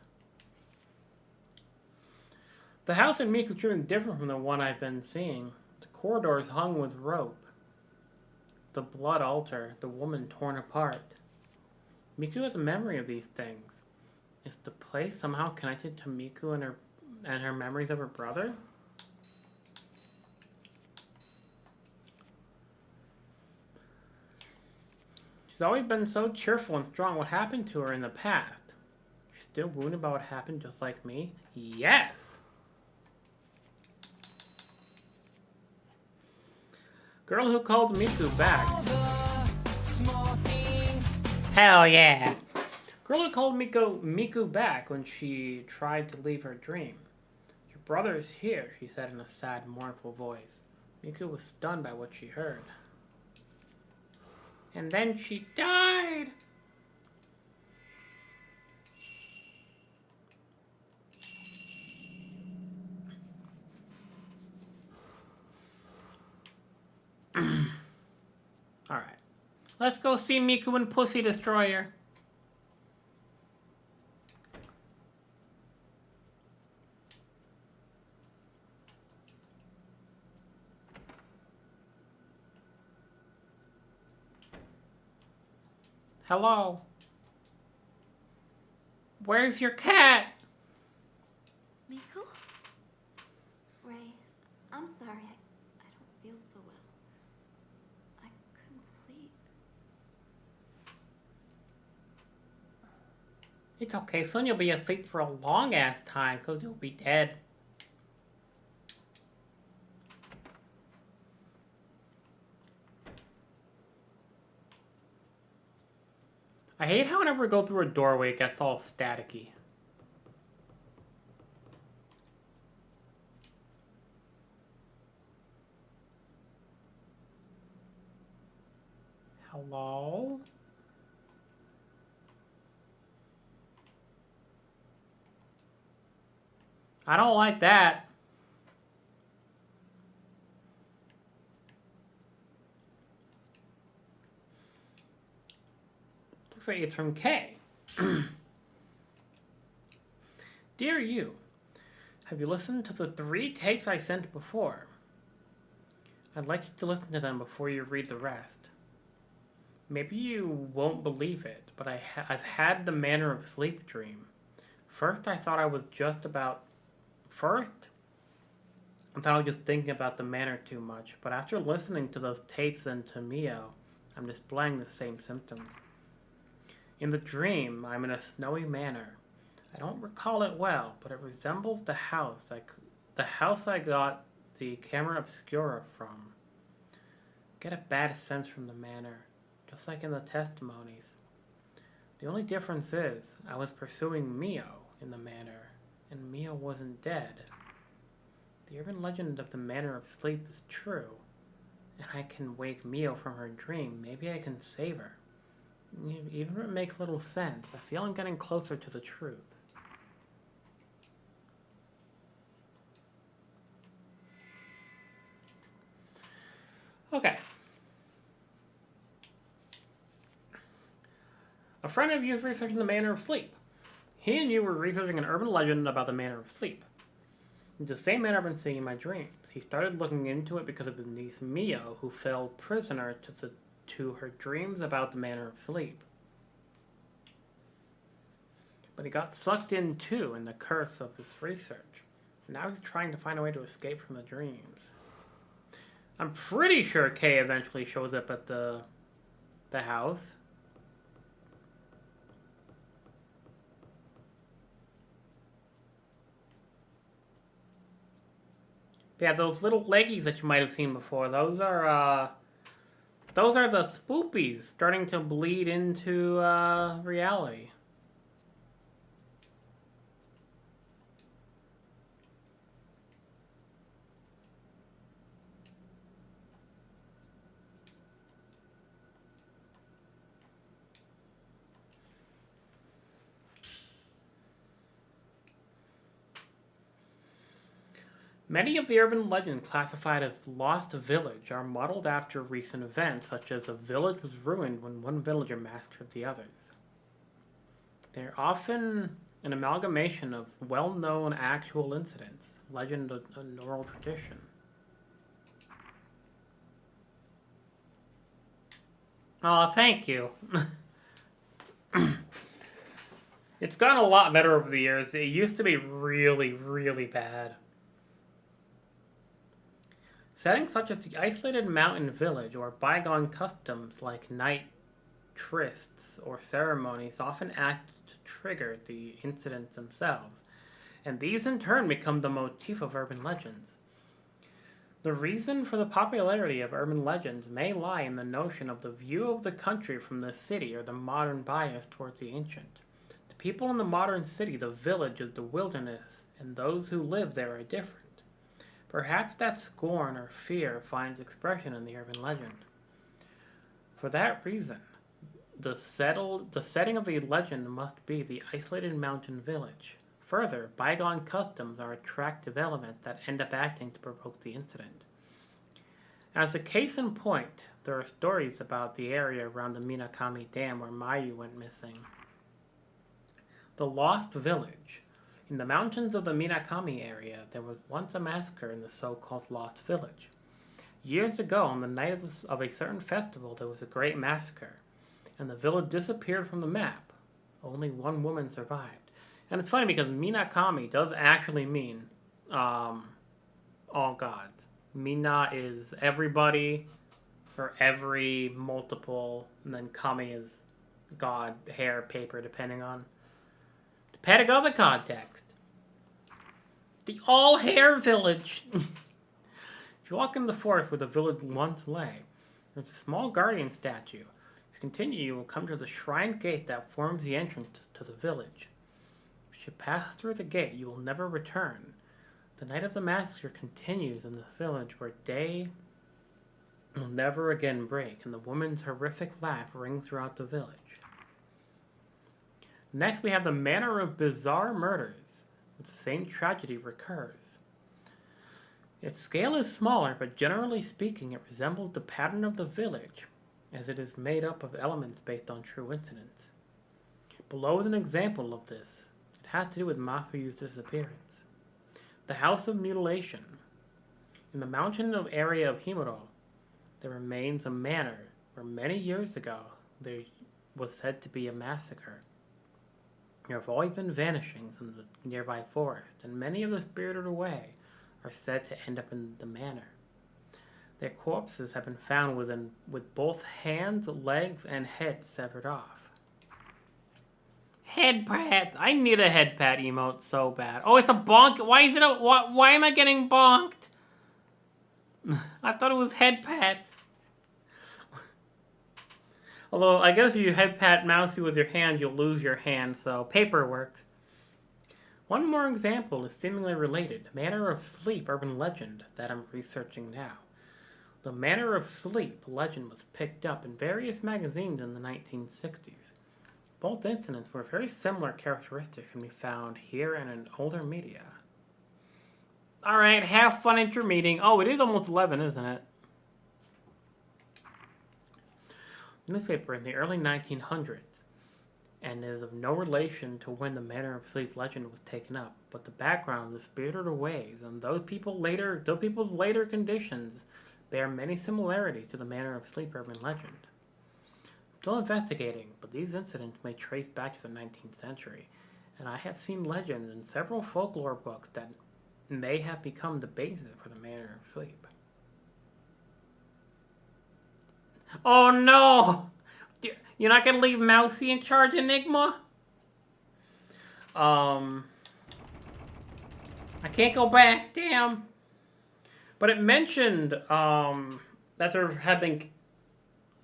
The house in Miku's dream is different from the one I've been seeing. The corridors hung with rope. The blood altar, the woman torn apart. Miku has a memory of these things. Is the place somehow connected to Miku and her memories of her brother? She's always been so cheerful and strong. What happened to her in the past? She's still wounded about what happened just like me? Yes! Girl who called Miku back. Hell yeah! Girl who called Miku back when she tried to leave her dream. Your brother is here, she said in a sad, mournful voice. Miku was stunned by what she heard. And then she died! Alright. Let's go see Miku and Pussy Destroyer. Hello? Where's your cat? Miku? Ray, I'm sorry. I don't feel so well. I couldn't sleep. It's okay, soon you'll be asleep for a long ass time, because you'll be dead. I hate how whenever I go through a doorway, it gets all staticky. Hello? I don't like that. Looks like it's from Kay. Dear you, have you listened to the 3 tapes I sent before? I'd like you to listen to them before you read the rest. Maybe you won't believe it, but I've had the manner of sleep dream. First, I thought I was just thinking about the manor too much, but after listening to those tapes and to Mio, I'm displaying the same symptoms. In the dream, I'm in a snowy manor. I don't recall it well, but it resembles the house I got the camera obscura from. Get a bad sense from the manor, just like in the testimonies. The only difference is, I was pursuing Mio in the manor, and Mio wasn't dead. The urban legend of the manor of sleep is true, and I can wake Mio from her dream. Maybe I can save her. Even if it makes little sense, I feel I'm getting closer to the truth. Okay. A friend of you is researching the manor of sleep. He and you were researching an urban legend about the manor of sleep. It's the same manor I've been seeing in my dreams. He started looking into it because of his niece Mio, who fell prisoner to her dreams about the manor of sleep. But he got sucked in too in the curse of his research. And now he's trying to find a way to escape from the dreams. I'm pretty sure Kay eventually shows up at the house. Yeah, those little leggies that you might have seen before, those are the spoopies starting to bleed into reality. Many of the urban legends classified as Lost Village are modeled after recent events, such as a village was ruined when one villager massacred the others. They're often an amalgamation of well-known actual incidents, legend, and oral tradition. Oh, thank you. It's gotten a lot better over the years. It used to be really, really bad. Settings such as the isolated mountain village or bygone customs like night trysts or ceremonies often act to trigger the incidents themselves, and these in turn become the motif of urban legends. The reason for the popularity of urban legends may lie in the notion of the view of the country from the city or the modern bias towards the ancient. The people in the modern city, the village is the wilderness, and those who live there are different. Perhaps that scorn or fear finds expression in the urban legend. For that reason, the setting of the legend must be the isolated mountain village. Further, bygone customs are attractive elements that end up acting to provoke the incident. As a case in point, there are stories about the area around the Minakami Dam where Mayu went missing. The Lost Village. In the mountains of the Minakami area, there was once a massacre in the so-called Lost Village. Years ago, on the night of a certain festival, there was a great massacre, and the village disappeared from the map. Only one woman survived. And it's funny because Minakami does actually mean all gods. Mina is everybody, or every, multiple, and then Kami is god, hair, paper, depending on the context. The all-hair village. If you walk into the forest where the village once lay, there's a small guardian statue. If you continue, you will come to the shrine gate that forms the entrance to the village. If you pass through the gate, you will never return. The night of the massacre continues in the village where day will never again break, and the woman's horrific laugh rings throughout the village. Next, we have the manner of bizarre murders, where the same tragedy recurs. Its scale is smaller, but generally speaking, it resembles the pattern of the village, as it is made up of elements based on true incidents. Below is an example of this. It has to do with Mafuyu's disappearance. The House of Mutilation. In the mountain area of Himuro, there remains a manor where many years ago there was said to be a massacre. There have always been vanishings in the nearby forest, and many of the spirited away are said to end up in the manor. Their corpses have been found with both hands, legs, and head severed off. Head pat. I need a head pat emote so bad. Oh, it's a bonk. Why is it a... Why am I getting bonked? I thought it was head pat. Although, I guess if you head pat Mousy with your hand, you'll lose your hand, so paper works. One more example is seemingly related. Manor of Sleep urban legend that I'm researching now. The Manor of Sleep legend was picked up in various magazines in the 1960s. Both incidents where very similar characteristics can be found here and in older media. Alright, have fun at your meeting. Oh, it is almost 11, isn't it? Newspaper in the early 1900s, and is of no relation to when the Manor of Sleep legend was taken up, but the background, the spirited ways, and those people's later conditions bear many similarities to the Manor of Sleep urban legend. I'm still investigating, but these incidents may trace back to the 19th century, and I have seen legends in several folklore books that may have become the basis for the Manor of Sleep. Oh no! You're not gonna leave Mousy in charge, Enigma? I can't go back, damn. But it mentioned that there have been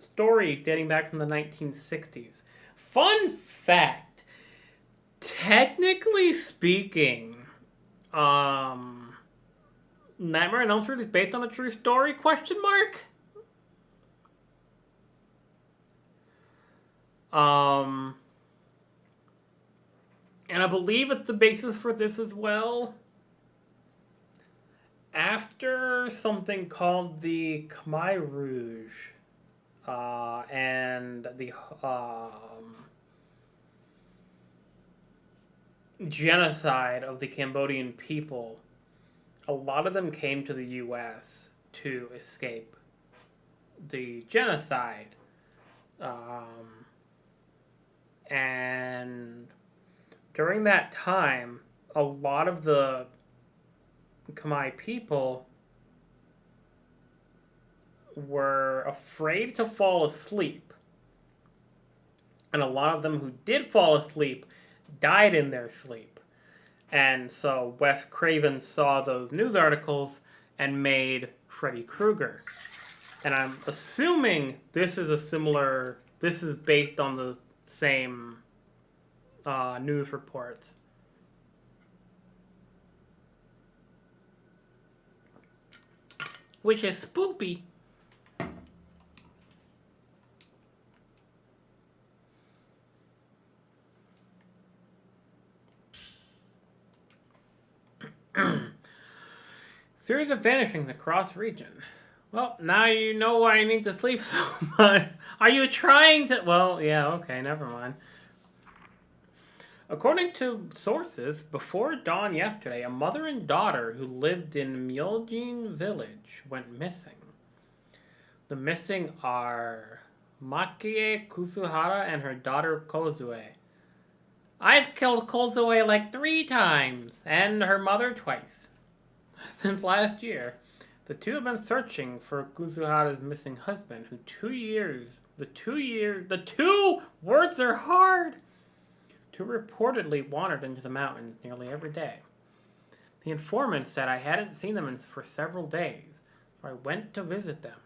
stories dating back from the 1960s. Fun fact, technically speaking, Nightmare on Elm Street is based on a true story? Question mark. And I believe it's the basis for this as well. After something called the Khmer Rouge and the genocide of the Cambodian people, a lot of them came to the U.S. to escape the genocide. And during that time, a lot of the Khmer people were afraid to fall asleep. And a lot of them who did fall asleep died in their sleep. And so Wes Craven saw those news articles and made Freddy Krueger. And I'm assuming this is based on the same news reports. Which is spoopy. Series of vanishings across region. Well, now you know why I need to sleep so much. Are you trying to... Well, yeah, okay, never mind. According to sources, before dawn yesterday, a mother and daughter who lived in Myeoljin village went missing. The missing are Makie Kusuhara and her daughter Kozue. I've killed Kozue like 3 times, and her mother twice. Since last year, the two have been searching for Kusuhara's missing husband, who the two words are hard, who reportedly wandered into the mountains nearly every day. The informant said I hadn't seen them for several days, so I went to visit them.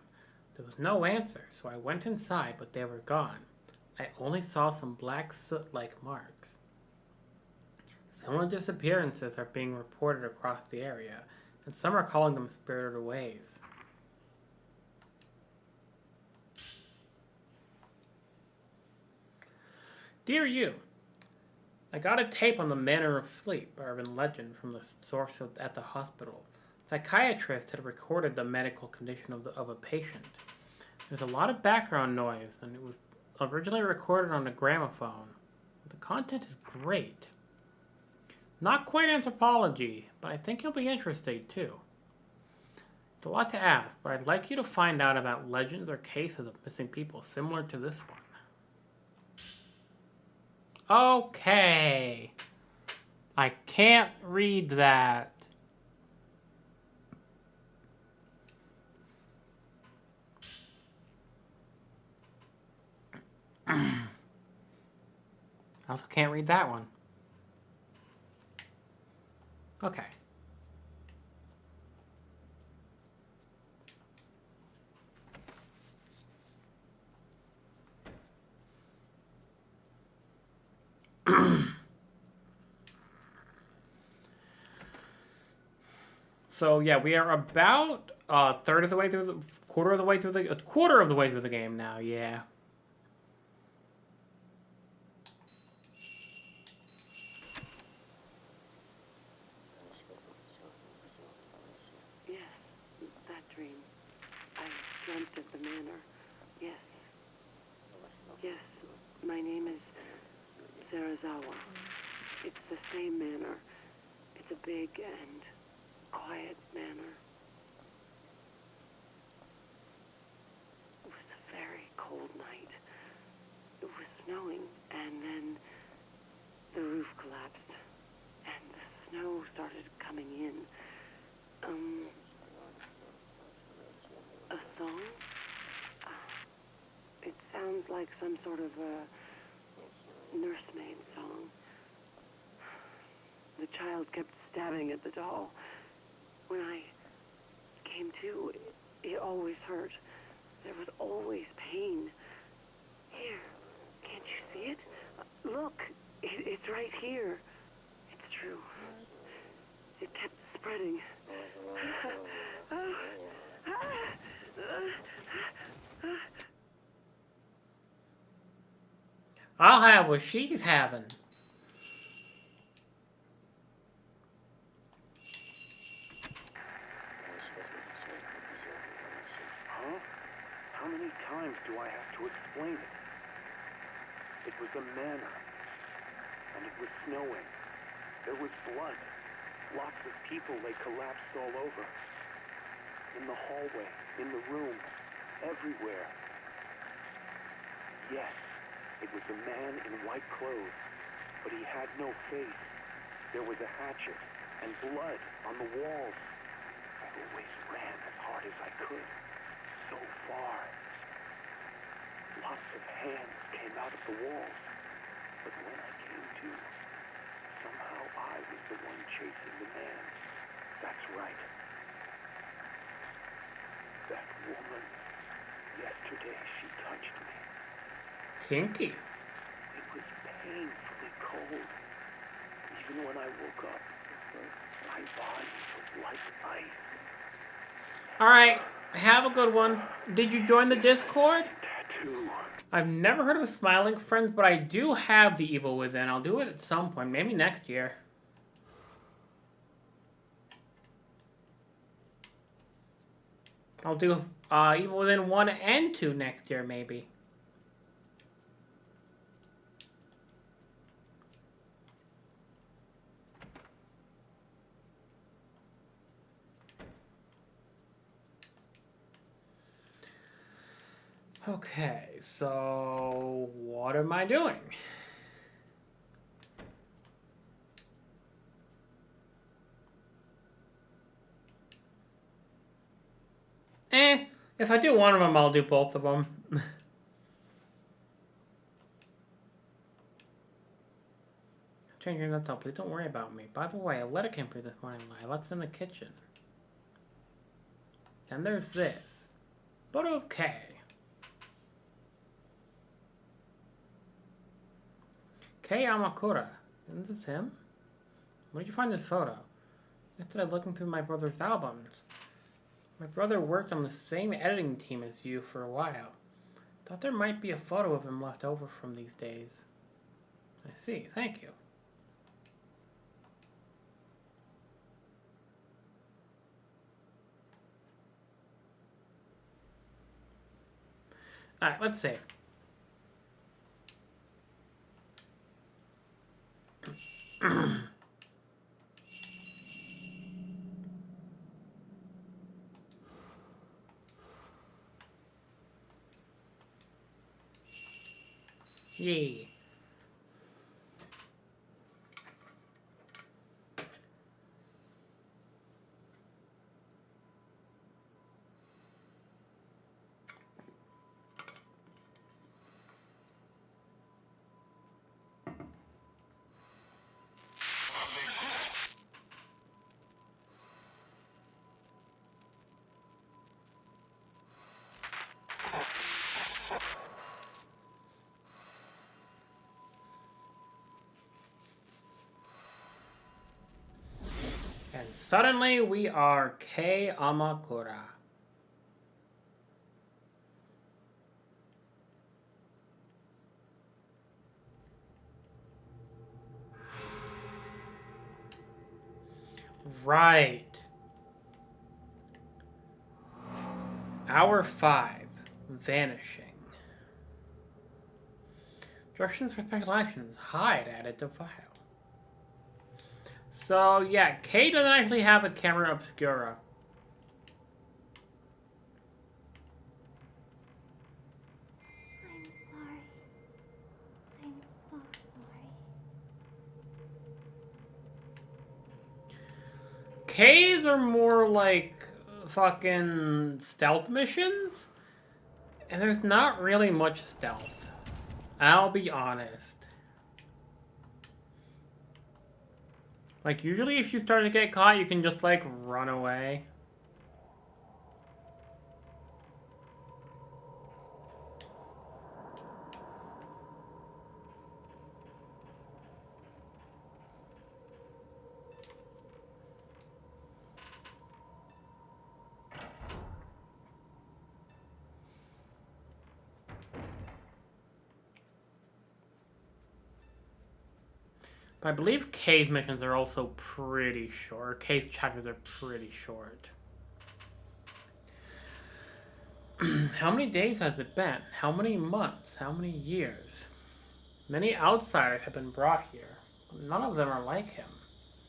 There was no answer, so I went inside, but they were gone. I only saw some black soot-like marks. Similar disappearances are being reported across the area, and some are calling them spirited ways. Dear you, I got a tape on the Manner of Sleep, urban legend, from the source at the hospital. Psychiatrist had recorded the medical condition of a patient. There's a lot of background noise, and it was originally recorded on a gramophone. The content is great. Not quite anthropology, but I think you'll be interested too. It's a lot to ask, but I'd like you to find out about legends or cases of missing people similar to this one. Okay. I can't read that. I also can't read that one. Okay. So yeah, we are about quarter of the way through the game now. Yeah. Yes, that dream. I dreamt of the manor. Yes. Yes, my name is Sarazawa. It's the same manor. It's a big and quiet manor. It was a very cold night. It was snowing, and then the roof collapsed, and the snow started coming in. A song? It sounds like some sort of a nursemaid song. The child kept stabbing at the doll. When I came to, it always hurt. There was always pain. Here, can't you see it? Look, it's right here. It's true. It kept spreading. I'll have what she's having. Huh? How many times do I have to explain it? It was a manor, and it was snowing. There was blood. Lots of people lay collapsed all over. In the hallway, in the room, everywhere. Yes, it was a man in white clothes, but he had no face. There was a hatchet and blood on the walls. I always ran as hard as I could. So far. Lots of hands came out of the walls. But when I came to, somehow I was the one chasing the man. That's right. That woman. Yesterday she touched me. Kinky. It was painfully cold. Even when I woke up, my body was like ice. Alright, have a good one. Did you join the Discord? Tattoo. I've never heard of Smiling Friends, but I do have The Evil Within. I'll do it at some point, maybe next year. I'll do Evil Within 1 and 2 next year, maybe. Okay, so what am I doing? If I do one of them, I'll do both of them. Turn your nuts up, please don't worry about me. By the way, a letter came through this morning. I left it in the kitchen. And there's this. But okay. Kei Amakura. Isn't this him? Where did you find this photo? Yesterday looking through my brother's albums. My brother worked on the same editing team as you for a while. Thought there might be a photo of him left over from these days. I see, thank you. Alright, let's save. Yay. And suddenly we are Kei Amakura. Right. Hour 5. Vanishing. Directions for special actions. Hide added to file. So, yeah, Kei doesn't actually have a camera obscura. I'm so sorry. K's are more like fucking stealth missions. And there's not really much stealth. I'll be honest. Like, usually if you start to get caught, you can just, like, run away. But I believe Kay's missions are also pretty short. Kay's chapters are pretty short. How many days has it been? How many months? How many years? Many outsiders have been brought here, but none of them are like him.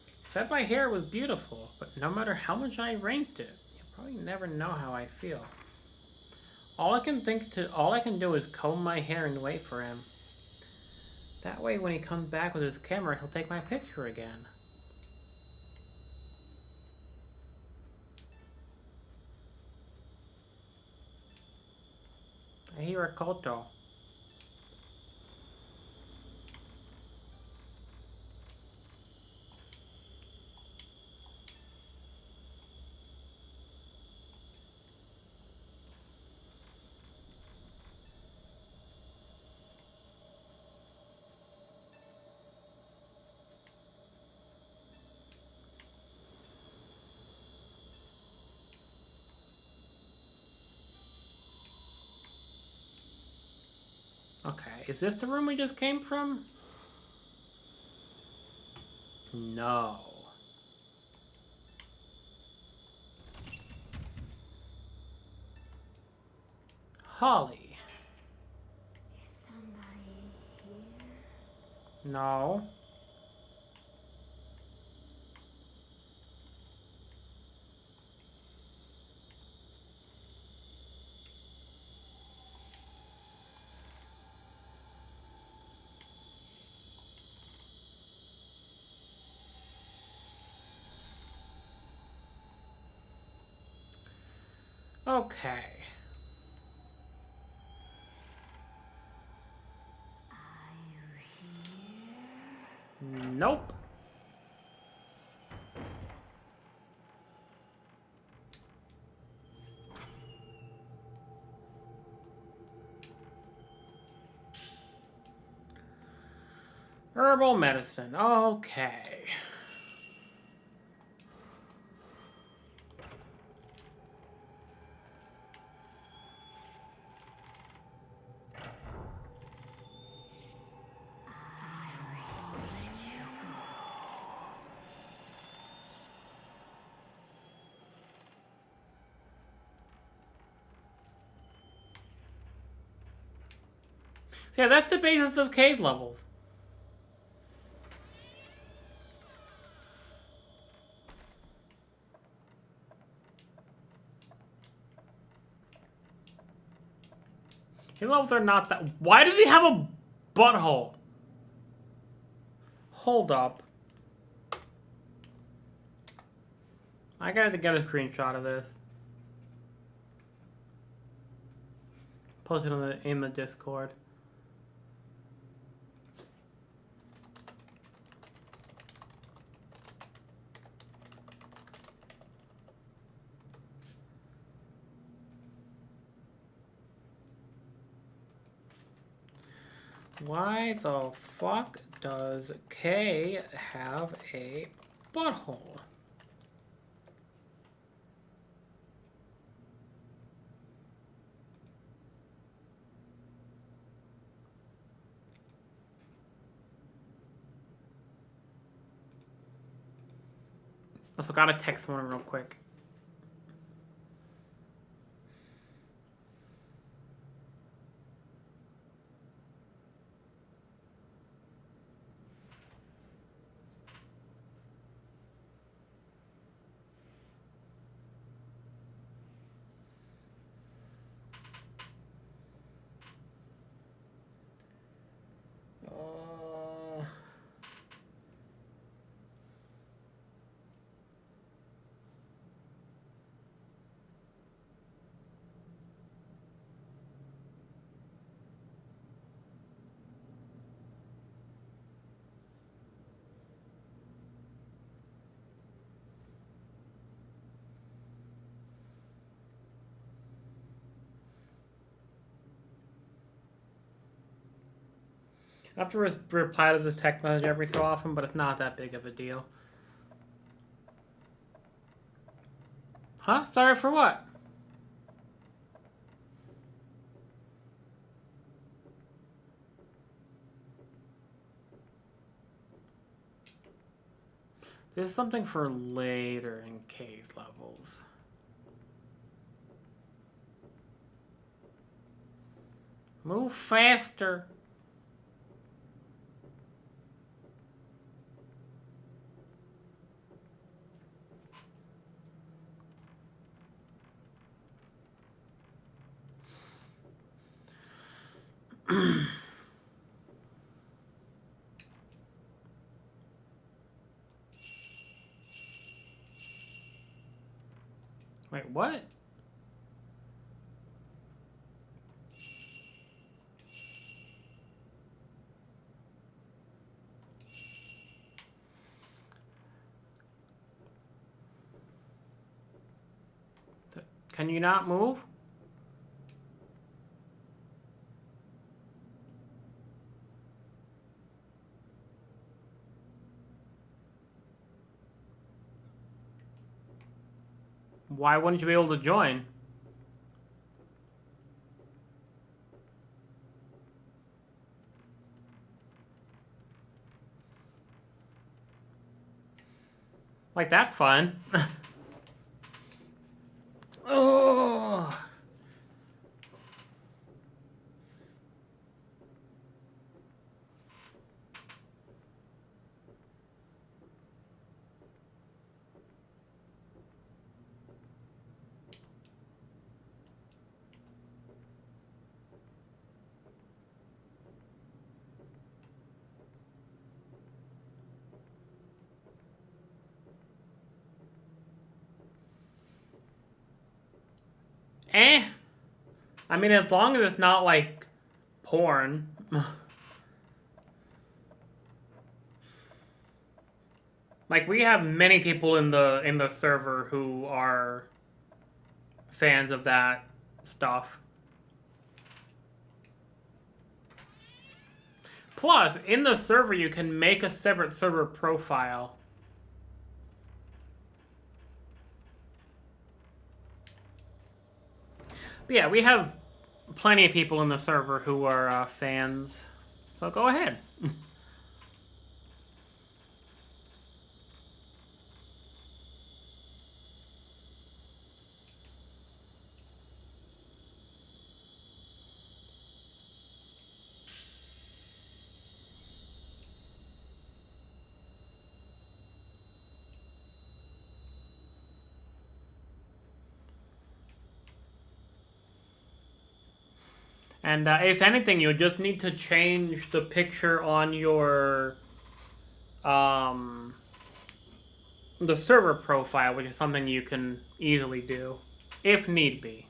He said my hair was beautiful, but no matter how much I ranked it, you'll probably never know how I feel. All I can do is comb my hair and wait for him. That way, when he comes back with his camera, he'll take my picture again. I hear a koto. Okay, is this the room we just came from? No. Holly. Somebody here? No. Okay. Are you here? Nope. Herbal medicine. Okay. So yeah, that's the basis of cave levels. Cave levels are not that. Why does he have a butthole? Hold up. I gotta get a screenshot of this. Post it in the Discord. Why the fuck does K have a butthole? Also, gotta text someone real quick. I have to reply to this text message every so often, but it's not that big of a deal. Huh? Sorry for what? This is something for later in cave levels. Move faster. Wait, what? Can you not move? Why wouldn't you be able to join? Like, that's fun. Oh. Eh. I mean, as long as it's not like porn. Like, we have many people in the server who are fans of that stuff. Plus, in the server, you can make a separate server profile. But yeah, we have plenty of people in the server who are fans. So go ahead. And if anything, you just need to change the picture on your the server profile, which is something you can easily do, if need be.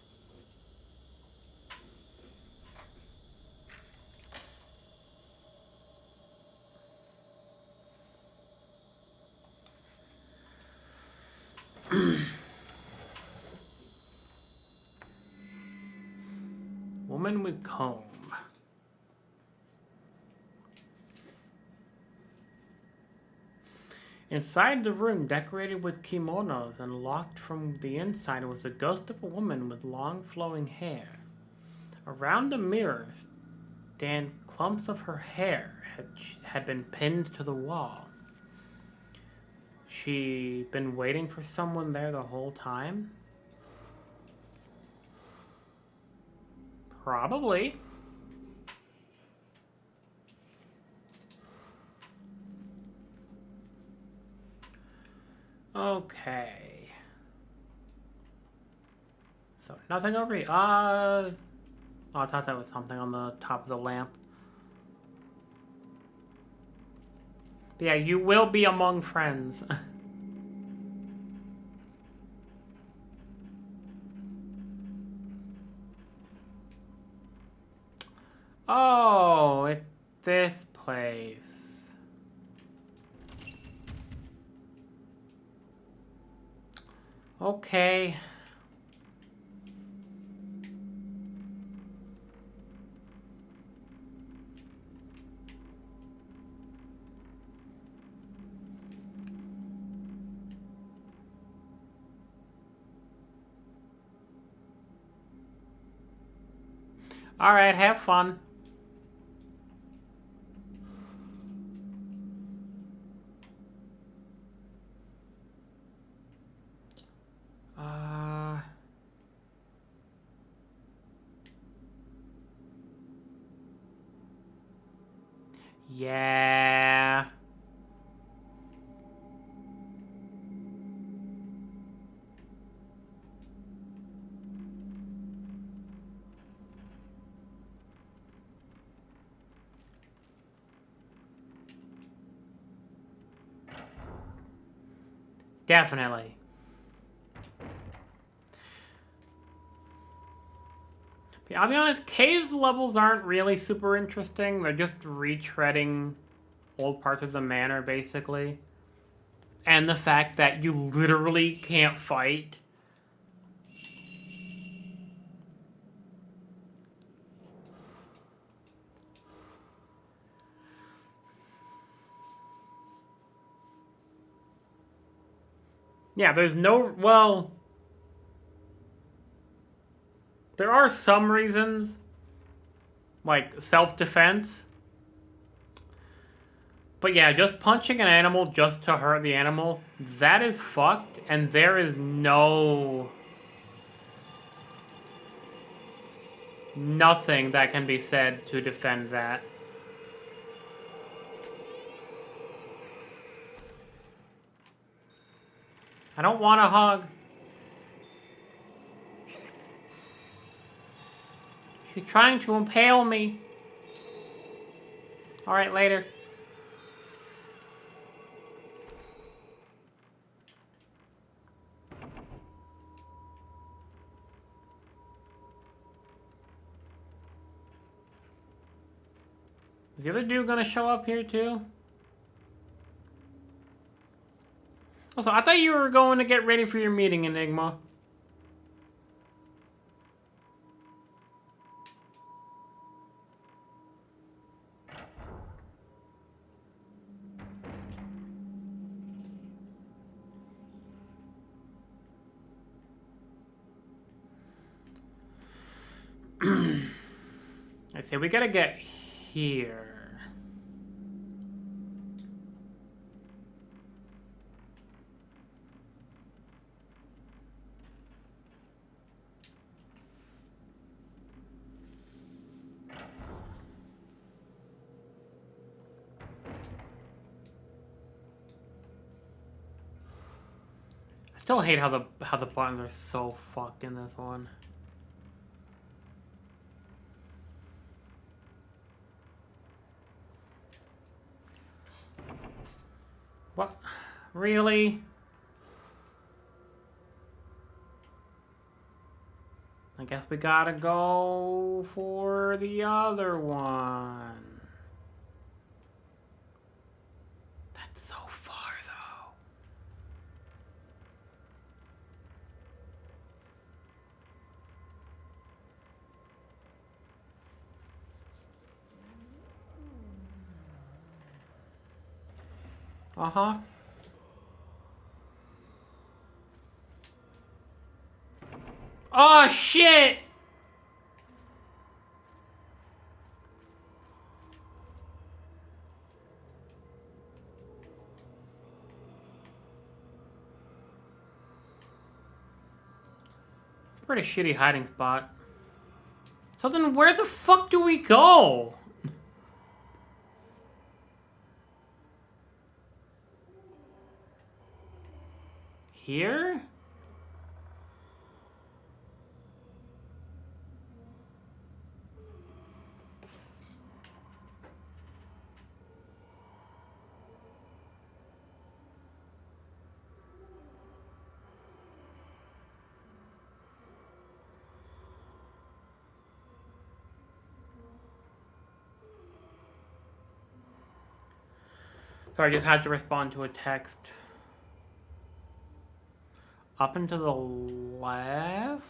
Woman with comb. Inside the room, decorated with kimonos and locked from the inside, was the ghost of a woman with long flowing hair. Around the mirror, stand clumps of her hair had been pinned to the wall. She'd been waiting for someone there the whole time? Probably. Okay. So, nothing over here. Oh, I thought that was something on the top of the lamp. But yeah, you will be among friends. Oh, it's this place. Okay. All right, have fun. Yeah. Definitely. But I'll be honest, Cave's levels aren't really super interesting. They're just retreading old parts of the manor, basically. And the fact that you literally can't fight. Yeah, there's no... Well... There are some reasons. Like, self-defense. But yeah, just punching an animal just to hurt the animal, that is fucked, and there is nothing that can be said to defend that. I don't want a hug. She's trying to impale me. Alright, later. Is the other dude gonna show up here too? Also, I thought you were going to get ready for your meeting, Enigma. I say we gotta get here. I still hate how the buttons are so fucked in this one. What? Really? I guess we gotta go for the other one. That's so far, though. Uh-huh. Oh, shit! It's a pretty shitty hiding spot. So then where the fuck do we go? Here? Sorry, I just had to respond to a text. Up and to the left?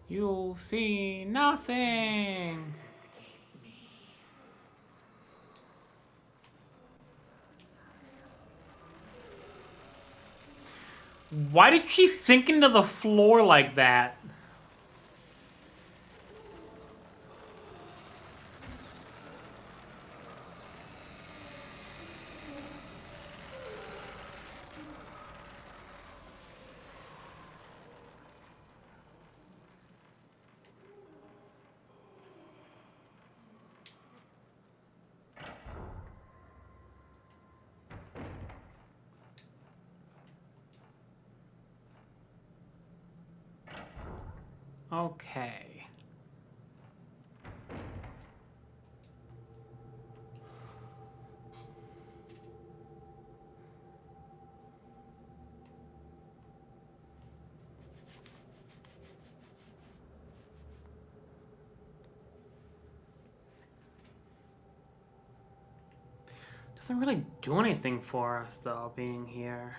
You'll see nothing. Why did she sink into the floor like that? Okay. Doesn't really do anything for us, though, being here.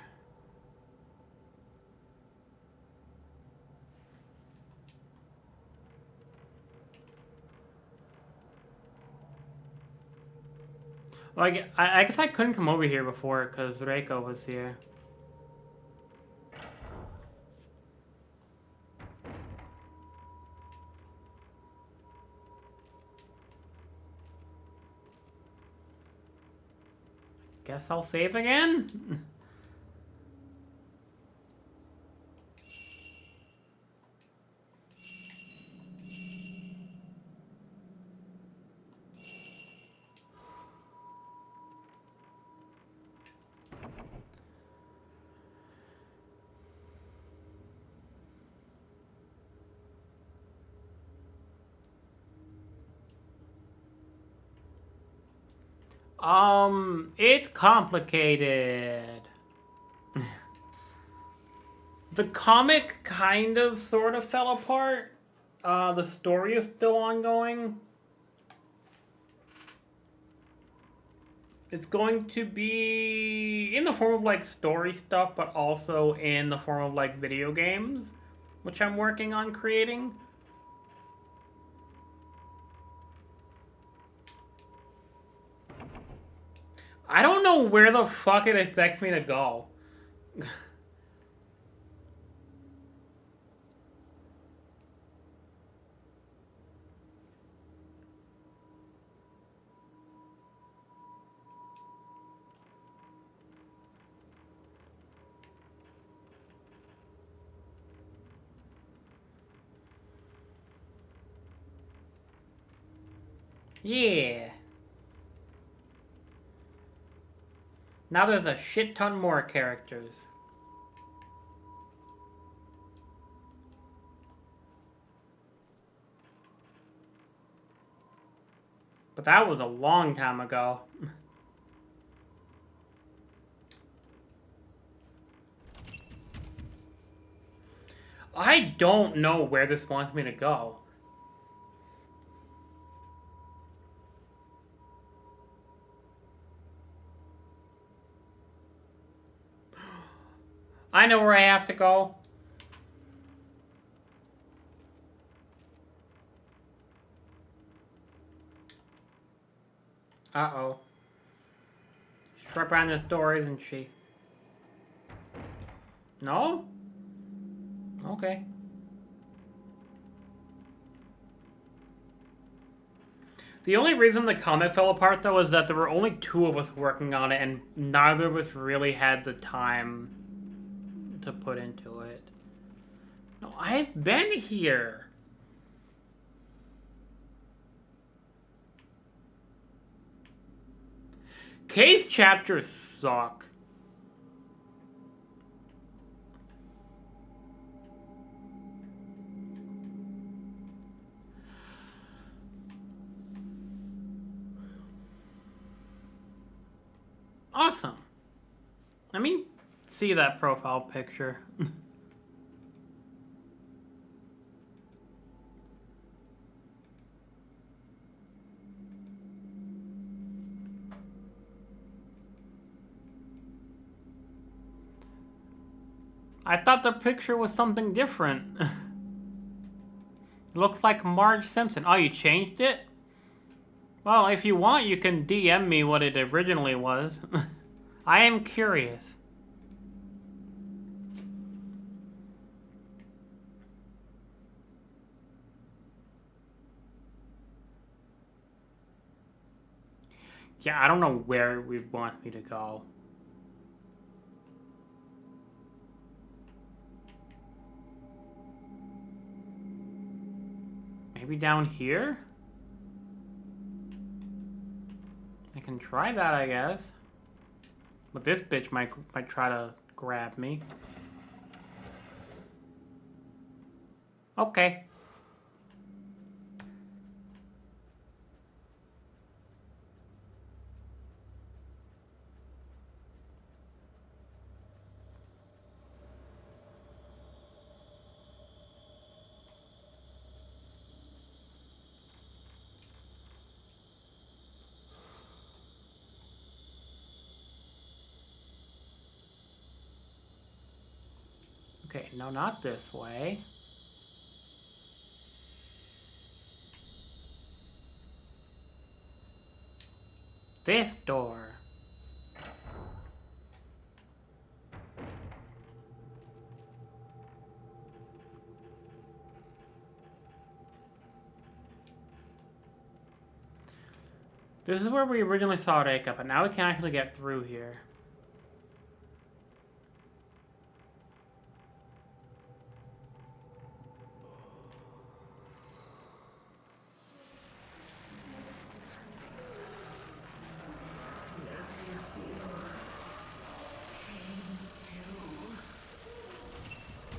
Like, I guess I couldn't come over here before because Reiko was here. Guess I'll save again? It's complicated. The comic kind of sort of fell apart. The story is still ongoing. It's going to be in the form of like story stuff, but also in the form of like video games, which I'm working on creating. I don't know where the fuck it expects me to go. Yeah. Now there's a shit ton more characters. But that was a long time ago. I don't know where this wants me to go. I know where I have to go. Uh-oh. She's right behind this door, isn't she? No? Okay. The only reason the comic fell apart, though, is that there were only 2 of us working on it, and neither of us really had the time to put into it. No, I've been here. Case chapters suck. Awesome. Let me see that profile picture. I thought the picture was something different. It looks like Marge Simpson. Oh, you changed it? Well, if you want, you can DM me what it originally was. I am curious. Yeah, I don't know where we want me to go. Maybe down here? I can try that, I guess. But this bitch might try to grab me. Okay. Okay, no, not this way. This door. This is where we originally saw Reika, but now we can actually get through here.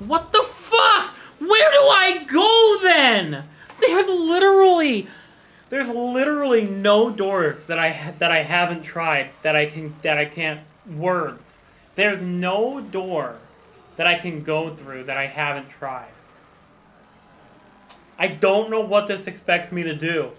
What the fuck? Where do I go then? There's literally no door that I haven't tried that I can't words. There's no door that I can go through that I haven't tried. I don't know what this expects me to do.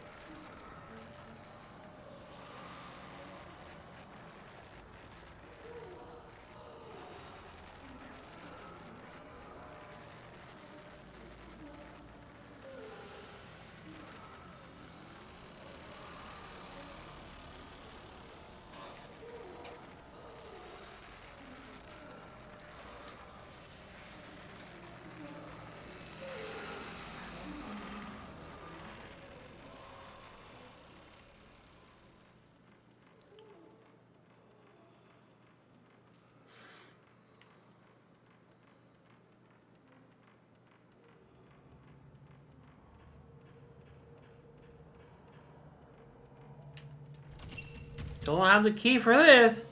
Don't have the key for this.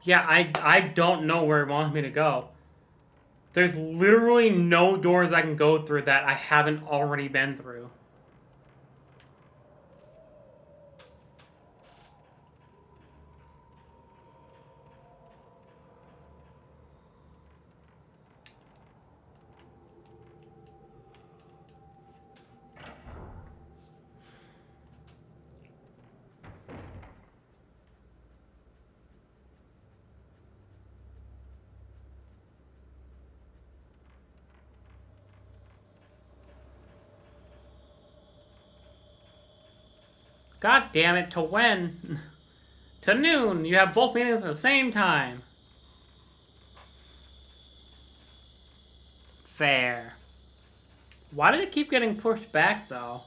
Yeah, I don't know where it wants me to go. There's literally no doors I can go through that I haven't already been through. God damn it, to when? To noon. You have both meetings at the same time. Fair. Why did it keep getting pushed back, though?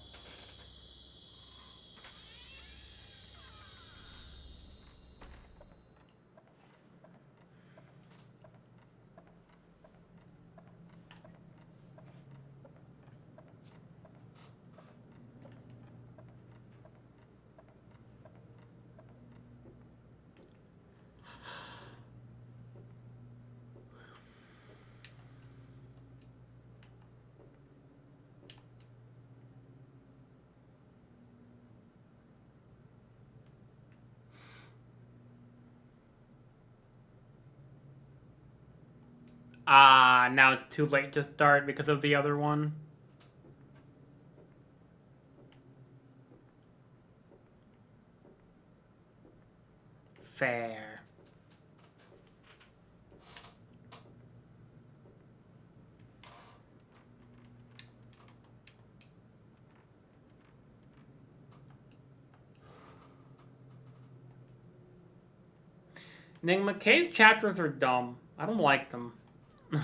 Ah, now it's too late to start because of the other one. Fair. Enigma Cave chapters are dumb. I don't like them. So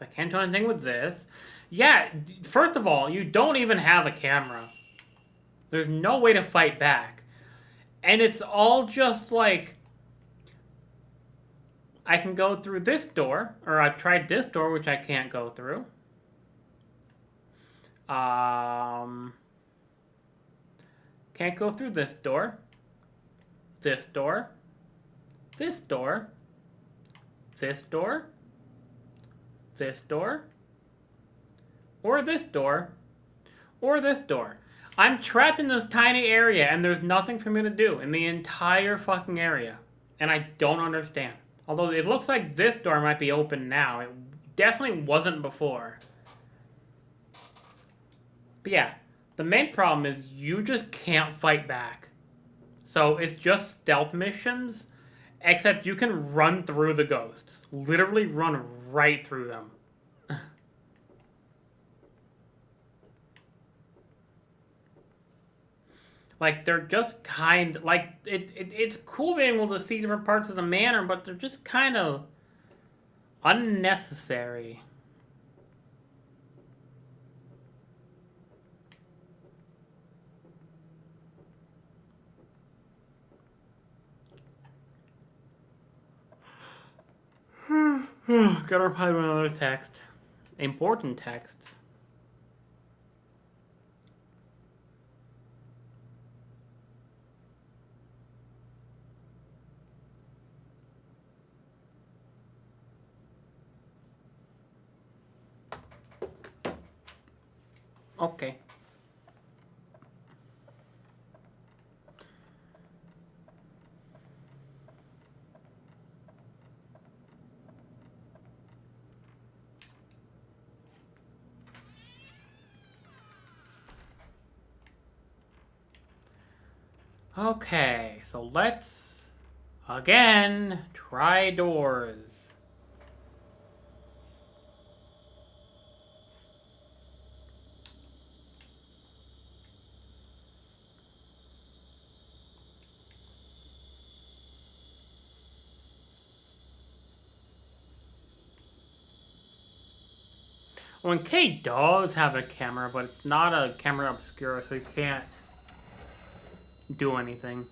I can't do anything with this. Yeah, first of all, you don't even have a camera. There's no way to fight back. And it's all just like, I can go through this door, or I've tried this door, which I can't go through. Can't go through this door. This door. This door. This door. This door. Or this door. Or this door. I'm trapped in this tiny area and there's nothing for me to do in the entire fucking area. And I don't understand. Although it looks like this door might be open now. It definitely wasn't before. But yeah, the main problem is you just can't fight back. So it's just stealth missions, except you can run through the ghosts. Literally run right through them. Like, they're just like, it's cool being able to see different parts of the manor, but they're just kind of unnecessary. Gotta reply to another text. Important text. Okay. Okay, so let's, again, try doors. Well, K does have a camera, but it's not a camera obscura, so you can't do anything.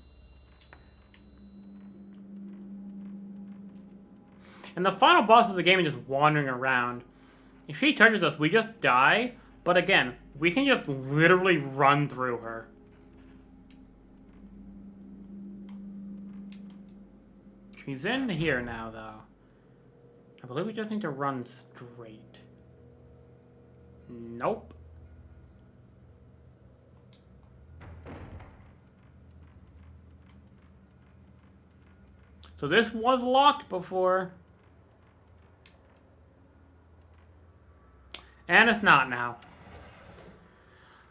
And the final boss of the game is just wandering around. If she touches us, we just die, but again, we can just literally run through her. She's in here now, though. I believe we just need to run straight. Nope. So this was locked before. And it's not now.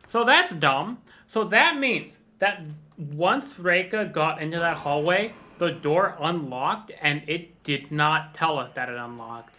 So that's dumb. So that means that once Reika got into that hallway, the door unlocked and it did not tell us that it unlocked.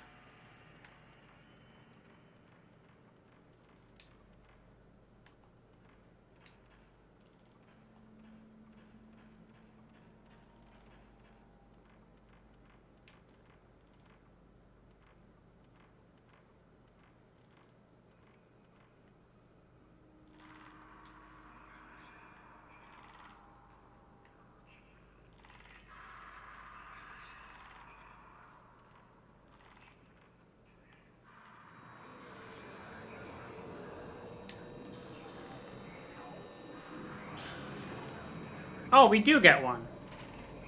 Oh, we do get one.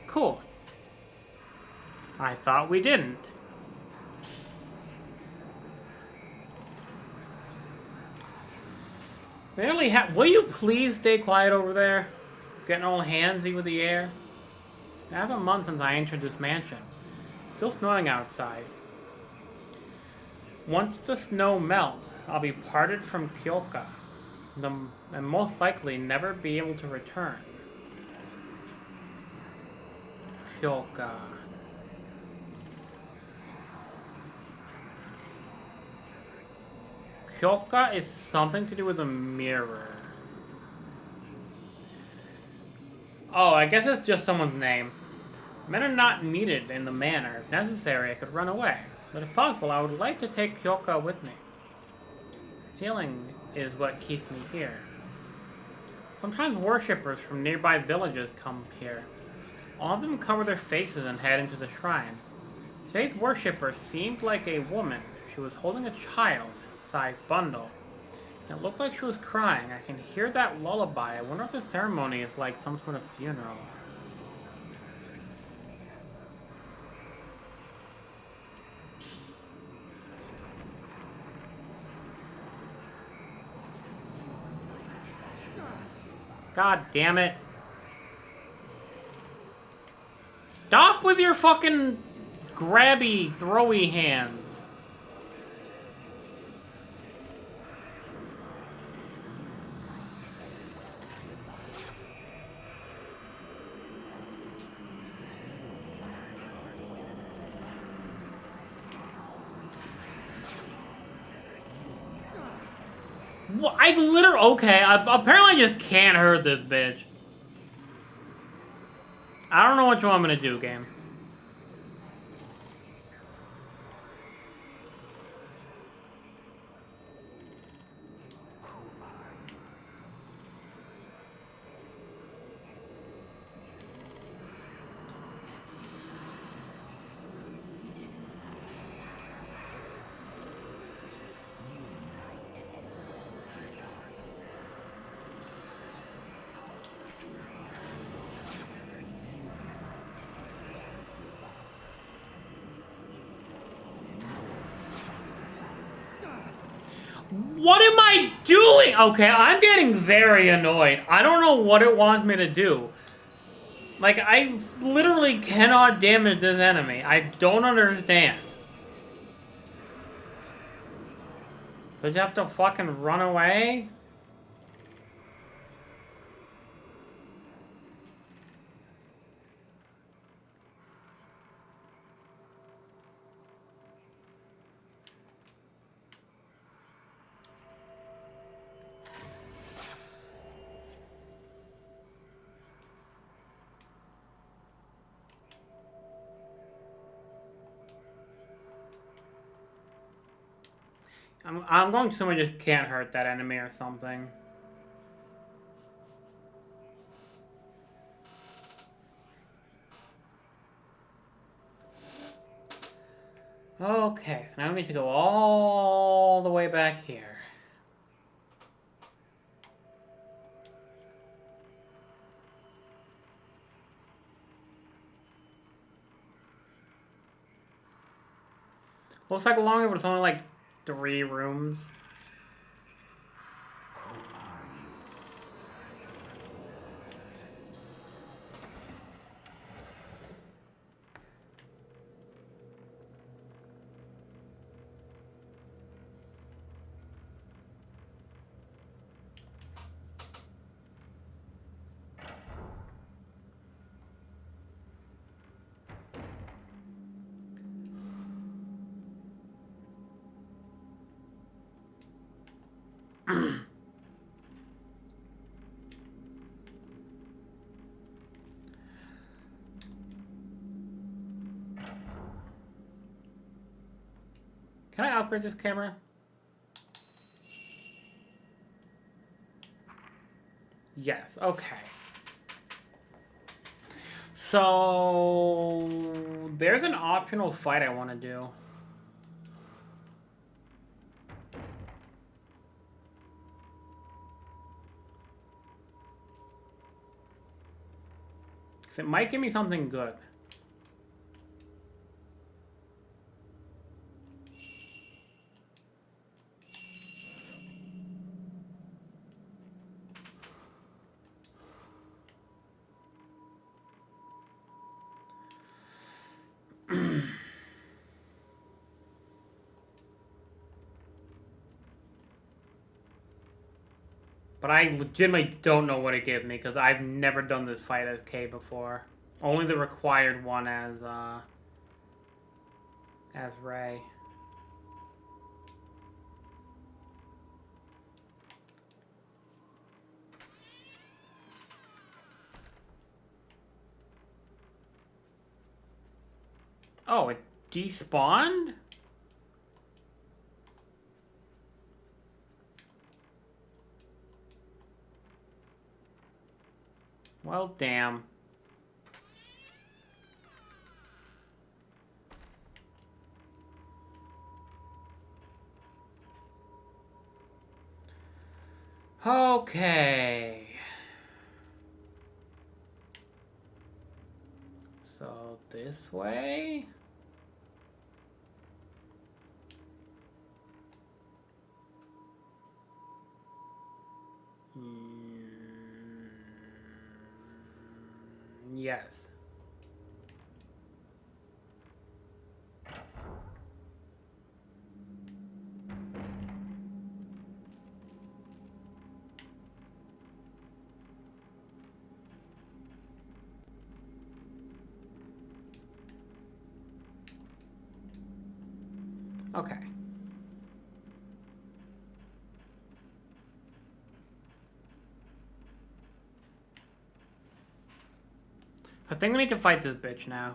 Cool. I thought we didn't. Barely will you please stay quiet over there? Getting all handsy with the air. It's been a month since I entered this mansion. Still snowing outside. Once the snow melts, I'll be parted from Kyoka, and most likely never be able to return. Kyoka. Kyoka is something to do with a mirror. Oh, I guess it's just someone's name. Men are not needed in the manor. If necessary, I could run away. But if possible, I would like to take Kyoka with me. Feeling is what keeps me here. Sometimes worshippers from nearby villages come here. All of them cover their faces and head into the shrine. Today's worshipper seemed like a woman. She was holding a child-sized bundle. It looked like she was crying. I can hear that lullaby. I wonder if the ceremony is like some sort of funeral. God damn it. Stop with your fucking grabby, throwy hands. What? I literally... Okay, apparently I just can't hurt this bitch. I don't know what you want me to do, game. What am I doing? Okay, I'm getting very annoyed. I don't know what it wants me to do. Like, I literally cannot damage this enemy. I don't understand. But you have to fucking run away? I'm going to assume I just can't hurt that enemy or something. Okay, so now we need to go all the way back here. Looks like longer, but it's only like 3 rooms. Can I upgrade this camera? Yes, okay. So there's an optional fight I want to do. It might give me something good. But I legitimately don't know what it gives me because I've never done this fight as K before. Only the required one as Ray. Oh, it despawned? Well, damn. Okay. So this way? Yes. Okay. I think we need to fight this bitch now.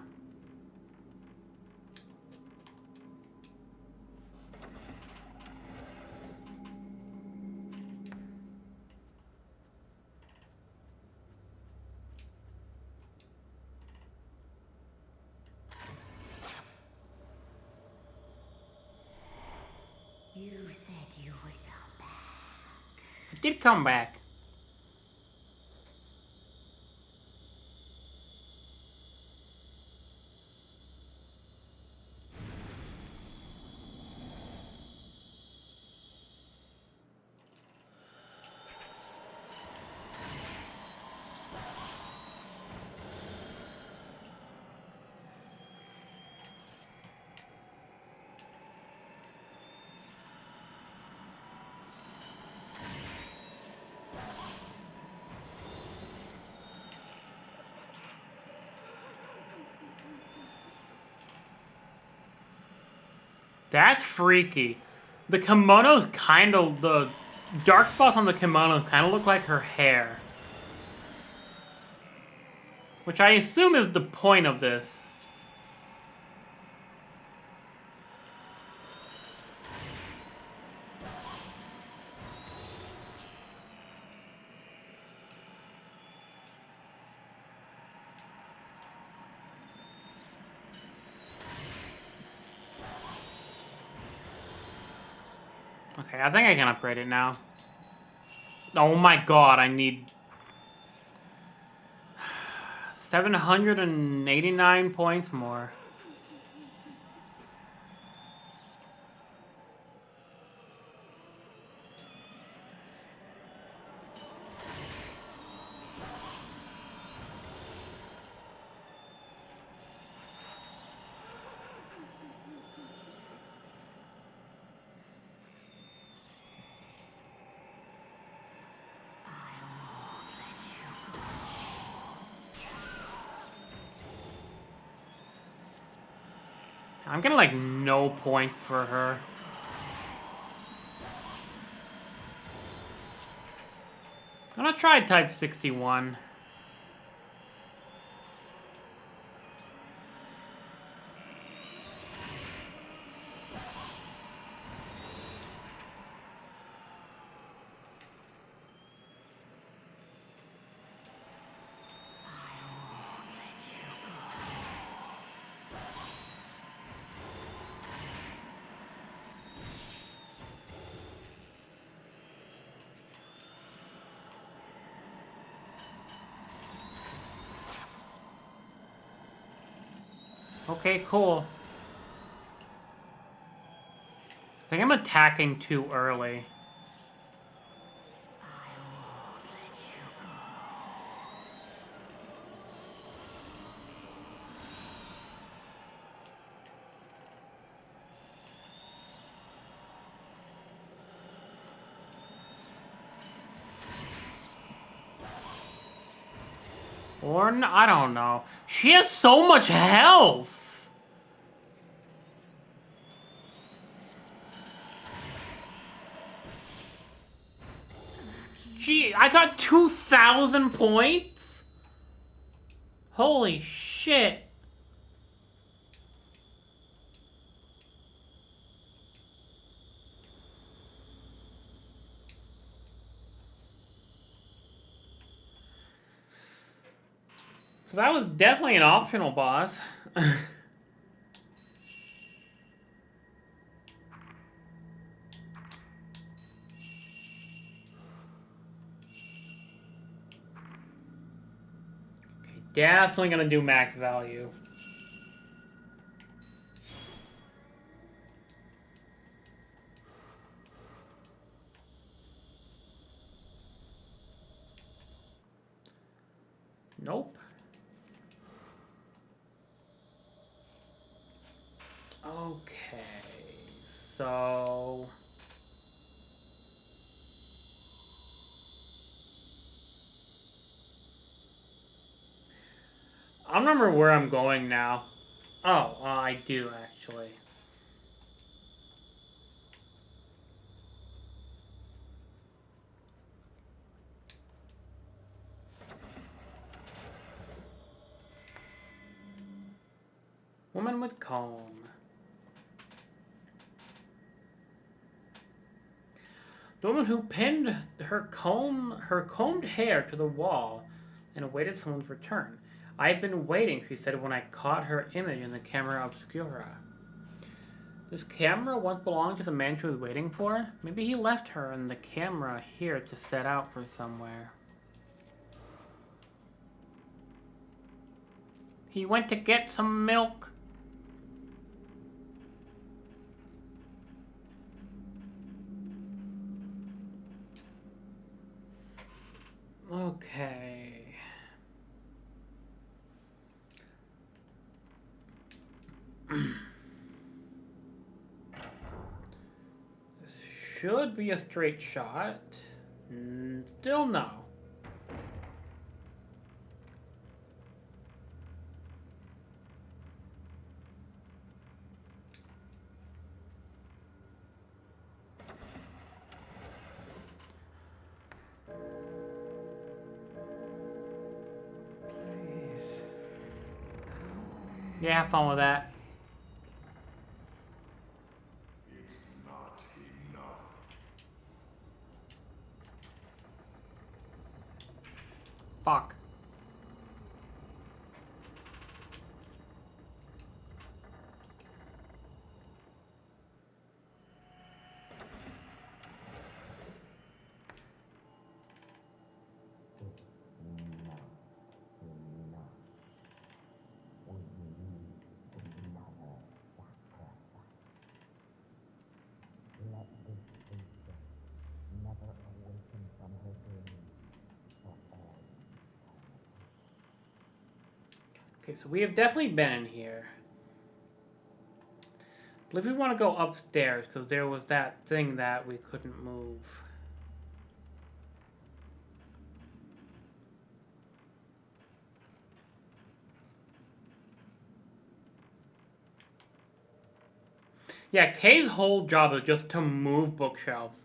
You said you would come back. I did come back. That's freaky. The kimono's kind of... The dark spots on the kimono kind of look like her hair. Which I assume is the point of this. Okay, I think I can upgrade it now. Oh my god, I need 789 points more. I'm getting like no points for her. I'm gonna try type 61. Okay, cool. I think I'm attacking too early. Or, I don't know. She has so much health! Gee, I got 2,000 points? Holy shit. So that was definitely an optional boss. definitely gonna do max value. Nope. Okay, so... I don't remember where I'm going now. Oh, I do actually. Woman with comb. The woman who pinned her combed hair to the wall and awaited someone's return. I've been waiting, she said when I caught her image in the camera obscura. This camera once belonged to the man she was waiting for? Maybe he left her and the camera here to set out for somewhere. He went to get some milk. Okay. This should be a straight shot. Still no. Yeah, have fun with that. It's not enough. Fuck. Okay, so we have definitely been in here. I believe we want to go upstairs because there was that thing that we couldn't move. Yeah, Kay's whole job is just to move bookshelves.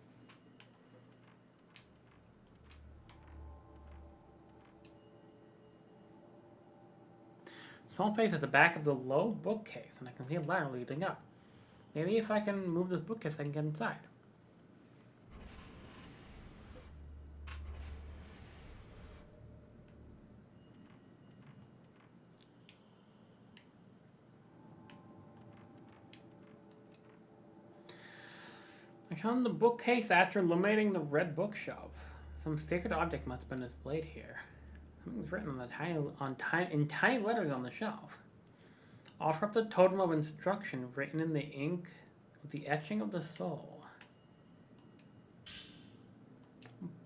Small space at the back of the low bookcase, and I can see a ladder leading up. Maybe if I can move this bookcase, I can get inside. I found the bookcase after eliminating the red bookshelf. Some sacred object must have been displayed here. Something's written on in tiny letters on the shelf. Offer up the totem of instruction written in the ink with the etching of the soul.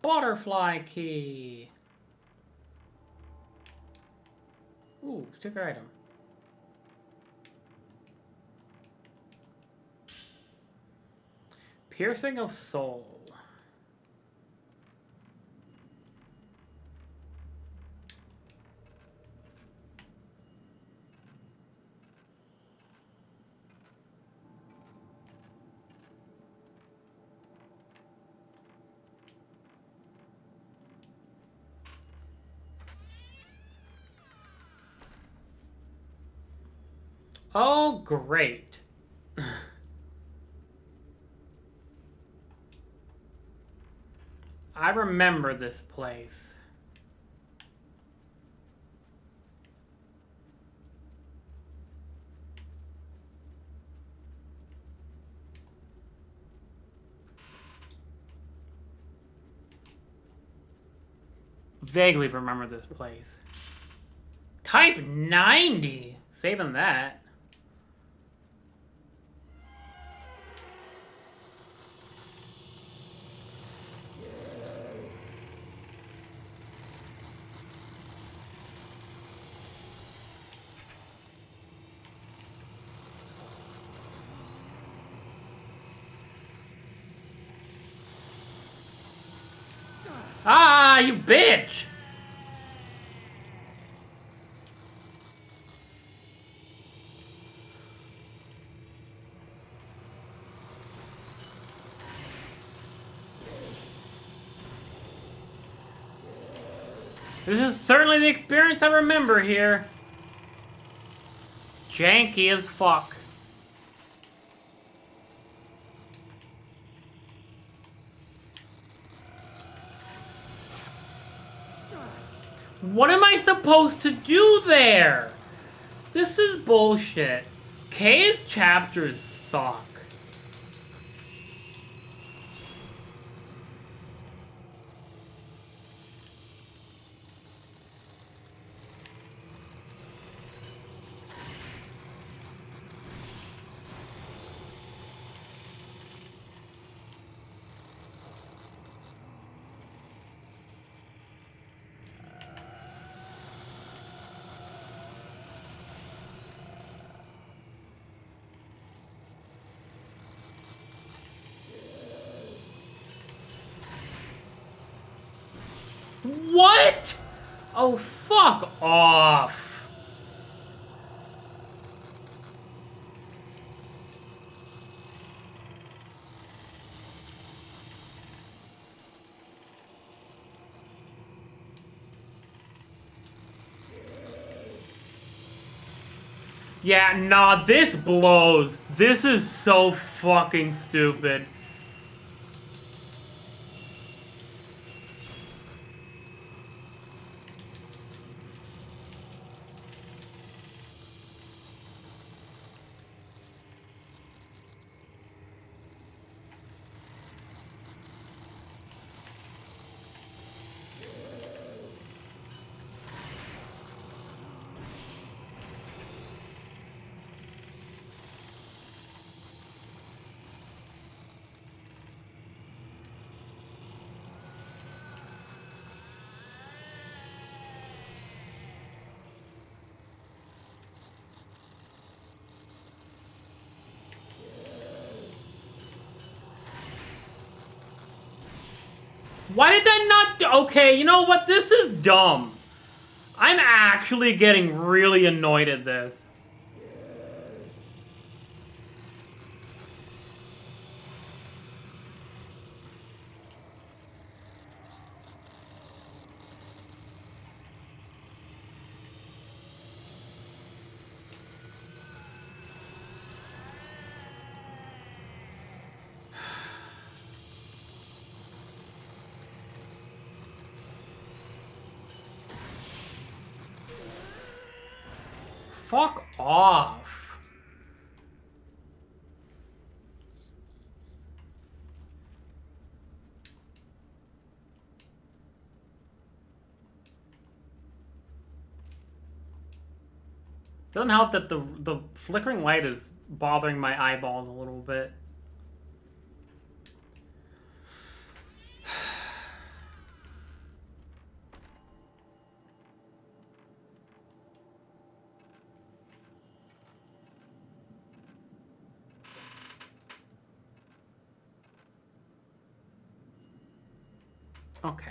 Butterfly key. Ooh, sticker item. Piercing of soul. Oh, great. I remember this place. Vaguely remember this place. Type 90. Saving that. Ah, you bitch! This is certainly the experience I remember here. Janky as fuck. What am I supposed to do there? This is bullshit. K's chapters suck. What? Oh, fuck off. Yeah, nah, this blows. This is so fucking stupid. Why did that not do? Okay, you know what? This is dumb. I'm actually getting really annoyed at this. Fuck off. Doesn't help that the flickering light is bothering my eyeballs a little bit. Okay.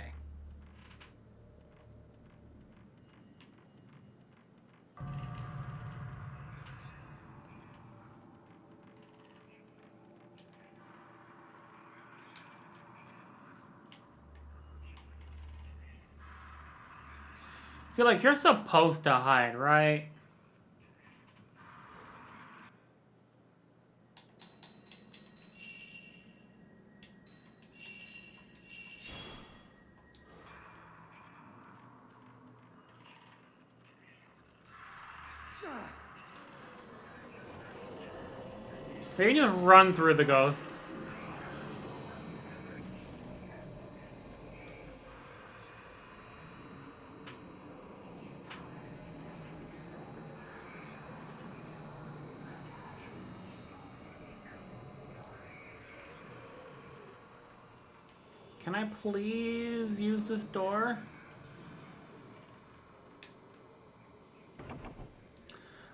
See, like, you're supposed to hide, right? Maybe just run through the ghost. Can I please use this door?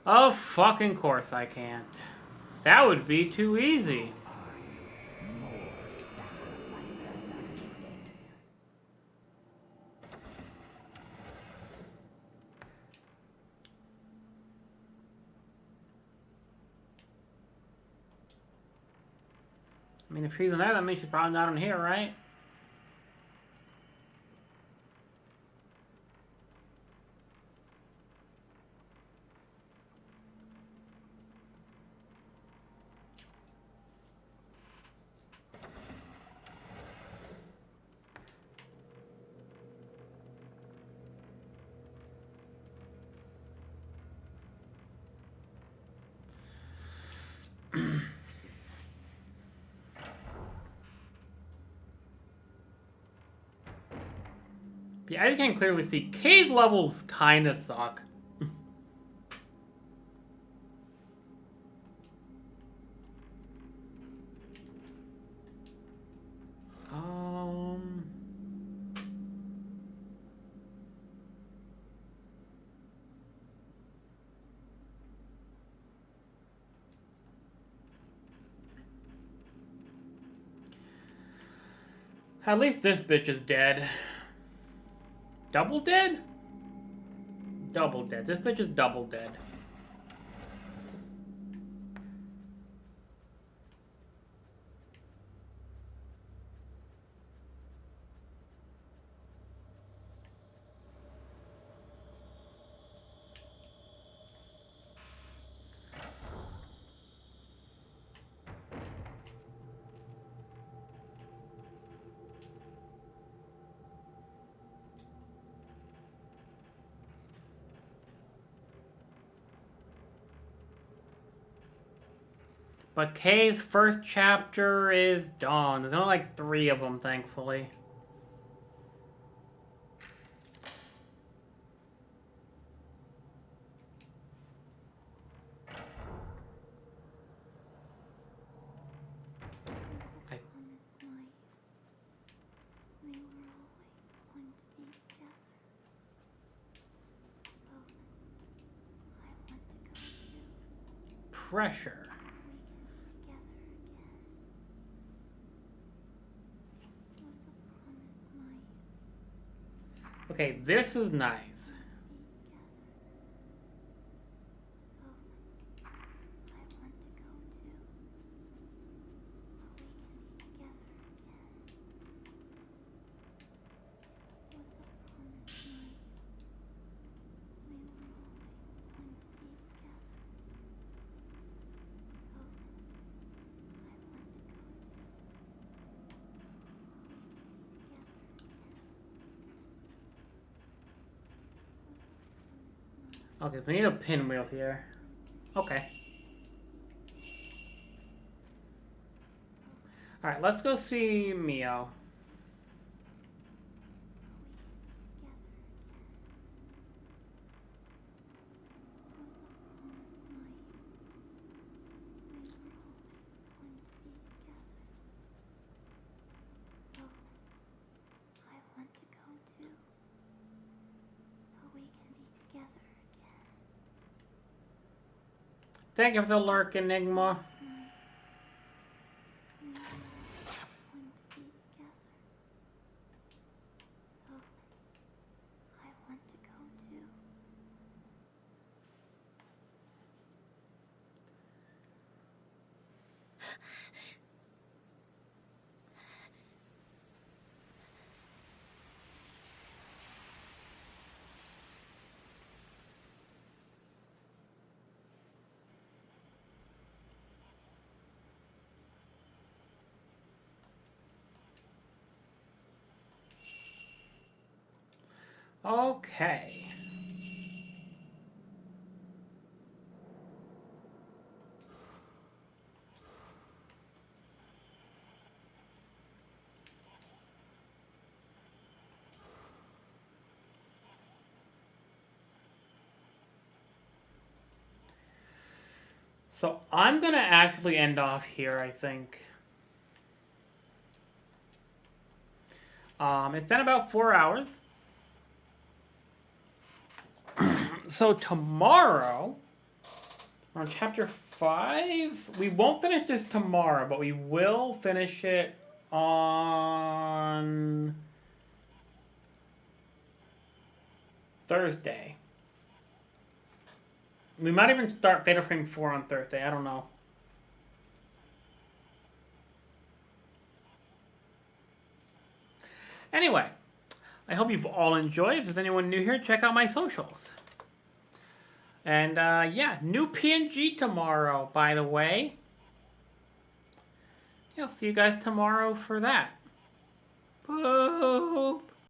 Oh, fucking course I can't. That would be too easy. I mean, if she's in there, that means she's probably not in here, right? Yeah, I just can't clearly see. Cave levels kind of suck. um... At least this bitch is dead. Double dead? Double dead. This bitch is double dead. But Kay's first chapter is done. There's only like 3 of them, thankfully. Pressure. Okay, this is nice. Okay, we need a pinwheel here. Okay. Alright, let's go see Mio. Thank you for the lurk, Enigma. Okay. So I'm gonna actually end off here, I think. It's been about 4 hours. So tomorrow, on chapter 5, we won't finish this tomorrow, but we will finish it on Thursday. We might even start Fatal Frame 4 on Thursday. I don't know. Anyway, I hope you've all enjoyed. If there's anyone new here, check out my socials. And yeah, new PNG tomorrow, by the way. Yeah, I'll see you guys tomorrow for that. Boop.